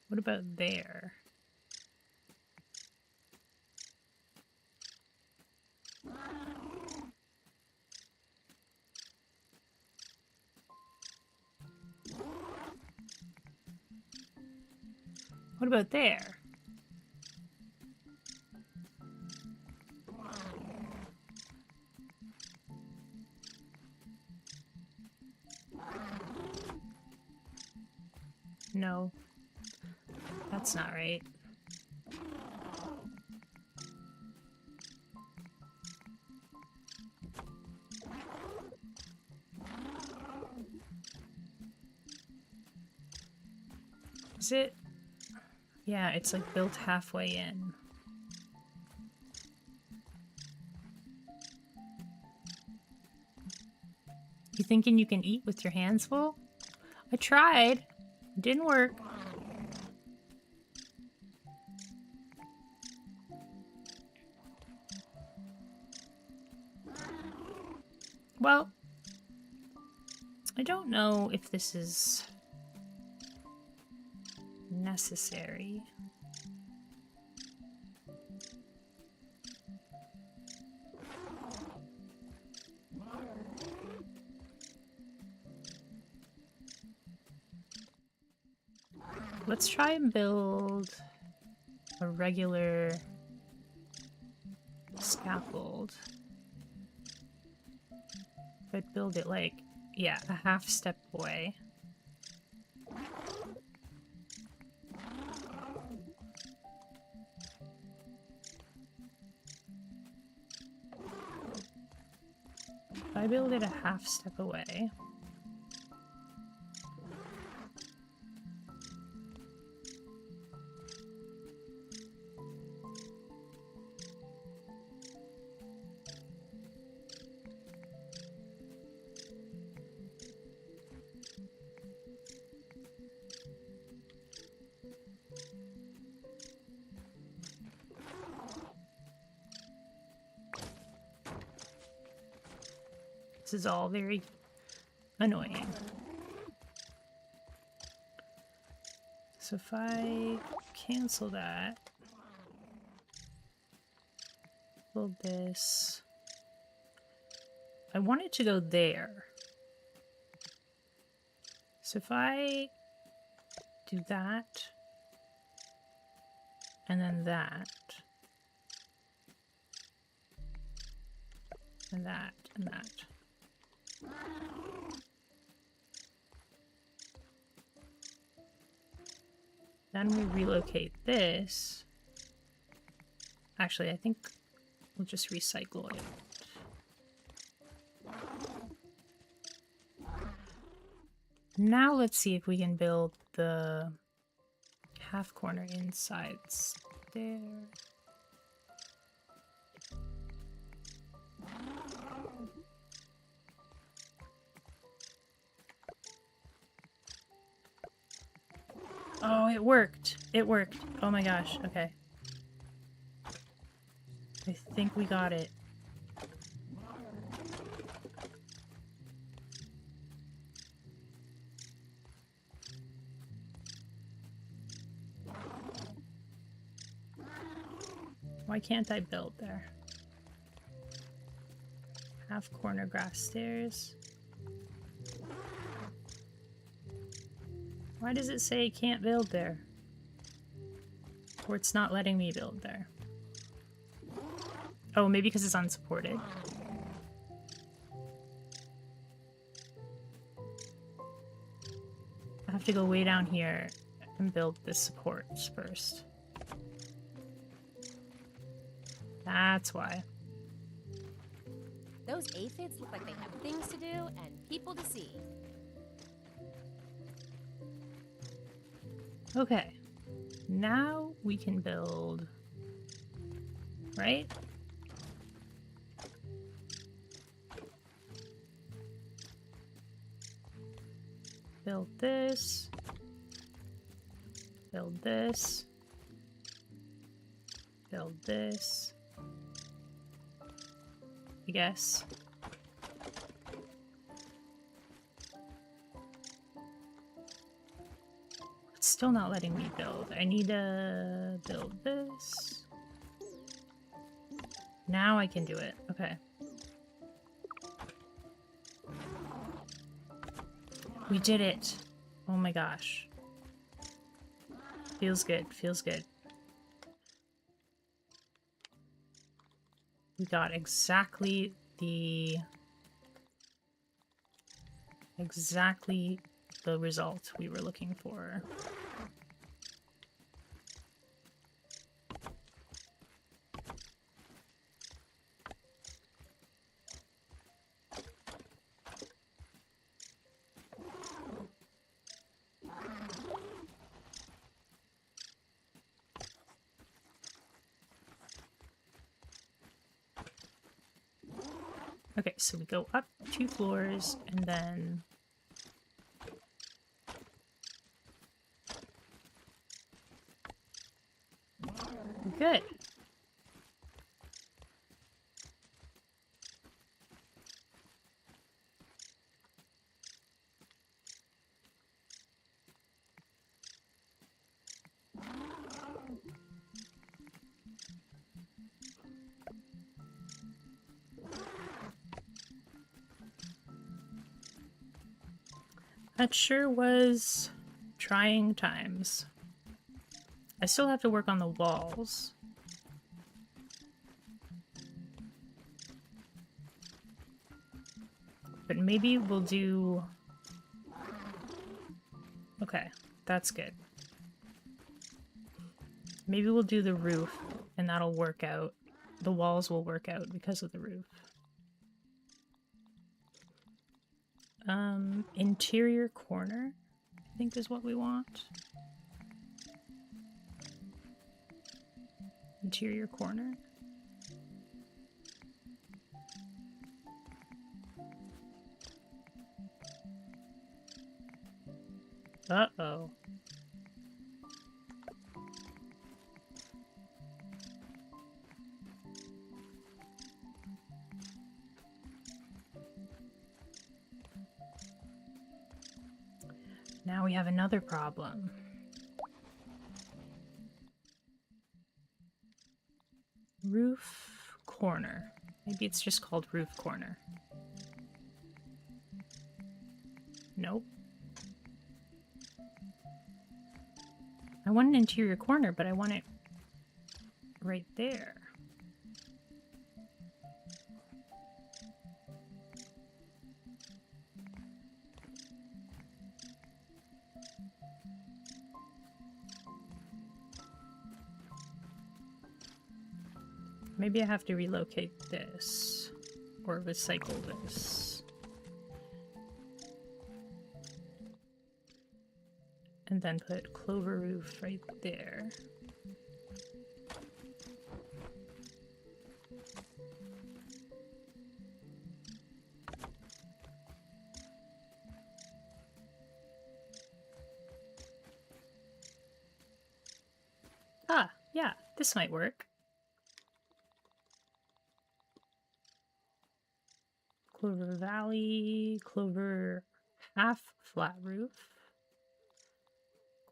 What about there? What about there? No. That's not right. Is it? Yeah, it's like built halfway in. You thinking you can eat with your hands full? I tried. It didn't work. Well, I don't know if this is necessary. Let's try and build a regular scaffold. I'd build it like, yeah, a half step away. If I build it a half step away, this is all very annoying. So if I cancel that, Build this. I want it to go there. So if I do that, and then that, and that, and that. Then we relocate this. Actually, I think we'll just recycle it. Now let's see if we can build the half corner inside there. Oh, it worked. It worked. Oh my gosh. Okay. I think we got it. Why can't I build there? Half corner grass stairs. Why does it say can't build there? Or it's not letting me build there. Oh, maybe because it's unsupported. I have to go way down here and build the supports first. That's why. Those aphids look like they have things to do and people to see. Okay. Now we can build, right? Build this. Build this. Build this. I guess. It's still not letting me build. I need to build this. Now I can do it. Okay. We did it. Oh my gosh. Feels good. Feels good. We got exactly the result we were looking for. Okay, so we go up 2 floors and then good. That sure was trying times. I still have to work on the walls. But maybe we'll do... Okay, that's good. Maybe we'll do the roof, and that'll work out. The walls will work out because of the roof. Interior corner, I think is what we want. Interior corner. Uh-oh. Now we have another problem. Roof corner. Maybe it's just called roof corner. Nope. I want an interior corner, but I want it right there. Maybe I have to relocate this or recycle this. And then put clover roof right there. Ah, yeah, this might work. Clover Valley, Clover half flat roof,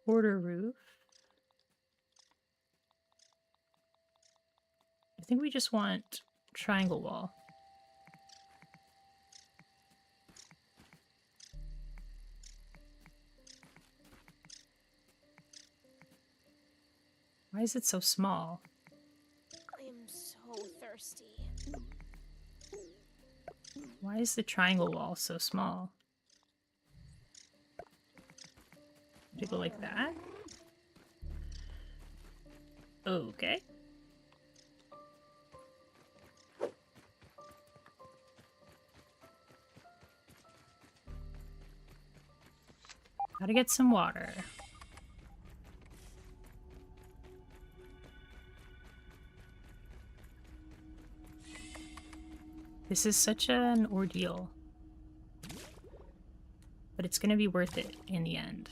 quarter roof. I think we just want triangle wall. Why is it so small? I am so thirsty. Why is the triangle wall so small? To go like that? Okay. Gotta get some water. This is such an ordeal. But it's gonna be worth it in the end.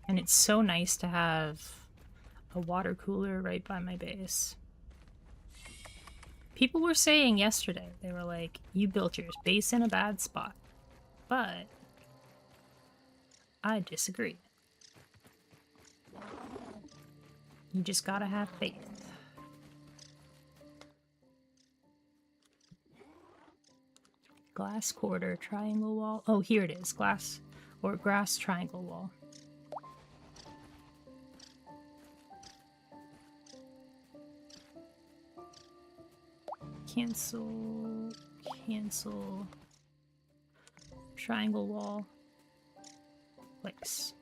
And it's so nice to have a water cooler right by my base. People were saying yesterday, they were like, you built your base in a bad spot. But I disagree. You just gotta have faith. Glass quarter, triangle wall. Oh, here it is. Glass or grass triangle wall. Cancel. Cancel. Triangle wall. Place.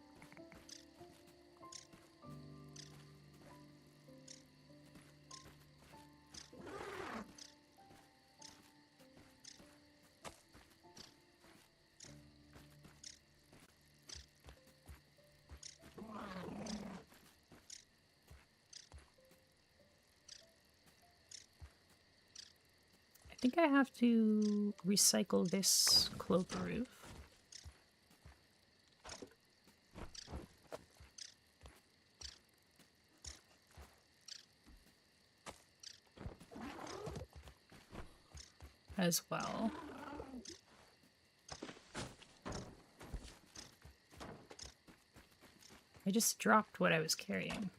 I think I have to recycle this clover roof. As well. I just dropped what I was carrying.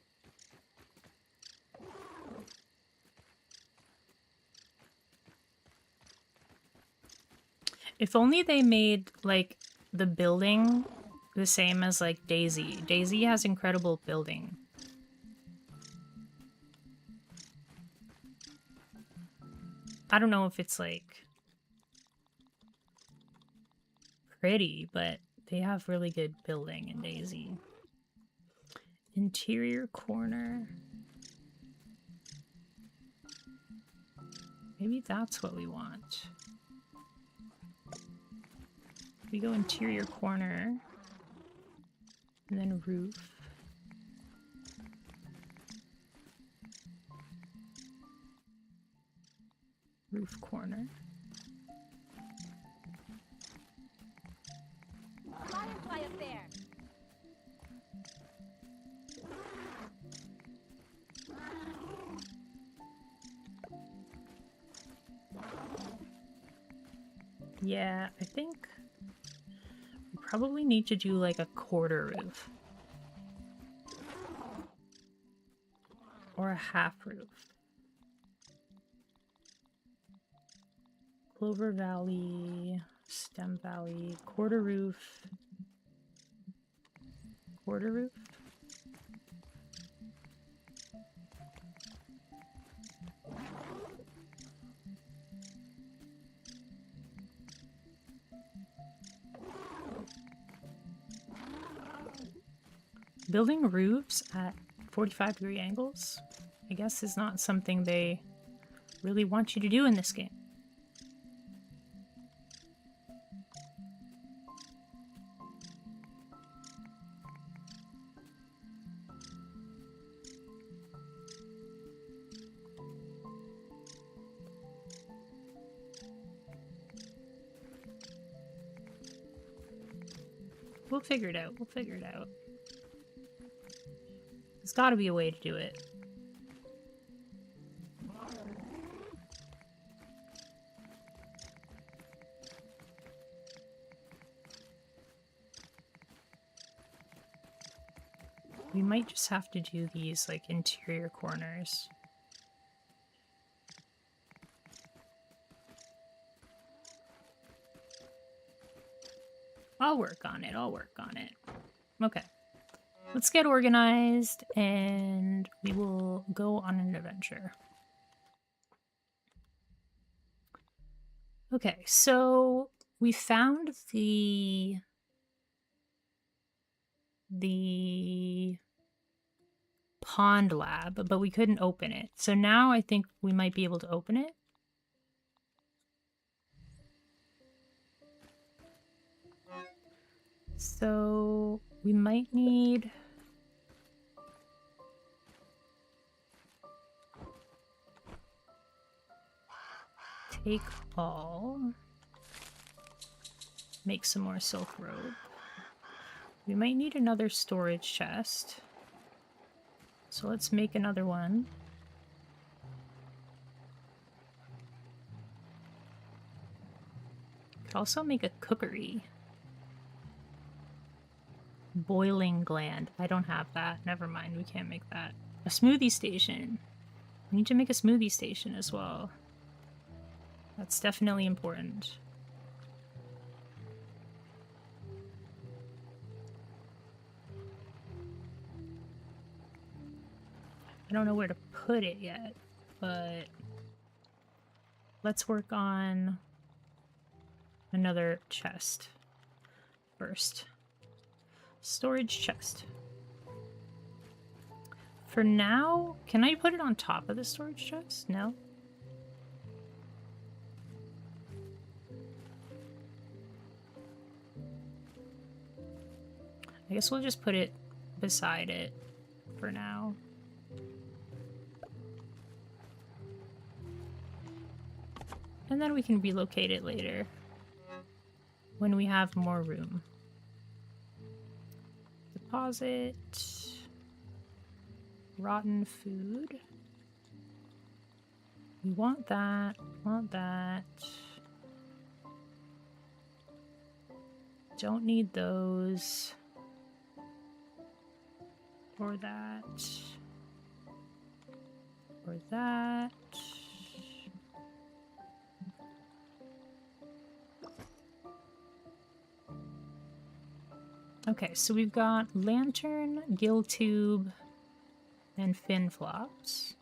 If only they made, like, the building the same as, like, Daisy. Daisy has incredible building. I don't know if it's, like, pretty, but they have really good building in Daisy. Interior corner. Maybe that's what we want. We go interior corner, and then roof. Roof corner. Firefly up there. Yeah, I think probably need to do like a quarter roof. Or a half roof. Clover Valley, Stem Valley, quarter roof. Quarter roof? Building roofs at 45-degree angles, I guess, is not something they really want you to do in this game. We'll figure it out. We'll figure it out. There's got to be a way to do it. We might just have to do these like interior corners. I'll work on it. I'll work on it. Okay. Let's get organized and we will go on an adventure. Okay, so we found the pond lab, but we couldn't open it. So now I think we might be able to open it. So we might need take all, make some more silk rope. We might need another storage chest. So let's make another one. Could also make a cookery. Boiling gland. I don't have that. Never mind, we can't make that. A smoothie station. We need to make a smoothie station as well. That's definitely important. I don't know where to put it yet, but let's work on another chest first. Storage chest. For now, can I put it on top of the storage chest? No? I guess we'll just put it beside it for now. And then we can relocate it later when we have more room. Deposit. Rotten food. We want that. Want that. Don't need those. Or that. Or that. Okay, so we've got lantern, gill tube, and fin flops.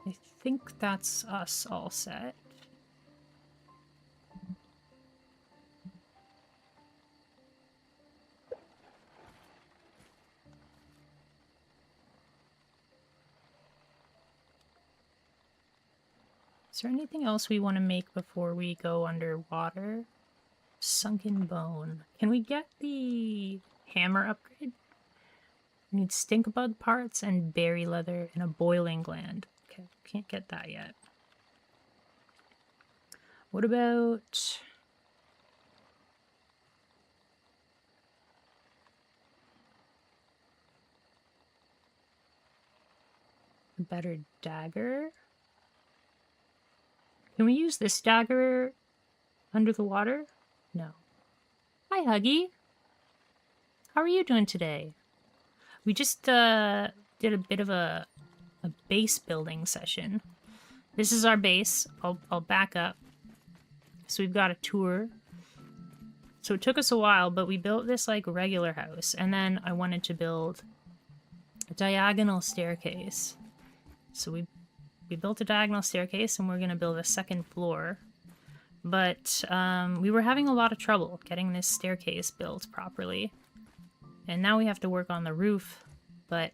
I think that's us all set. Is there anything else we want to make before we go underwater? Sunken bone. Can we get the hammer upgrade? We need stink bug parts and berry leather and a boiling gland. Okay, can't get that yet. What about a better dagger? Can we use this dagger under the water? No. Hi, Huggy. How are you doing today? We just did a bit of a base building session. This is our base. I'll back up. So we've got a tour. So it took us a while, but we built this like regular house, and then I wanted to build a diagonal staircase. So we built a diagonal staircase, and we're gonna build a second floor. But we were having a lot of trouble getting this staircase built properly. And now we have to work on the roof, but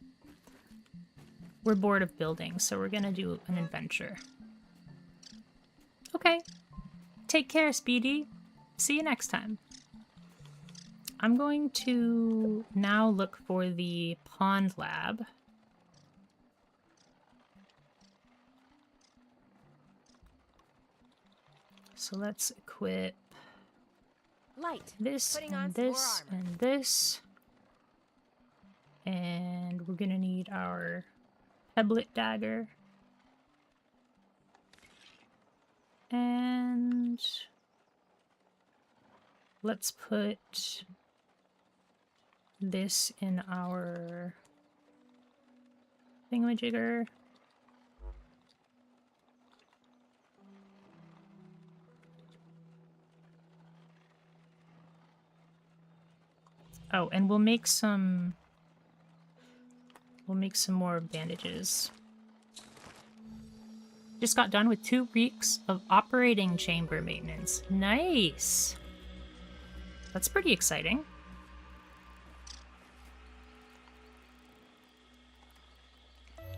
we're bored of building, so we're gonna do an adventure. Okay. Take care, Speedy. See you next time. I'm going to now look for the pond lab. So let's equip Light. this Putting on and some more this armor. and this. And we're gonna need our pebblet dagger. And let's put this in our thingamajigger. Oh, and we'll make some more bandages. Just got done with 2 weeks of operating chamber maintenance. Nice! That's pretty exciting.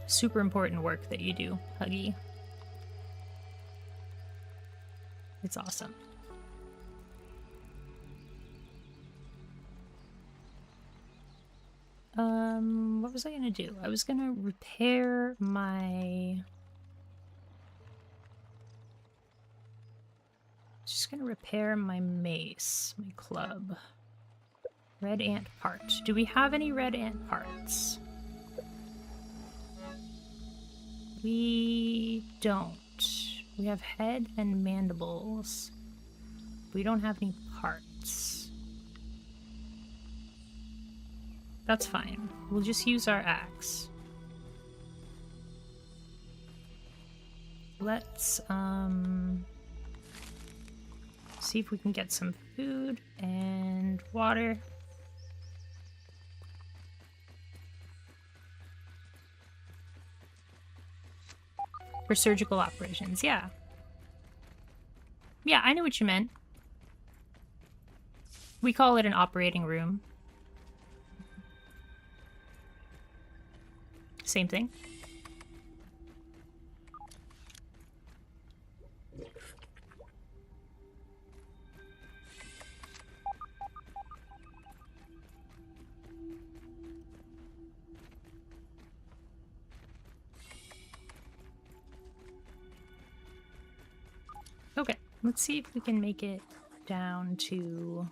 Super important work that you do, Huggy. It's awesome. What was I gonna do? I was gonna repair my... Just gonna repair my mace, my club. Red ant part. Do we have any red ant parts? We don't. We have head and mandibles. We don't have any parts. That's fine. We'll just use our axe. Let's, see if we can get some food and water. For surgical operations, yeah. Yeah, I knew what you meant. We call it an operating room. Same thing. Okay, let's see if we can make it down to...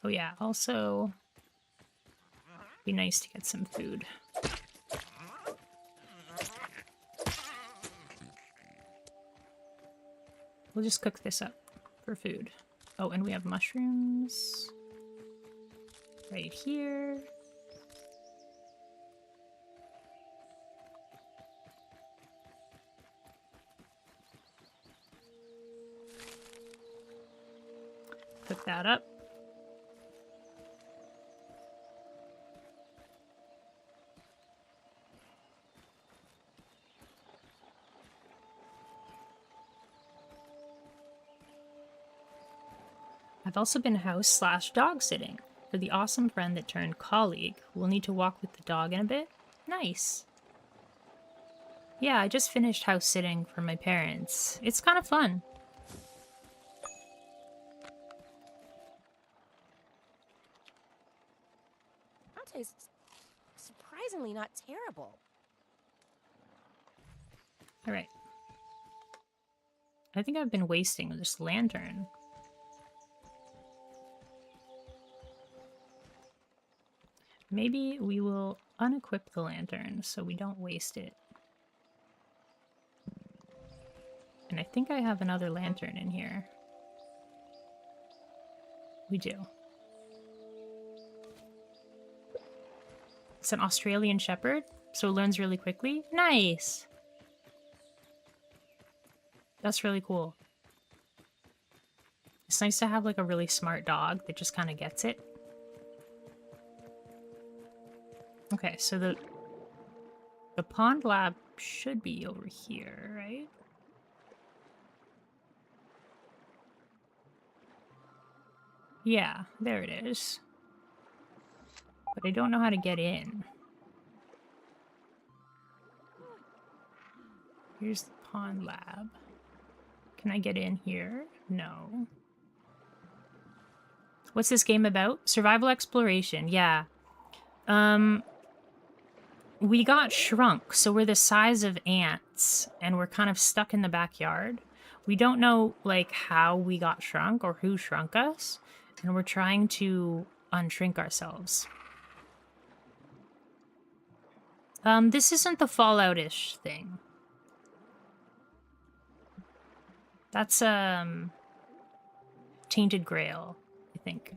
Oh yeah, also... be nice to get some food. We'll just cook this up for food. Oh, and we have mushrooms right here. Cook that up. I've also been house/dog sitting for the awesome friend that turned colleague. We'll need to walk with the dog in a bit. Nice. Yeah, I just finished house sitting for my parents. It's kind of fun. That tastes surprisingly not terrible. All right. I think I've been wasting this lantern. Maybe we will unequip the lantern so we don't waste it. And I think I have another lantern in here. We do. It's an Australian Shepherd, so it learns really quickly. Nice! That's really cool. It's nice to have like a really smart dog that just kind of gets it. Okay, so the pond lab should be over here, right? Yeah, there it is. But I don't know how to get in. Here's the pond lab. Can I get in here? No. What's this game about? Survival exploration, yeah. We got shrunk, so we're the size of ants, and we're kind of stuck in the backyard. We don't know, like, how we got shrunk or who shrunk us, and we're trying to unshrink ourselves. This isn't the Fallout-ish thing. That's, Tainted Grail, I think.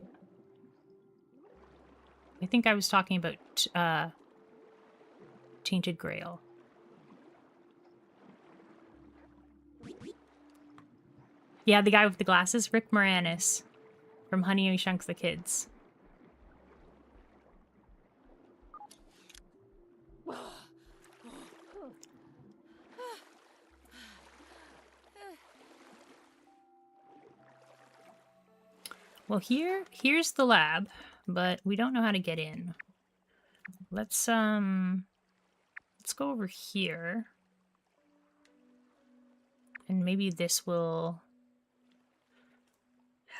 I think I was talking about, Tainted Grail. Yeah, the guy with the glasses, Rick Moranis from Honey, I Shrunk the Kids. Well, here's the lab, but we don't know how to get in. Let's go over here. And maybe this will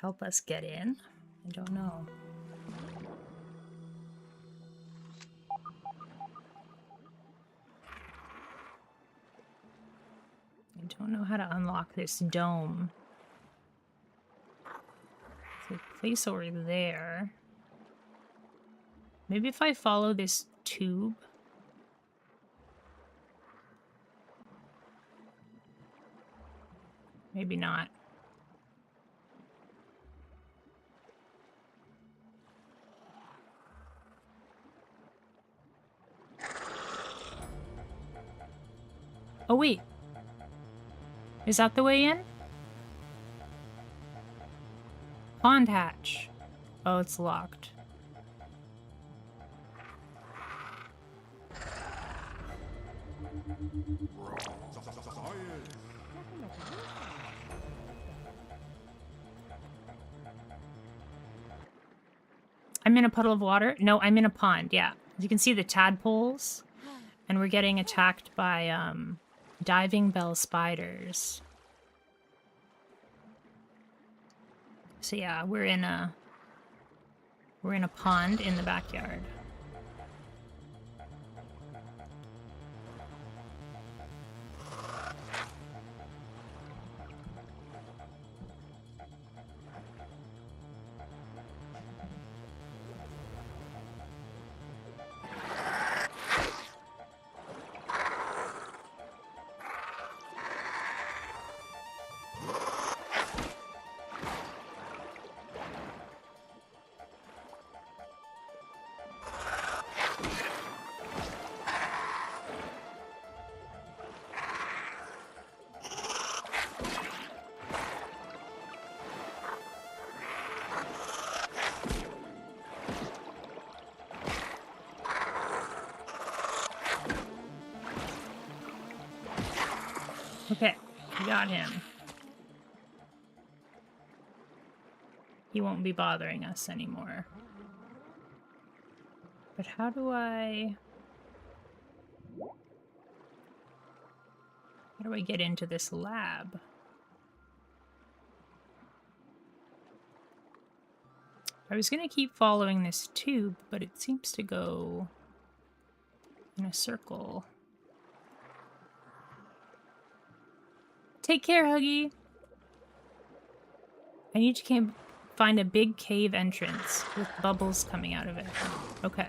help us get in. I don't know. I don't know how to unlock this dome. There's a place over there. Maybe if I follow this tube. Maybe not. Oh, wait. Is that the way in? Pond hatch. Oh, it's locked. I'm in a puddle of water? No, I'm in a pond, yeah. You can see the tadpoles. And we're getting attacked by, diving bell spiders. So yeah, we're in a pond in the backyard. Okay, we got him. He won't be bothering us anymore. But how do I get into this lab? I was gonna keep following this tube, but it seems to go in a circle. Take care, Huggy. I need to find a big cave entrance with bubbles coming out of it. Okay.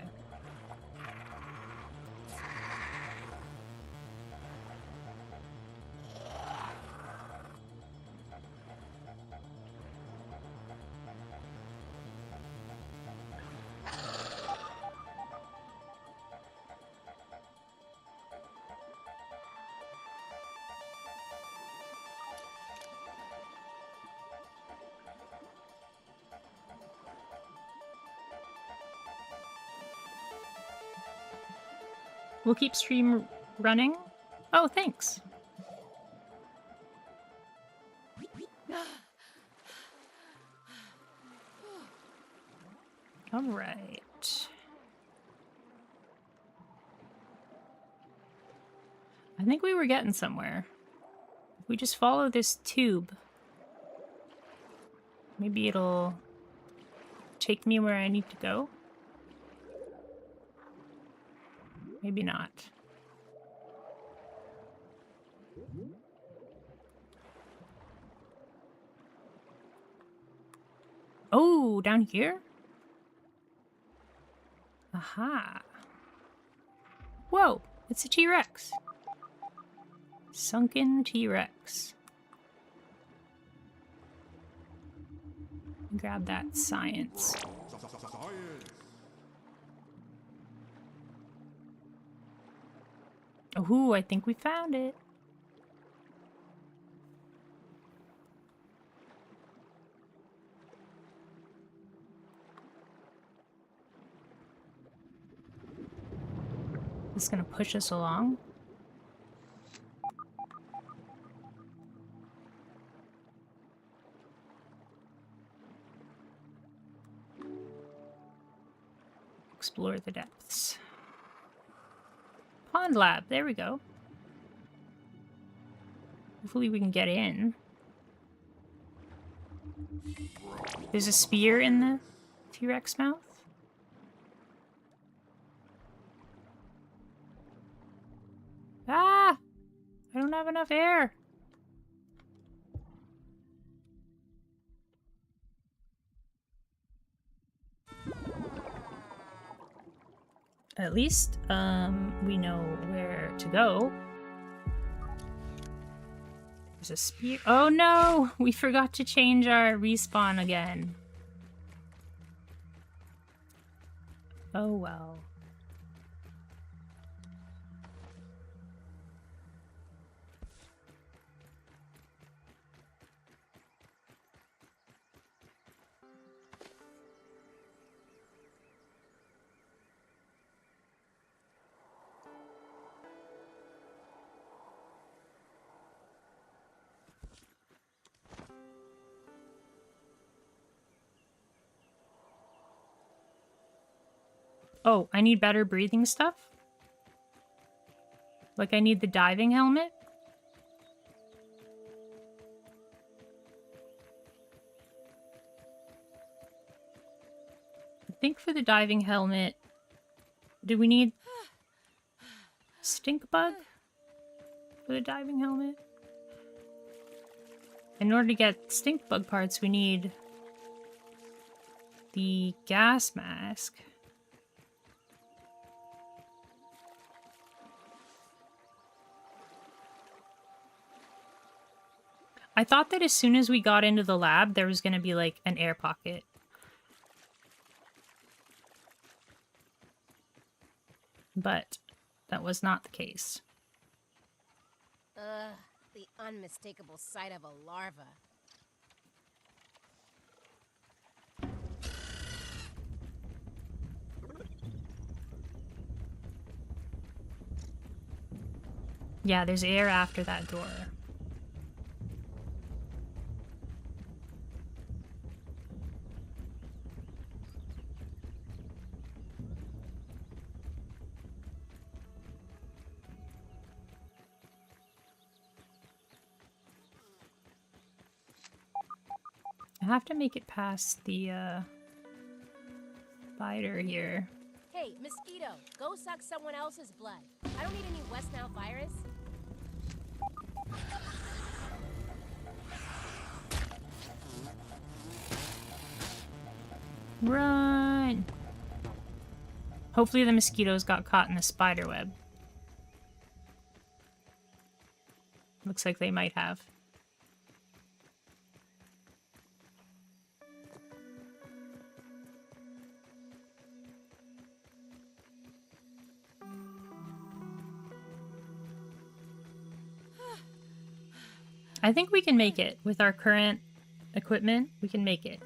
We'll keep stream running. Oh, thanks. All right. I think we were getting somewhere. If we just follow this tube, maybe it'll take me where I need to go. Maybe not. Oh, down here? Aha. Whoa, it's a T-Rex. Sunken T-Rex. Grab that science. Ooh, I think we found it. This is gonna push us along. Explore the depths. Pond lab, there we go. Hopefully we can get in. There's a spear in the T-Rex mouth. Ah! I don't have enough air. At least, we know where to go. There's a spear. Oh no! We forgot to change our respawn again. Oh well. Oh, I need better breathing stuff? Like I need the diving helmet? I think for the diving helmet, do we need stink bug for the diving helmet? In order to get stink bug parts, we need the gas mask. I thought that as soon as we got into the lab, there was going to be, like, an air pocket. But that was not the case. Ugh, the unmistakable sight of a larva. Yeah, there's air after that door. I have to make it past the spider here. Hey, mosquito, go suck someone else's blood. I don't need any West Nile virus. Run! Hopefully the mosquitoes got caught in the spider web. Looks like they might have. I think we can make it. With our current equipment, we can make it.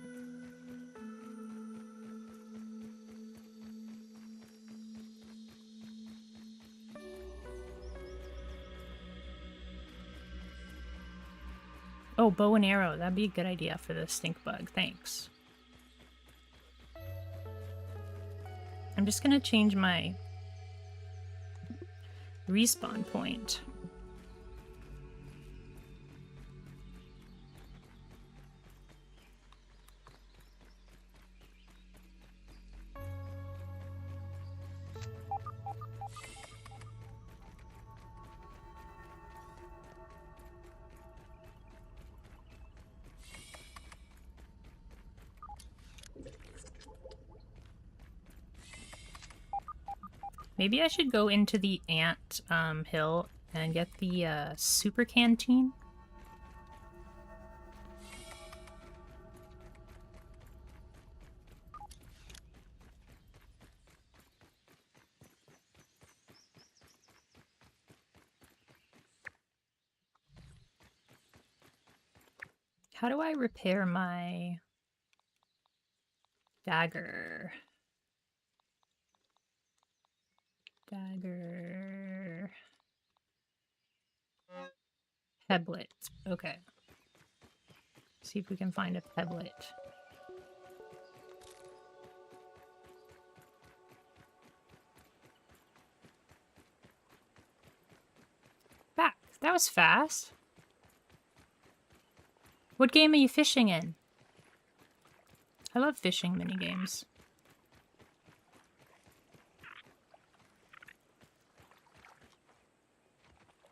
Oh, bow and arrow. That'd be a good idea for the stink bug. Thanks. I'm just gonna change my respawn point. Maybe I should go into the ant hill and get the super canteen. How do I repair my dagger? Dagger. Peblet. Okay. See if we can find a peblet. Back. That was fast. What game are you fishing in? I love fishing minigames.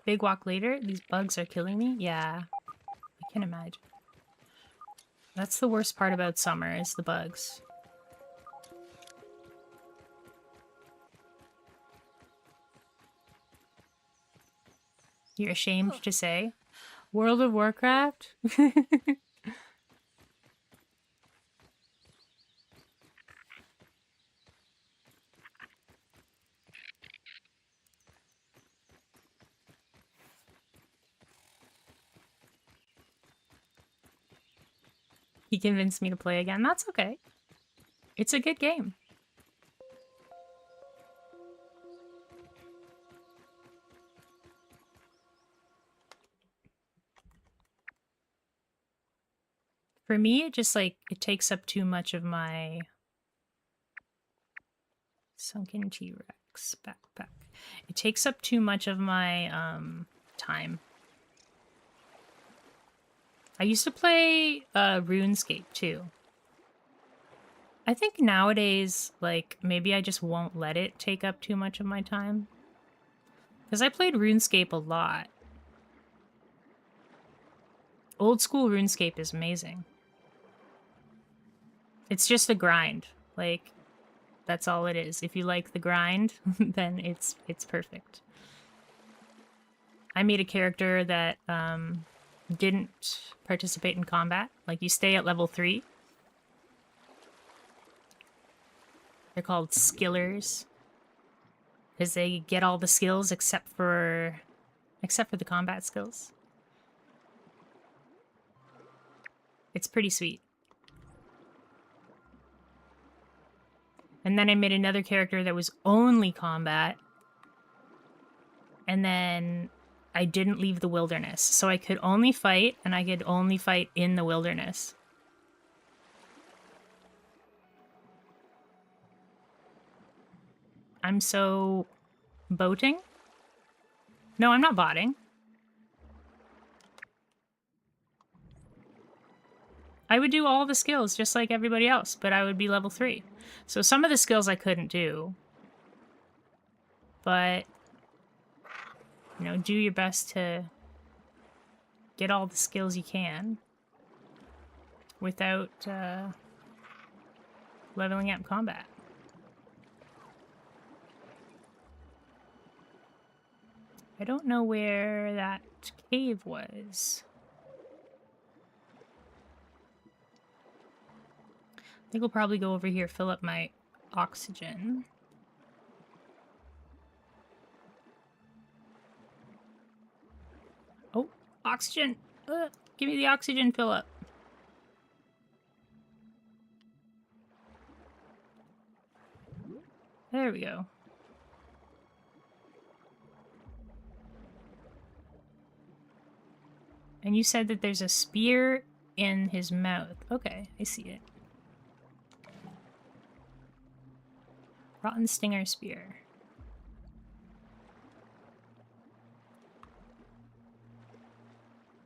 Big walk later? These bugs are killing me? Yeah. I can imagine. That's the worst part about summer, is the bugs. You're ashamed to say? World of Warcraft? He convinced me to play again. That's okay. It's a good game. For me, it just like, it takes up too much of my sunken T-Rex backpack. It takes up too much of my time. I used to play RuneScape too. I think nowadays, like, maybe I just won't let it take up too much of my time. Because I played RuneScape a lot. Old school RuneScape is amazing. It's just a grind. Like, that's all it is. If you like the grind, then it's perfect. I made a character that didn't participate in combat. Like, you stay at level 3. They're called skillers. Because they get all the skills except for the combat skills. It's pretty sweet. And then I made another character that was only combat. And then I didn't leave the wilderness. So I could only fight, and I could only fight in the wilderness. I'm so... boating? No, I'm not botting. I would do all the skills just like everybody else, but I would be level 3. So some of the skills I couldn't do. But, you know, do your best to get all the skills you can without leveling up combat. I don't know where that cave was. I think we'll probably go over here, fill up my oxygen. Oh, oxygen! Give me the oxygen fill up. There we go. And you said that there's a spear in his mouth. Okay, I see it. Rotten Stinger Spear.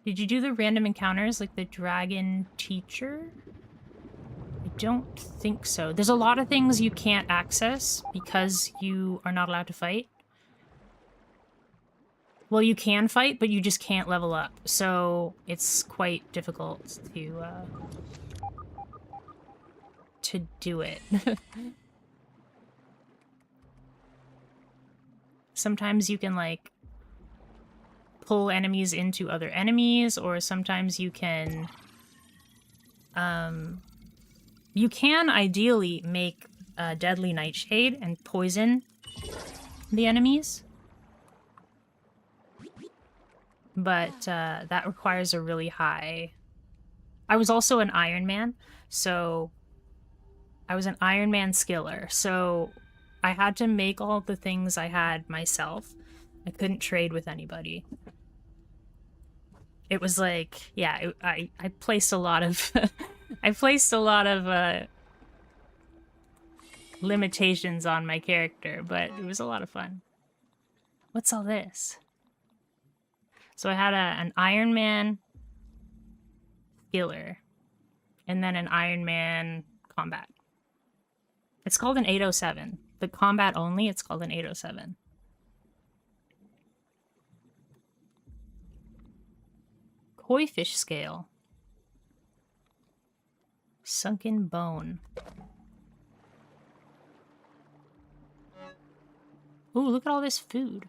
Did you do the random encounters like the Dragon Teacher? I don't think so. There's a lot of things you can't access because you are not allowed to fight. Well, you can fight, but you just can't level up. So it's quite difficult to do it. Sometimes you can, like, pull enemies into other enemies, or sometimes you can... you can ideally make a deadly nightshade and poison the enemies. But that requires a really high... I was also an Iron Man, so... I was an Iron Man skiller, so I had to make all the things I had myself. I couldn't trade with anybody. It was like, yeah, I placed a lot of... I placed a lot of limitations on my character, but it was a lot of fun. What's all this? So I had an Iron Man skiller, and then an Iron Man combat. It's called an 807. The combat only, it's called an 807. Koi fish scale. Sunken bone. Ooh, look at all this food.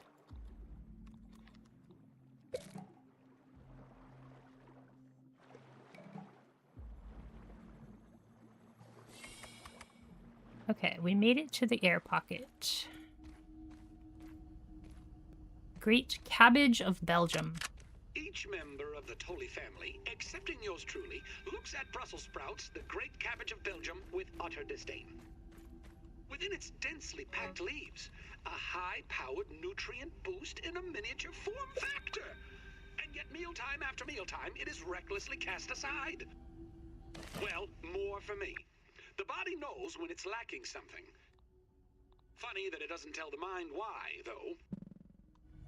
Okay, we made it to the air pocket. Great Cabbage of Belgium. Each member of the Tully family, excepting yours truly, looks at Brussels sprouts, the great cabbage of Belgium, with utter disdain. Within its densely packed leaves, a high-powered nutrient boost in a miniature form factor. And yet mealtime after mealtime, it is recklessly cast aside. Well, more for me. The body knows when it's lacking something. Funny that it doesn't tell the mind why, though.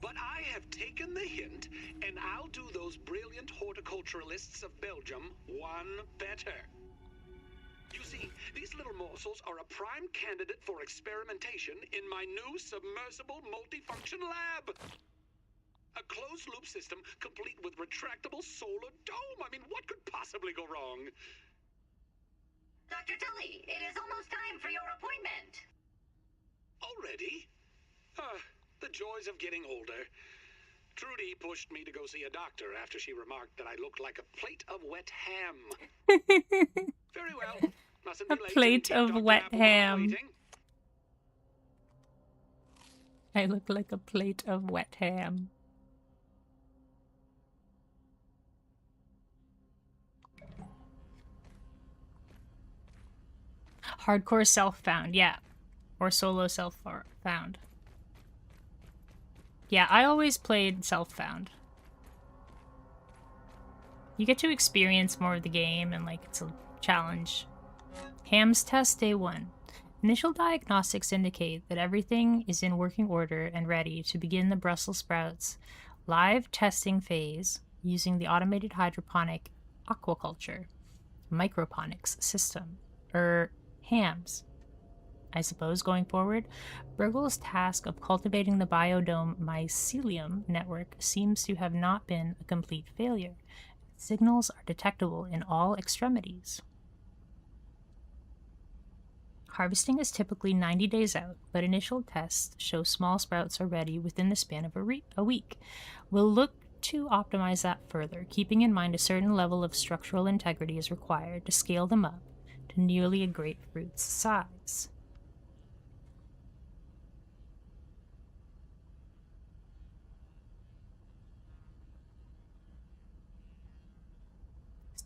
But I have taken the hint, and I'll do those brilliant horticulturalists of Belgium one better. You see, these little morsels are a prime candidate for experimentation in my new submersible multifunction lab. A closed-loop system complete with retractable solar dome. I mean, what could possibly go wrong? Dr. Tully, it is almost time for your appointment. Already? The joys of getting older. Trudy pushed me to go see a doctor after she remarked that I looked like a plate of wet ham. Very well. Mustn't be A late plate and of keep Dr. wet Apple ham. waiting. I look like a plate of wet ham. Hardcore self-found, yeah. Or solo self-found. Yeah, I always played self-found. You get to experience more of the game, and, like, it's a challenge. Ham's test day 1. Initial diagnostics indicate that everything is in working order and ready to begin the Brussels sprouts live testing phase using the automated hydroponic aquaculture microponics system, HAMS. I suppose going forward, Burgle's task of cultivating the biodome mycelium network seems to have not been a complete failure. Signals are detectable in all extremities. Harvesting is typically 90 days out, but initial tests show small sprouts are ready within the span of a week. We'll look to optimize that further, keeping in mind a certain level of structural integrity is required to scale them up to nearly a grapefruit's size.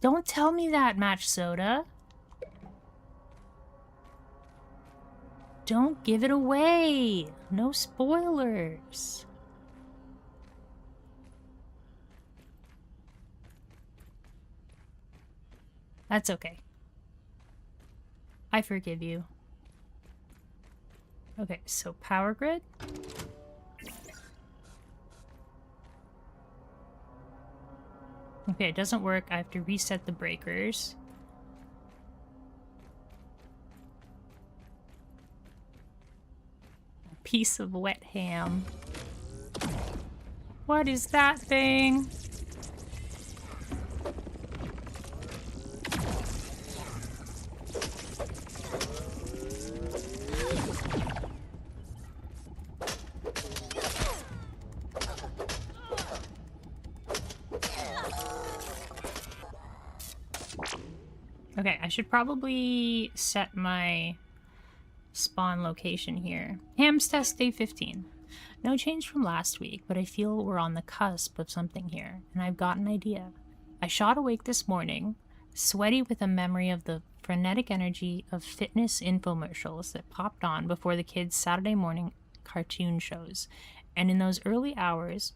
Don't tell me that, Match Soda. Don't give it away. No spoilers. That's okay. I forgive you. Okay, so power grid. Okay, it doesn't work. I have to reset the breakers. A piece of wet ham. What is that thing? Okay, I should probably set my spawn location here. Ham's test day 15. No change from last week, but I feel we're on the cusp of something here, and I've got an idea. I shot awake this morning, sweaty with a memory of the frenetic energy of fitness infomercials that popped on before the kids' Saturday morning cartoon shows, and in those early hours,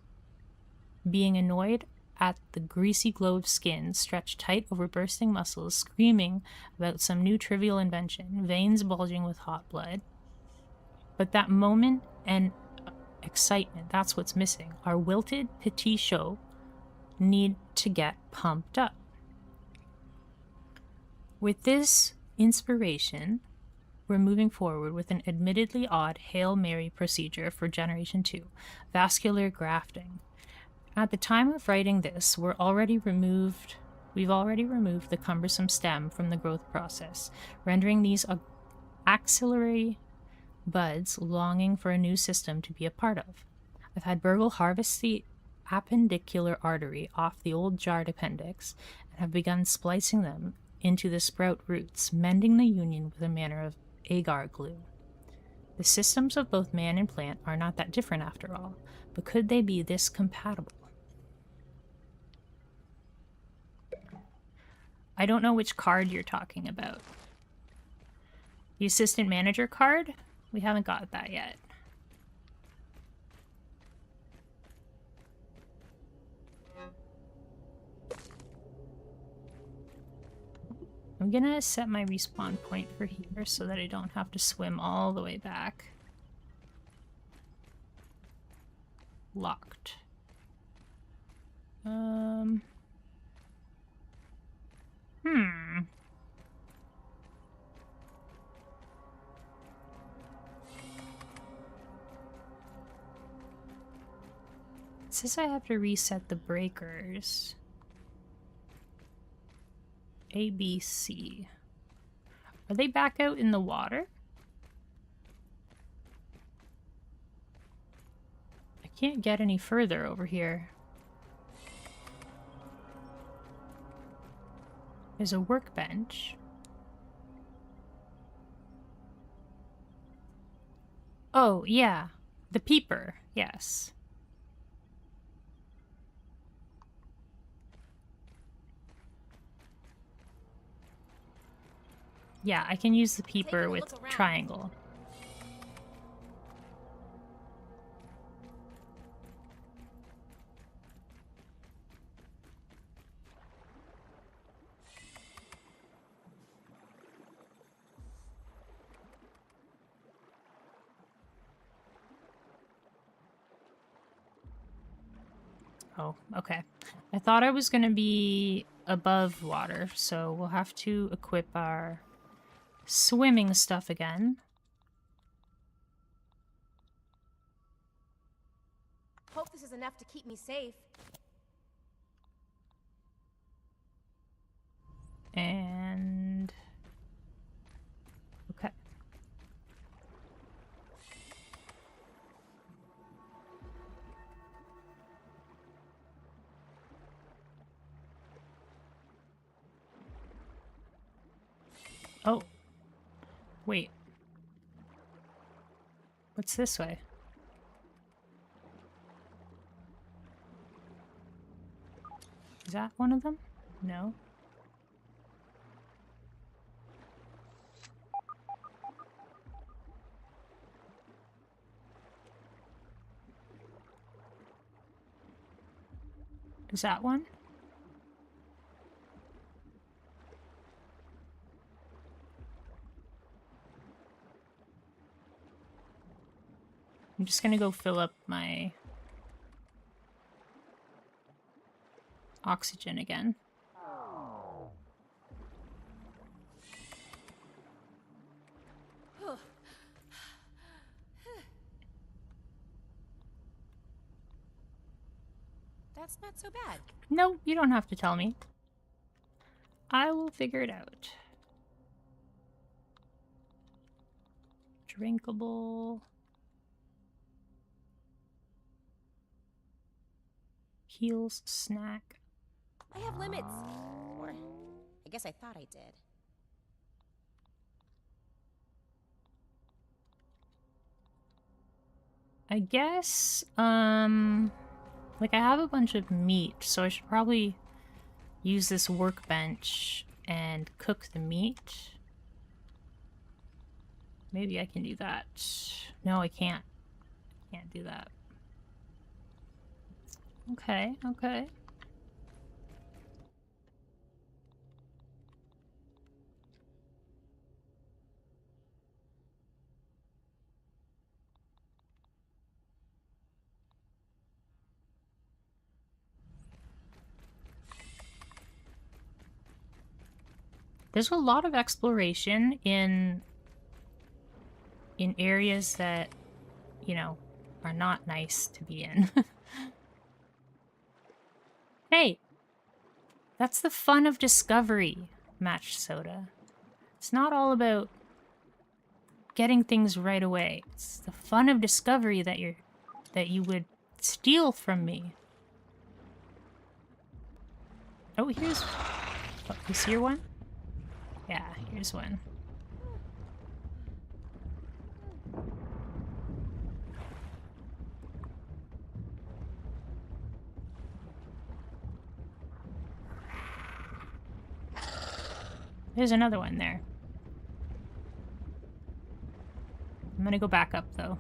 being annoyed at the greasy glow of skin stretched tight over bursting muscles, screaming about some new trivial invention, veins bulging with hot blood. But that moment and excitement, that's what's missing. Our wilted petit show need to get pumped up. With this inspiration, we're moving forward with an admittedly odd Hail Mary procedure for Generation 2, vascular grafting. At the time of writing this, we've already removed the cumbersome stem from the growth process, rendering these axillary buds longing for a new system to be a part of. I've had Burgle harvest the appendicular artery off the old jarred appendix and have begun splicing them into the sprout roots, mending the union with a manner of agar glue. The systems of both man and plant are not that different after all, but could they be this compatible? I don't know which card you're talking about. The assistant manager card? We haven't got that yet. I'm gonna set my respawn point for here so that I don't have to swim all the way back. Locked. It says I have to reset the breakers. A, B, C. Are they back out in the water? I can't get any further over here. There's a workbench. Oh, yeah. The peeper, yes. Yeah, I can use the peeper with triangle. Oh, okay. I thought I was gonna be above water, so we'll have to equip our swimming stuff again. Hope this is enough to keep me safe. And... okay. Oh. Wait. What's this way? Is that one of them? No. Is that one? I'm just gonna go fill up my oxygen again. That's not so bad. No, you don't have to tell me. I will figure it out. Drinkable. Heals snack. I have limits. Or, I guess I thought I did. I guess, like I have a bunch of meat, so I should probably use this workbench and cook the meat. Maybe I can do that. No, I can't. Can't do that. Okay, okay. There's a lot of exploration in areas that, you know, are not nice to be in. Hey! That's the fun of discovery, Match Soda. It's not all about getting things right away. It's the fun of discovery that you would steal from me. Oh, here's... Oh, is here one? Yeah, here's one. There's another one there. I'm gonna go back up, though.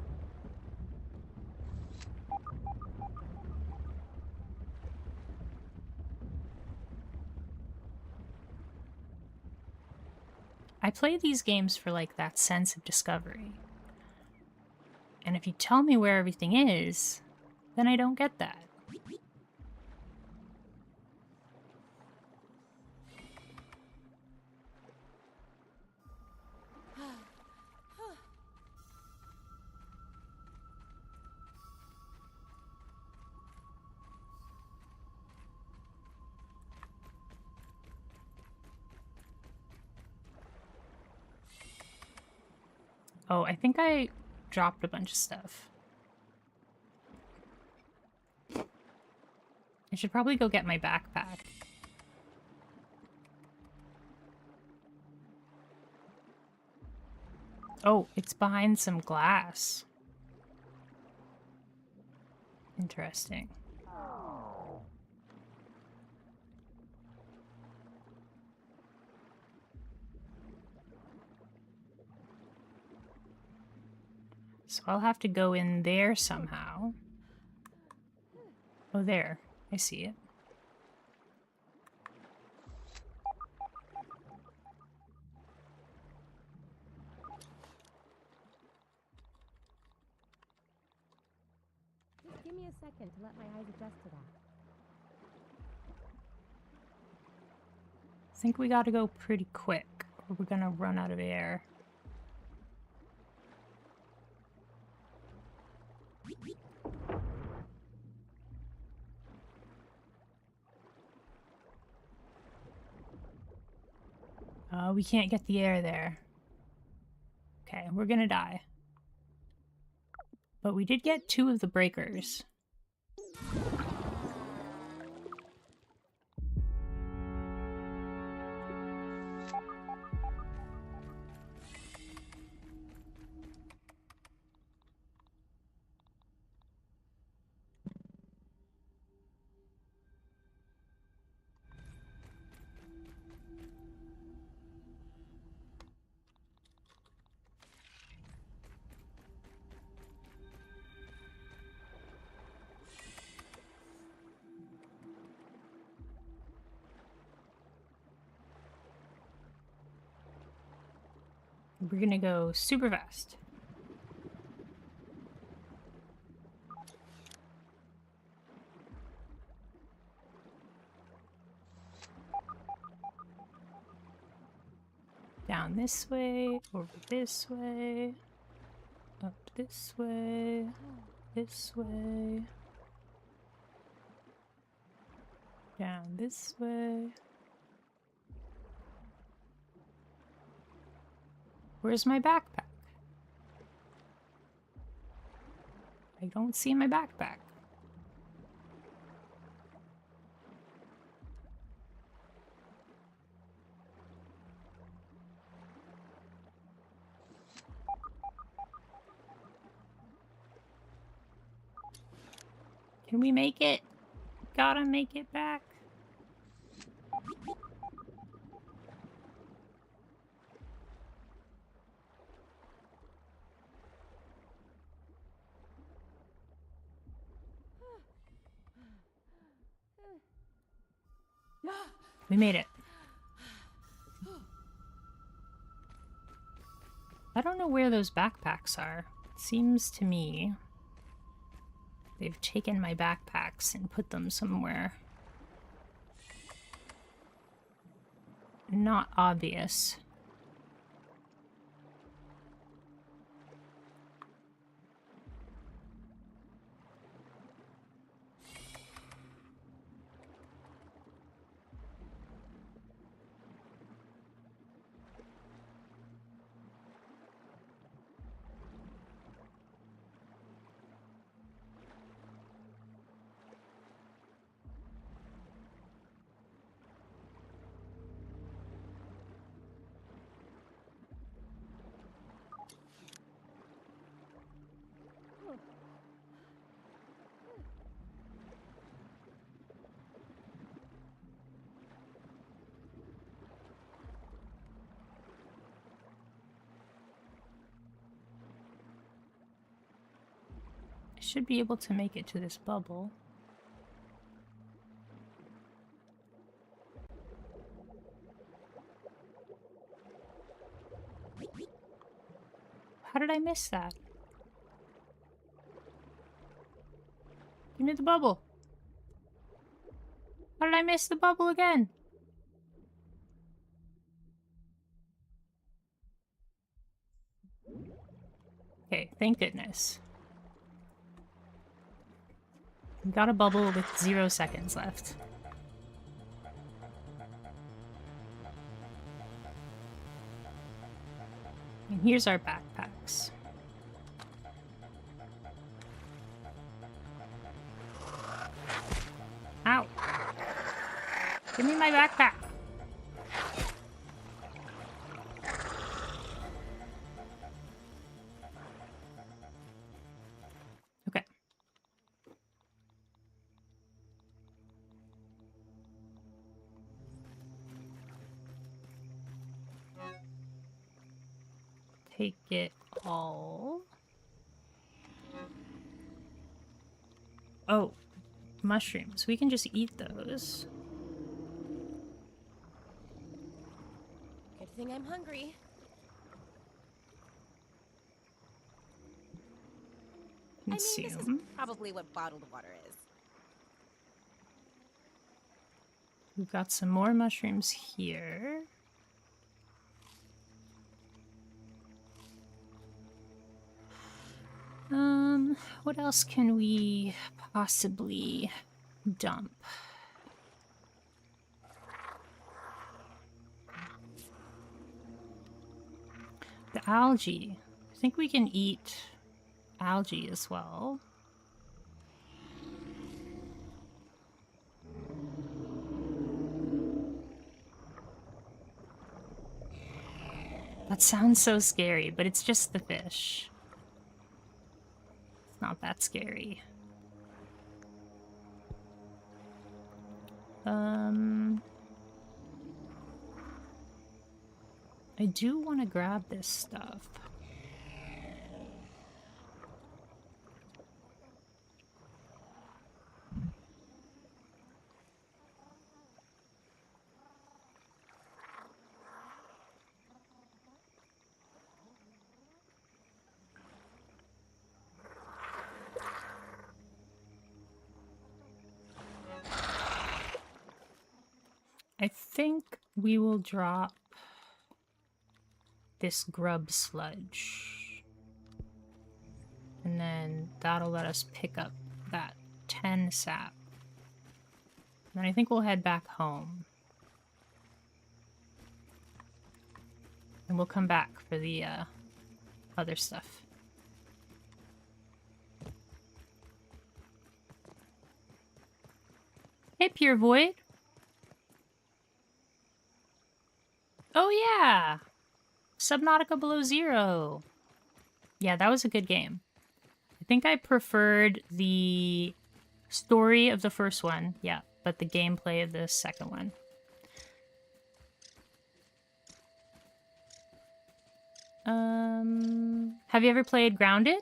I play these games for, like, that sense of discovery. And if you tell me where everything is, then I don't get that. Oh, I think I dropped a bunch of stuff. I should probably go get my backpack. Oh, it's behind some glass. Interesting. So I'll have to go in there somehow. Oh, there. I see it. Just give me a second to let my eyes adjust to that. I think we gotta go pretty quick, or we're gonna run out of air. We can't get the air there. Okay, we're gonna die. But we did get 2 of the breakers. We're gonna go super fast. Down this way, over this way, up this way, this way, down this way. Where's my backpack? I don't see my backpack. Can we make it? Gotta make it back. We made it. I don't know where those backpacks are. It seems to me they've taken my backpacks and put them somewhere not obvious. I should be able to make it to this bubble. How did I miss that? Give me the bubble. How did I miss the bubble again? Okay, thank goodness. We got a bubble with 0 seconds left. And here's our backpacks. Ow! Give me my backpack! Okay. Take it all. Oh, mushrooms. We can just eat those. Good thing I'm hungry. I mean, this is Consume. probably what bottled water is. We've got some more mushrooms here. What else can we possibly dump? The algae. I think we can eat algae as well. That sounds so scary, but it's just the fish. It's not that scary. I do want to grab this stuff. I think we will drop this grub sludge. And then that'll let us pick up that 10 sap. And then I think we'll head back home. And we'll come back for the other stuff. Hey, Pure Void. Oh, yeah. Subnautica Below Zero. Yeah, that was a good game. I think I preferred the story of the first one. Yeah, but the gameplay of the second one. Have you ever played Grounded?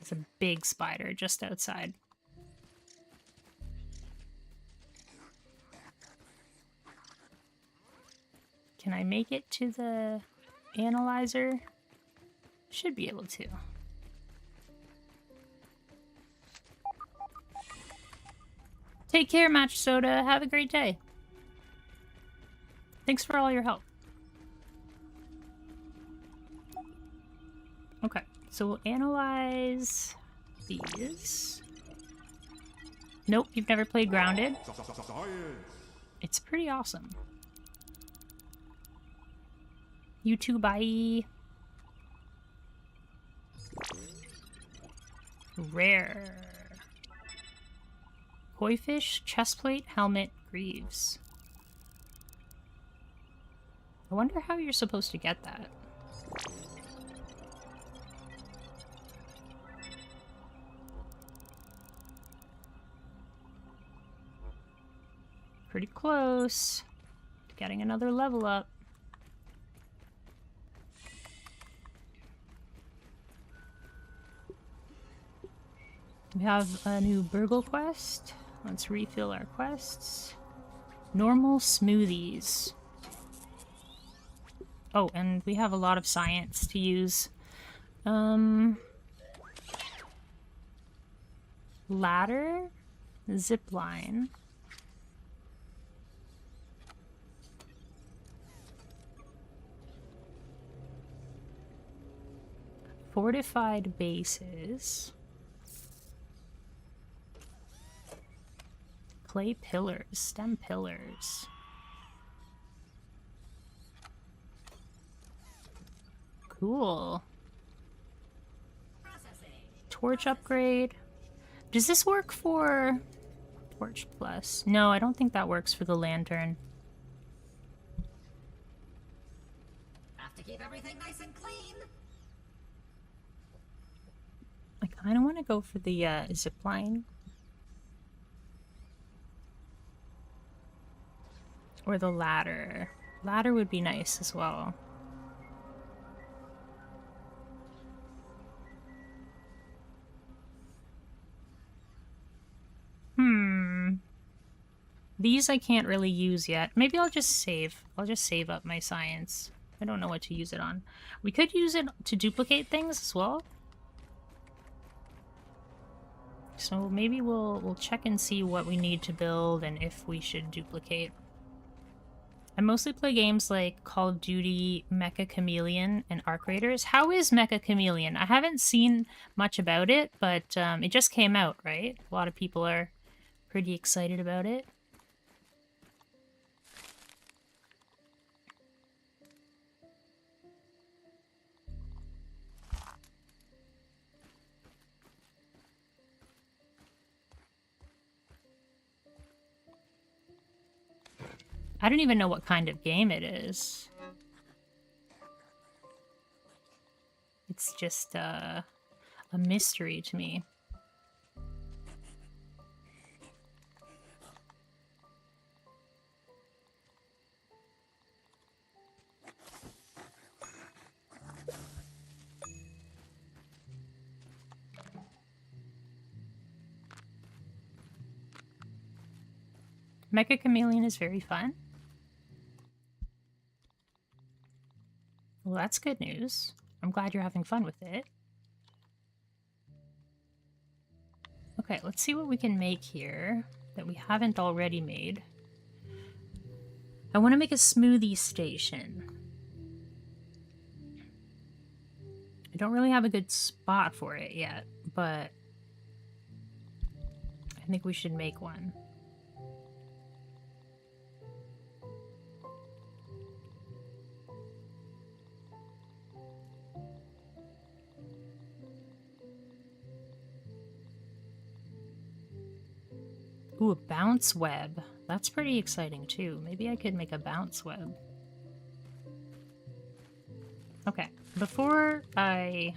It's a big spider just outside. Can I make it to the analyzer? Should be able to. Take care, Match Soda. Have a great day. Thanks for all your help. Okay, so we'll analyze these. Nope, you've never played Grounded? It's pretty awesome. You too, bye. Rare. Koi fish, chestplate, helmet, greaves. I wonder how you're supposed to get that. Pretty close to getting another level up. We have a new Burgle quest. Let's refill our quests. Normal smoothies. Oh, and we have a lot of science to use. Ladder, zipline. Fortified bases. Clay pillars, stem pillars. Cool. Torch upgrade. Does this work for Torch Plus? No, I don't think that works for the lantern. Have to keep everything nice and clean. I kind of want to go for the zipline. Or the ladder. Ladder would be nice as well. These I can't really use yet. Maybe I'll just save. I'll just save up my science. I don't know what to use it on. We could use it to duplicate things as well. So maybe we'll check and see what we need to build and if we should duplicate. I mostly play games like Call of Duty, Mecha Chameleon, and Arc Raiders. How is Mecha Chameleon? I haven't seen much about it, but it just came out, right? A lot of people are pretty excited about it. I don't even know what kind of game it is. It's just a mystery to me. Mecha Chameleon is very fun. Well, that's good news. I'm glad you're having fun with it. Okay, let's see what we can make here that we haven't already made. I want to make a smoothie station. I don't really have a good spot for it yet, but I think we should make one. Ooh, a bounce web. That's pretty exciting too. Maybe I could make a bounce web. Okay, before I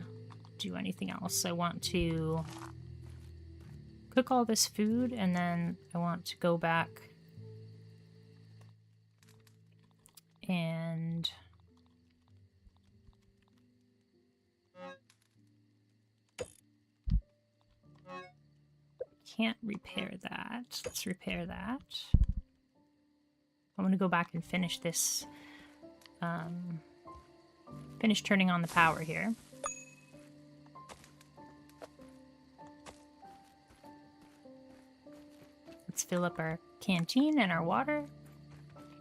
do anything else, I want to cook all this food, and then I want to go back and can't repair that. Let's repair that. I want to go back and finish this, finish turning on the power here. Let's fill up our canteen and our water.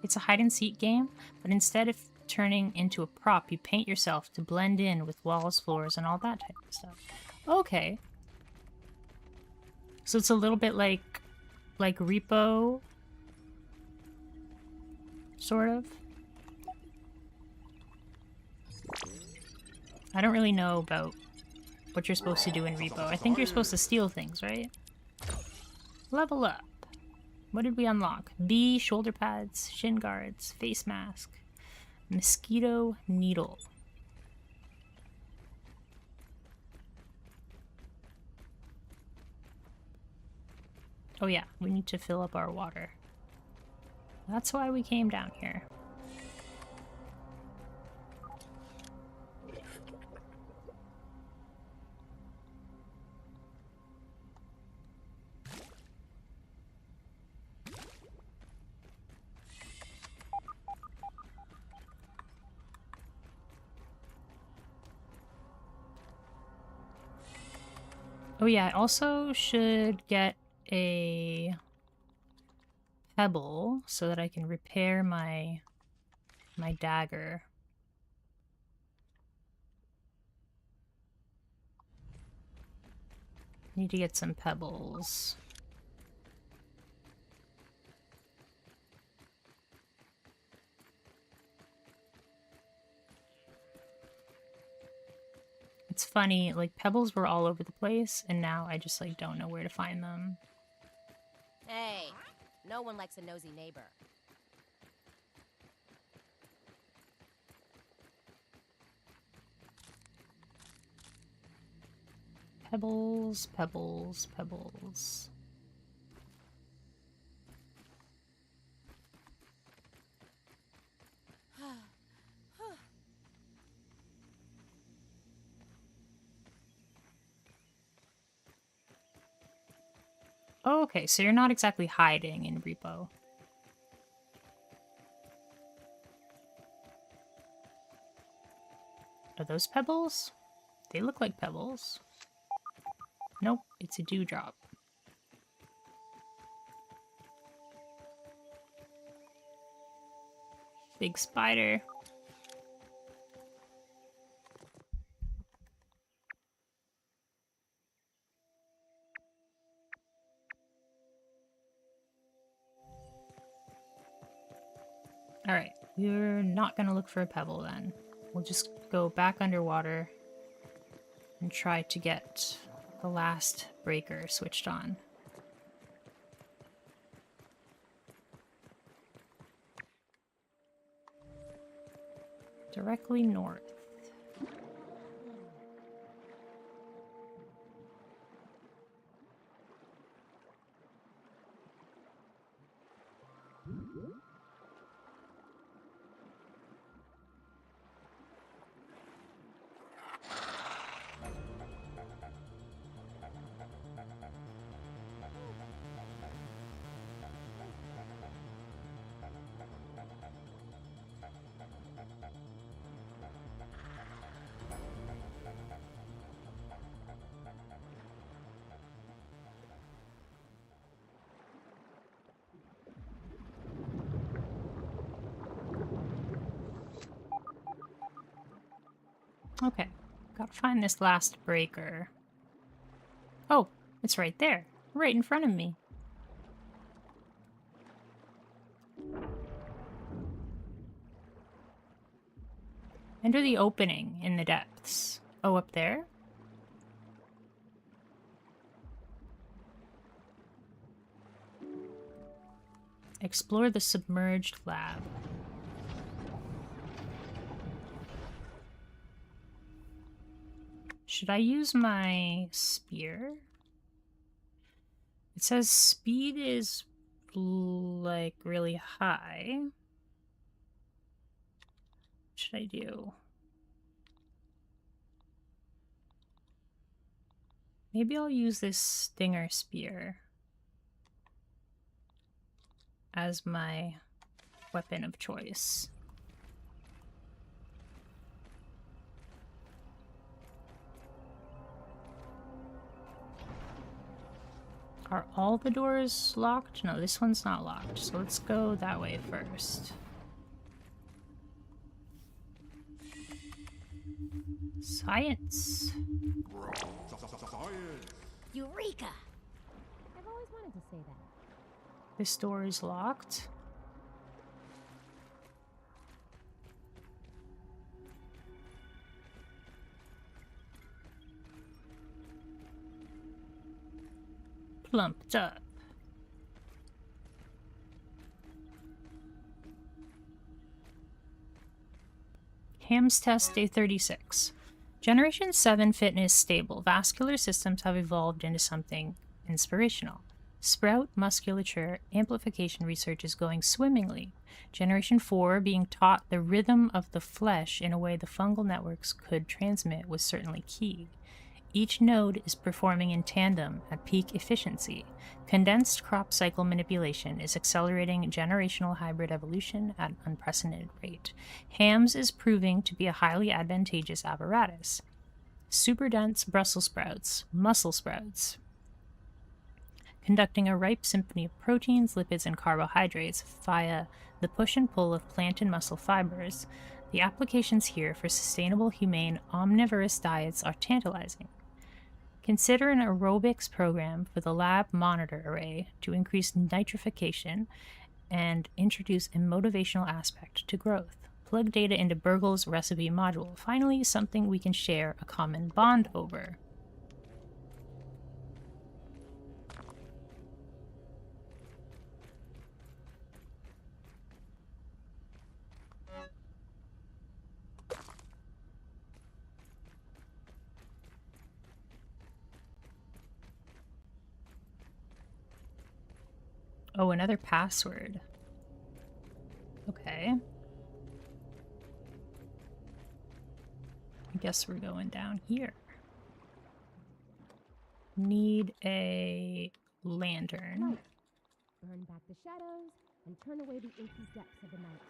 It's a hide-and-seek game, but instead of turning into a prop, you paint yourself to blend in with walls, floors, and all that type of stuff. Okay. So it's a little bit like Repo, sort of. I don't really know about what you're supposed to do in Repo. I think you're supposed to steal things, right? Level up. What did we unlock? B, shoulder pads, shin guards, face mask, mosquito needle. Oh yeah, we need to fill up our water. That's why we came down here. Oh yeah, I also should get a pebble so that I can repair my dagger. Need to get some pebbles. It's funny, like pebbles were all over the place and now I just like don't know where to find them. Hey, no one likes a nosy neighbor. Pebbles, pebbles, pebbles. Oh, okay, so you're not exactly hiding in Repo. Are those pebbles? They look like pebbles. Nope, it's a dewdrop. Big spider. Alright, we're not gonna look for a pebble then. We'll just go back underwater and try to get the last breaker switched on. Directly north. Okay, gotta find this last breaker. Oh, it's right there, right in front of me. Enter the opening in the depths. Oh, up there? Explore the submerged lab. Should I use my spear? It says speed is like really high. What should I do? Maybe I'll use this stinger spear as my weapon of choice. Are all the doors locked? No, this one's not locked, so let's go that way first. Science. Eureka! I've always wanted to say that. This door is locked. Plumped up. Ham's test day 36. Generation 7 fitness stable. Vascular systems have evolved into something inspirational. Sprout musculature amplification research is going swimmingly. Generation 4 being taught the rhythm of the flesh in a way the fungal networks could transmit was certainly key. Each node is performing in tandem at peak efficiency. Condensed crop cycle manipulation is accelerating generational hybrid evolution at an unprecedented rate. Ham's is proving to be a highly advantageous apparatus. Super dense Brussels sprouts, muscle sprouts, conducting a ripe symphony of proteins, lipids, and carbohydrates via the push and pull of plant and muscle fibers. The applications here for sustainable, humane, omnivorous diets are tantalizing. Consider an aerobics program for the lab monitor array to increase nitrification and introduce a motivational aspect to growth. Plug data into Burgle's recipe module. Finally, something we can share a common bond over. Oh, another password. Okay. I guess we're going down here. Need a lantern. Burn back the shadows and turn away the inky depths of the night.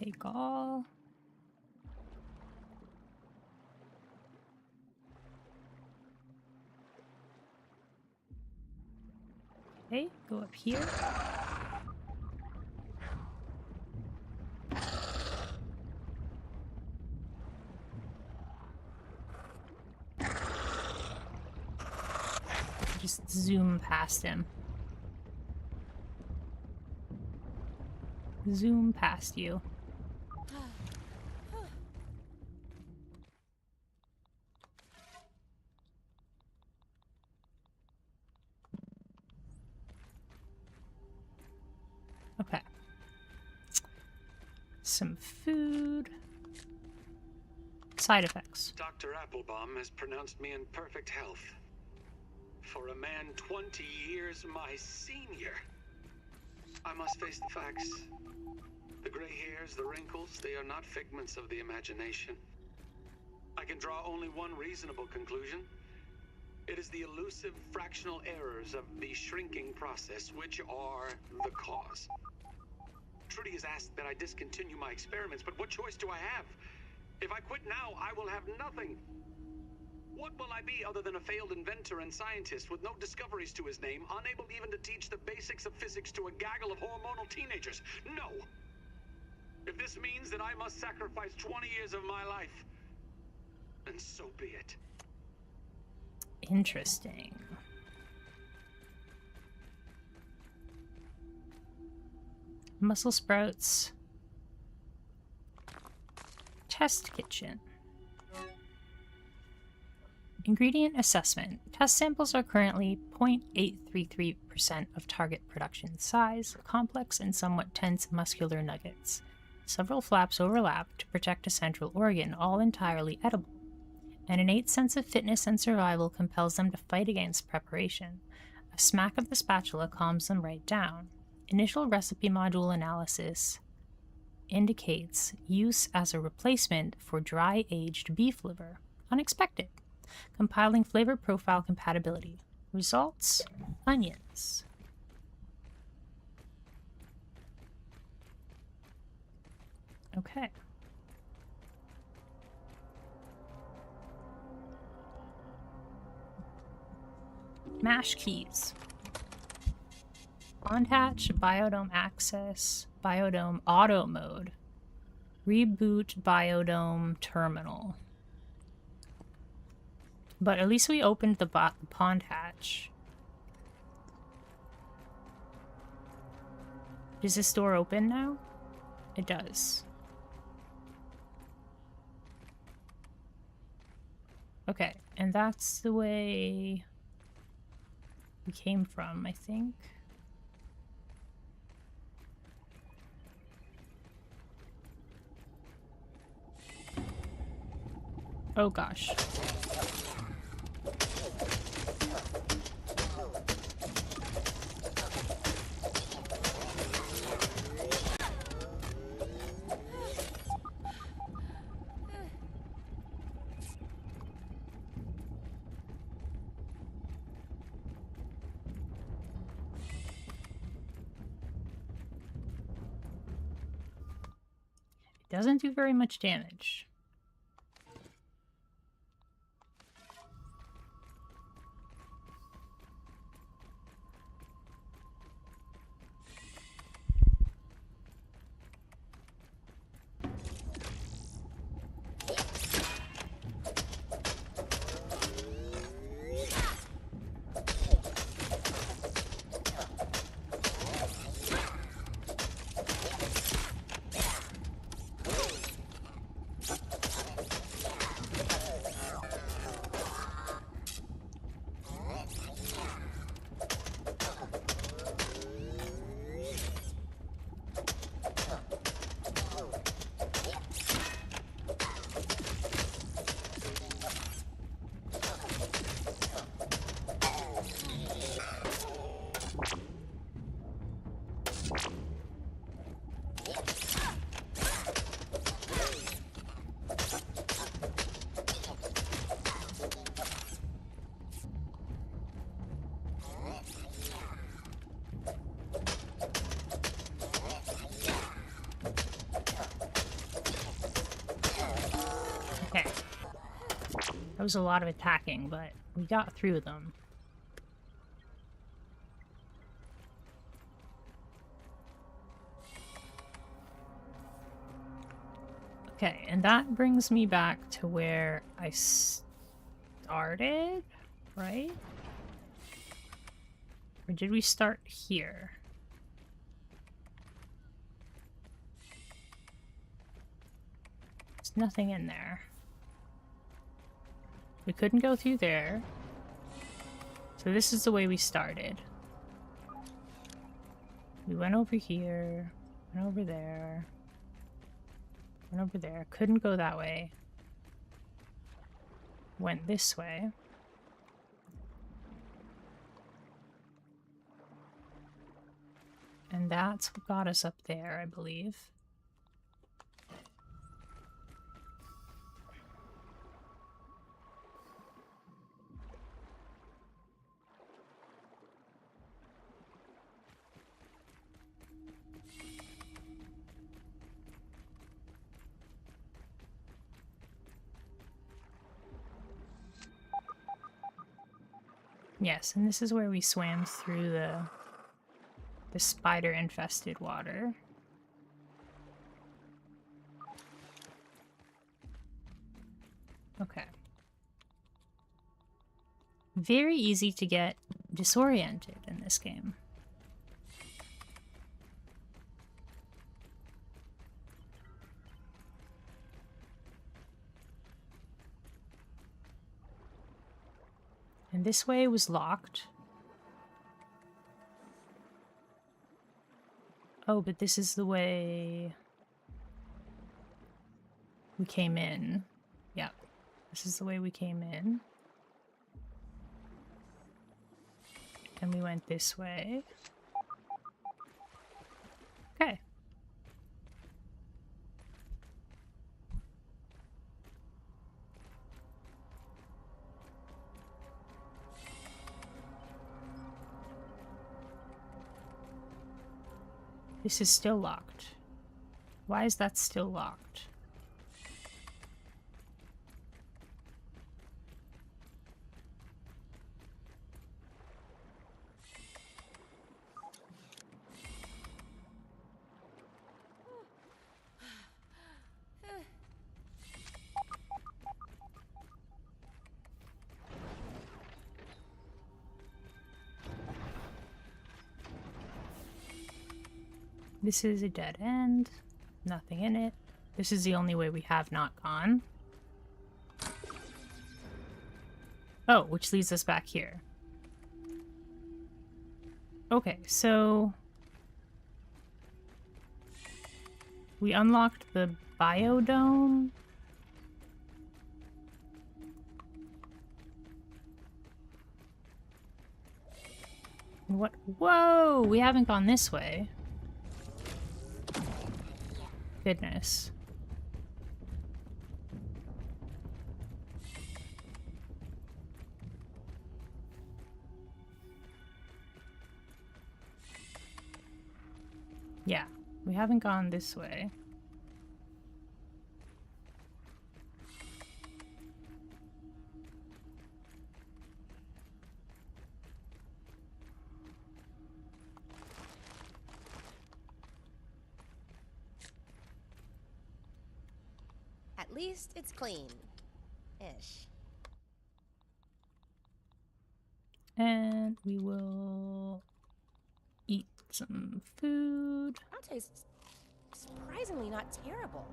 Take all. Okay, go up here. Just zoom past him. Zoom past you. Okay. Some food. Side effects. Dr. Applebaum has pronounced me in perfect health. For a man 20 years my senior. I must face the facts. The gray hairs, the wrinkles, they are not figments of the imagination. I can draw only one reasonable conclusion. It is the elusive fractional errors of the shrinking process which are the cause. Trudy has asked that I discontinue my experiments, but what choice do I have? If I quit now, I will have nothing. What will I be other than a failed inventor and scientist with no discoveries to his name, unable even to teach the basics of physics to a gaggle of hormonal teenagers? No! If this means that I must sacrifice 20 years of my life, then so be it. Interesting. Muscle sprouts. Test kitchen. Ingredient assessment. Test samples are currently 0.833% of target production size, complex and somewhat tense muscular nuggets. Several flaps overlap to protect a central organ, all entirely edible. An innate sense of fitness and survival compels them to fight against preparation. A smack of the spatula calms them right down. Initial recipe module analysis indicates use as a replacement for dry-aged beef liver. Unexpected. Compiling flavor profile compatibility. Results: onions. Okay. Mash keys. Pond hatch, biodome access, biodome auto mode. Reboot biodome terminal. But at least we opened the pond hatch. Does this door open now? It does. Okay, and that's the way we came from, I think. Oh gosh. It doesn't do very much damage. Okay. That was a lot of attacking, but we got through them. Okay, and that brings me back to where I started, right? Or did we start here? There's nothing in there. We couldn't go through there. So this is the way we started. We went over here, went over there, went over there. Couldn't go that way. Went this way. And that's what got us up there, I believe. Yes, and this is where we swam through the spider-infested water. Okay. Very easy to get disoriented in this game. And this way was locked. Oh, but this is the way we came in. Yep. This is the way we came in. And we went this way. Okay. This is still locked. Why is that still locked? This is a dead end. Nothing in it. This is the only way we have not gone. Oh, which leads us back here. Okay, so we unlocked the biodome. What? Whoa! We haven't gone this way. Goodness. Yeah, we haven't gone this way. At least it's clean. Ish. And we will eat some food. That tastes surprisingly not terrible.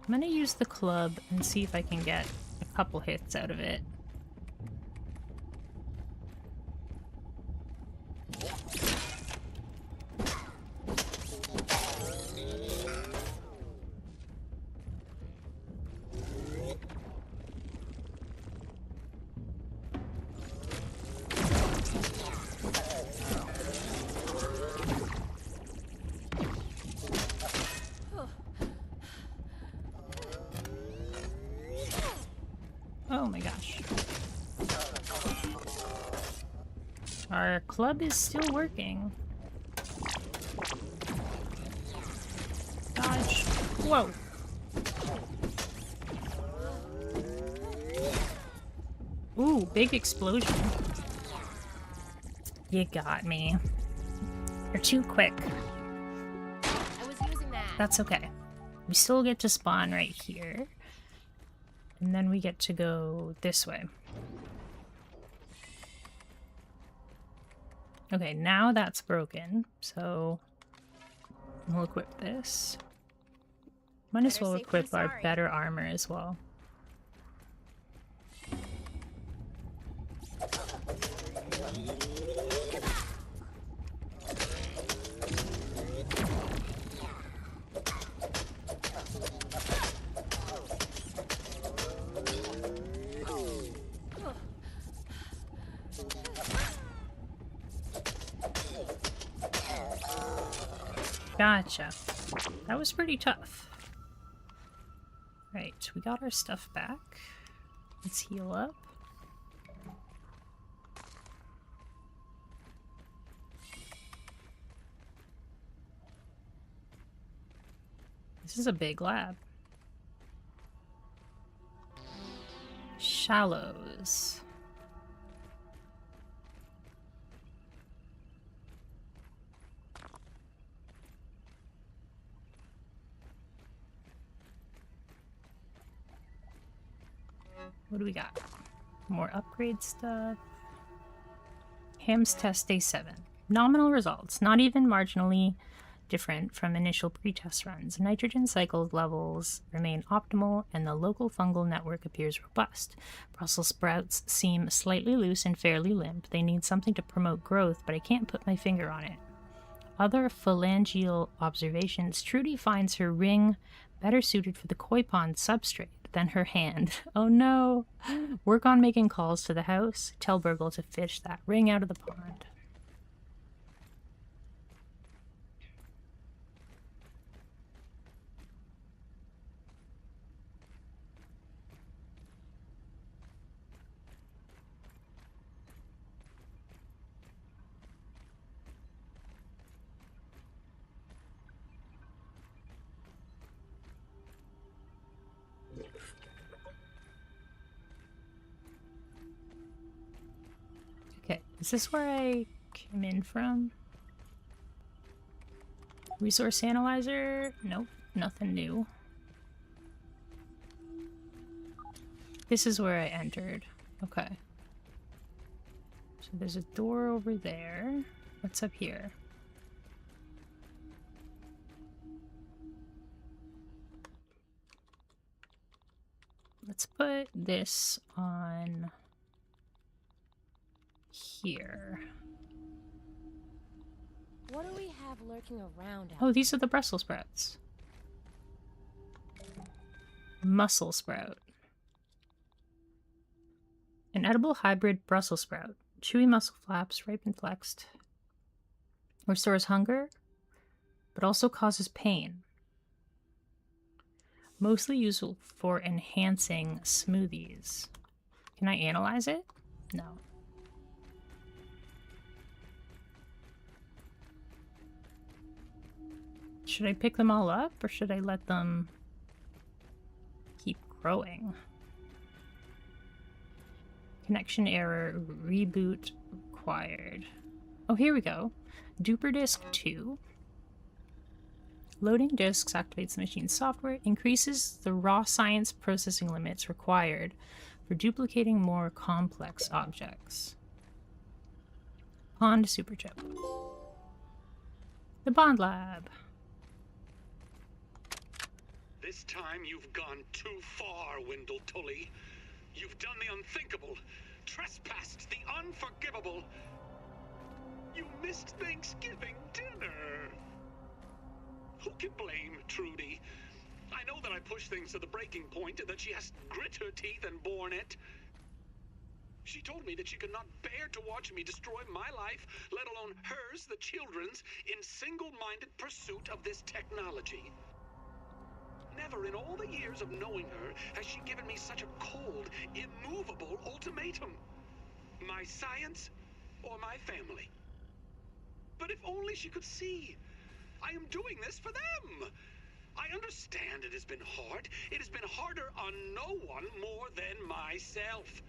I'm gonna use the club and see if I can get a couple hits out of it. Oh my gosh. Our club is still working. Dodge. Whoa. Ooh, big explosion. You got me. You're too quick. I was using that. That's okay. We still get to spawn right here. And then we get to go this way. Okay, now that's broken, so we'll equip this. Might as well equip our better armor as well. Gotcha. That was pretty tough. Right, we got our stuff back. Let's heal up. This is a big lab. Shallows. What do we got? More upgrade stuff. Ham's test day 7. Nominal results, not even marginally different from initial pretest runs. Nitrogen cycle levels remain optimal and the local fungal network appears robust. Brussels sprouts seem slightly loose and fairly limp. They need something to promote growth, but I can't put my finger on it. Other phalangeal observations. Trudy finds her ring better suited for the koi pond substrate than her hand. Oh no! Work on making calls to the house. Tell Burgle to fish that ring out of the pond. Okay, is this where I came in from? Resource analyzer? Nope, nothing new. This is where I entered. Okay. So there's a door over there. What's up here? Let's put this on here. What do we have lurking around out Oh, these are the Brussels sprouts. Mussel sprout. An edible hybrid Brussels sprout. Chewy muscle flaps, ripe and flexed. Restores hunger, but also causes pain. Mostly useful for enhancing smoothies. Can I analyze it? No. Should I pick them all up, or should I let them keep growing? Connection error, reboot required. Oh, here we go. Duper Disk 2. Loading disks activates the machine's software, increases the raw science processing limits required for duplicating more complex objects. Pond Superchip. The Bond Lab. This time you've gone too far, Wendell Tully. You've done the unthinkable, trespassed the unforgivable. You missed Thanksgiving dinner. Who can blame Trudy? I know that I pushed things to the breaking point and that she has grit her teeth and borne it. She told me that she could not bear to watch me destroy my life, let alone hers, the children's, in single-minded pursuit of this technology. Never in all the years of knowing her has she given me such a cold, immovable ultimatum. My science or my family. But if only she could see. I am doing this for them. I understand it has been hard. It has been harder on no one more than myself.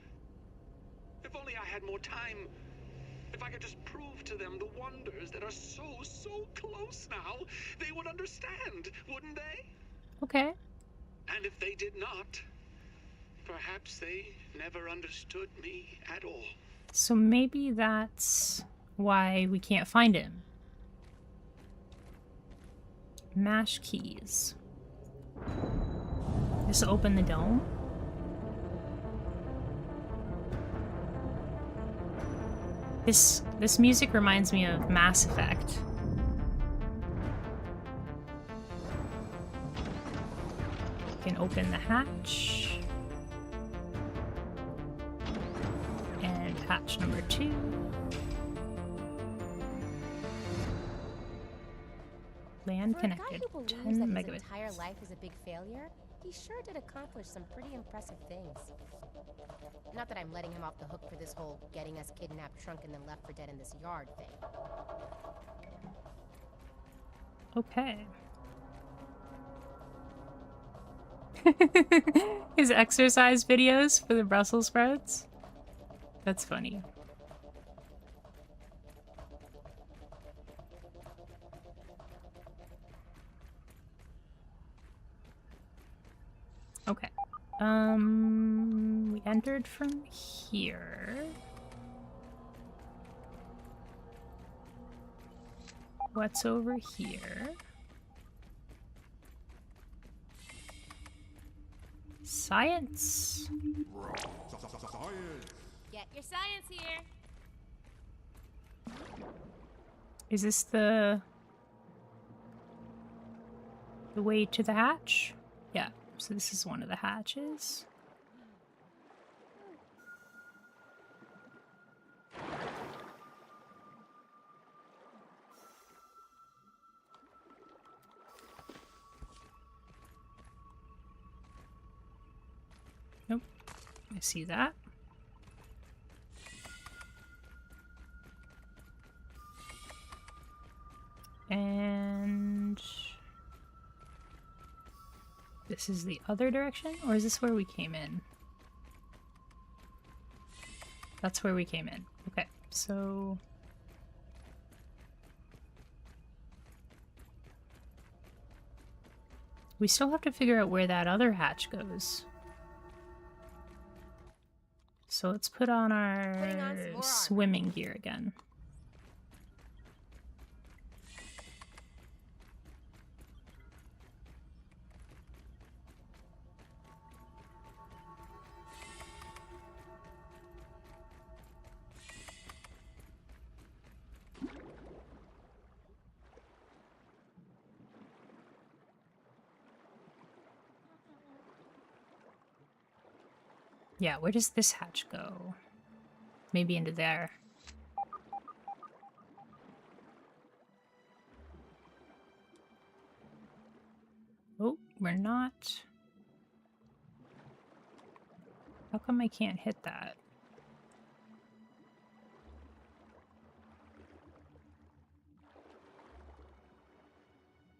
If only I had more time. If I could just prove to them the wonders that are so close now, they would understand, wouldn't they? Okay. And if they did not, perhaps they never understood me at all. So maybe that's why we can't find him. Mash keys. Just open the dome. This music reminds me of Mass Effect. You can open the hatch. And hatch number 2. Land For a guy connected. who believes 10 that his megabits. entire life is a big failure, he sure did accomplish some pretty impressive things. Not that I'm letting him off the hook for this whole getting us kidnapped, shrunk, and then left for dead in this yard thing. Okay. His exercise videos for the Brussels sprouts? That's funny. Okay. We entered from here. What's over here? Science. Get your science here. Is this the way to the hatch? Yeah, so this is one of the hatches. Nope, I see that. And this is the other direction, or is this where we came in? That's where we came in. Okay, so we still have to figure out where that other hatch goes. So let's put on our swimming gear again. Yeah, where does this hatch go? Maybe into there. Oh, we're not. How come I can't hit that?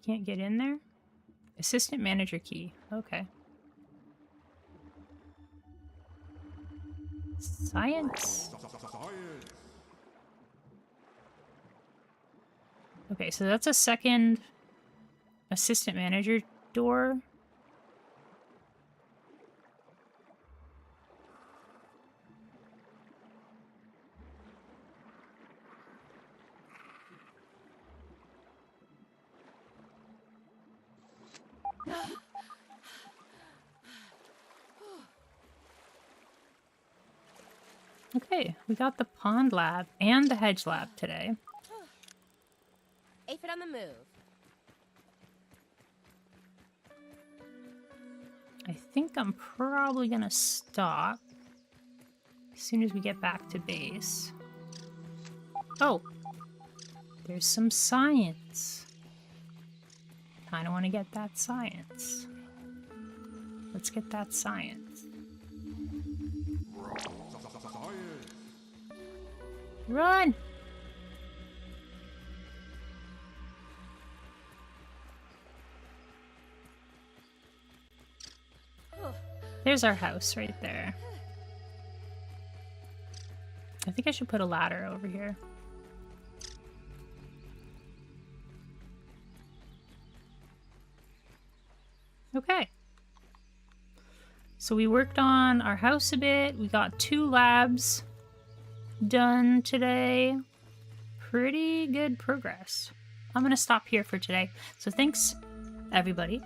Can't get in there? Assistant manager key. Okay. Science. Okay, so that's a second assistant manager door. Okay, we got the pond lab and the hedge lab today. Aphid on the move. I think I'm probably gonna stop as soon as we get back to base. Oh, there's some science. Kinda wanna get that science. Let's get that science. Run! There's our house right there. I think I should put a ladder over here. Okay. So we worked on our house a bit. We got 2 labs done today. Pretty good progress. I'm gonna stop here for today. So thanks everybody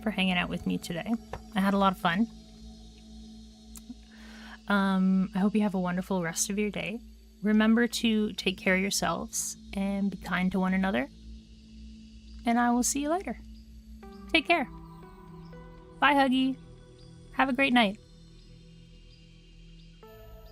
for hanging out with me today. I had a lot of fun. I hope you have a wonderful rest of your day. Remember to take care of yourselves and be kind to one another. And I will see you later. Take care. Bye, Huggy. Have a great night.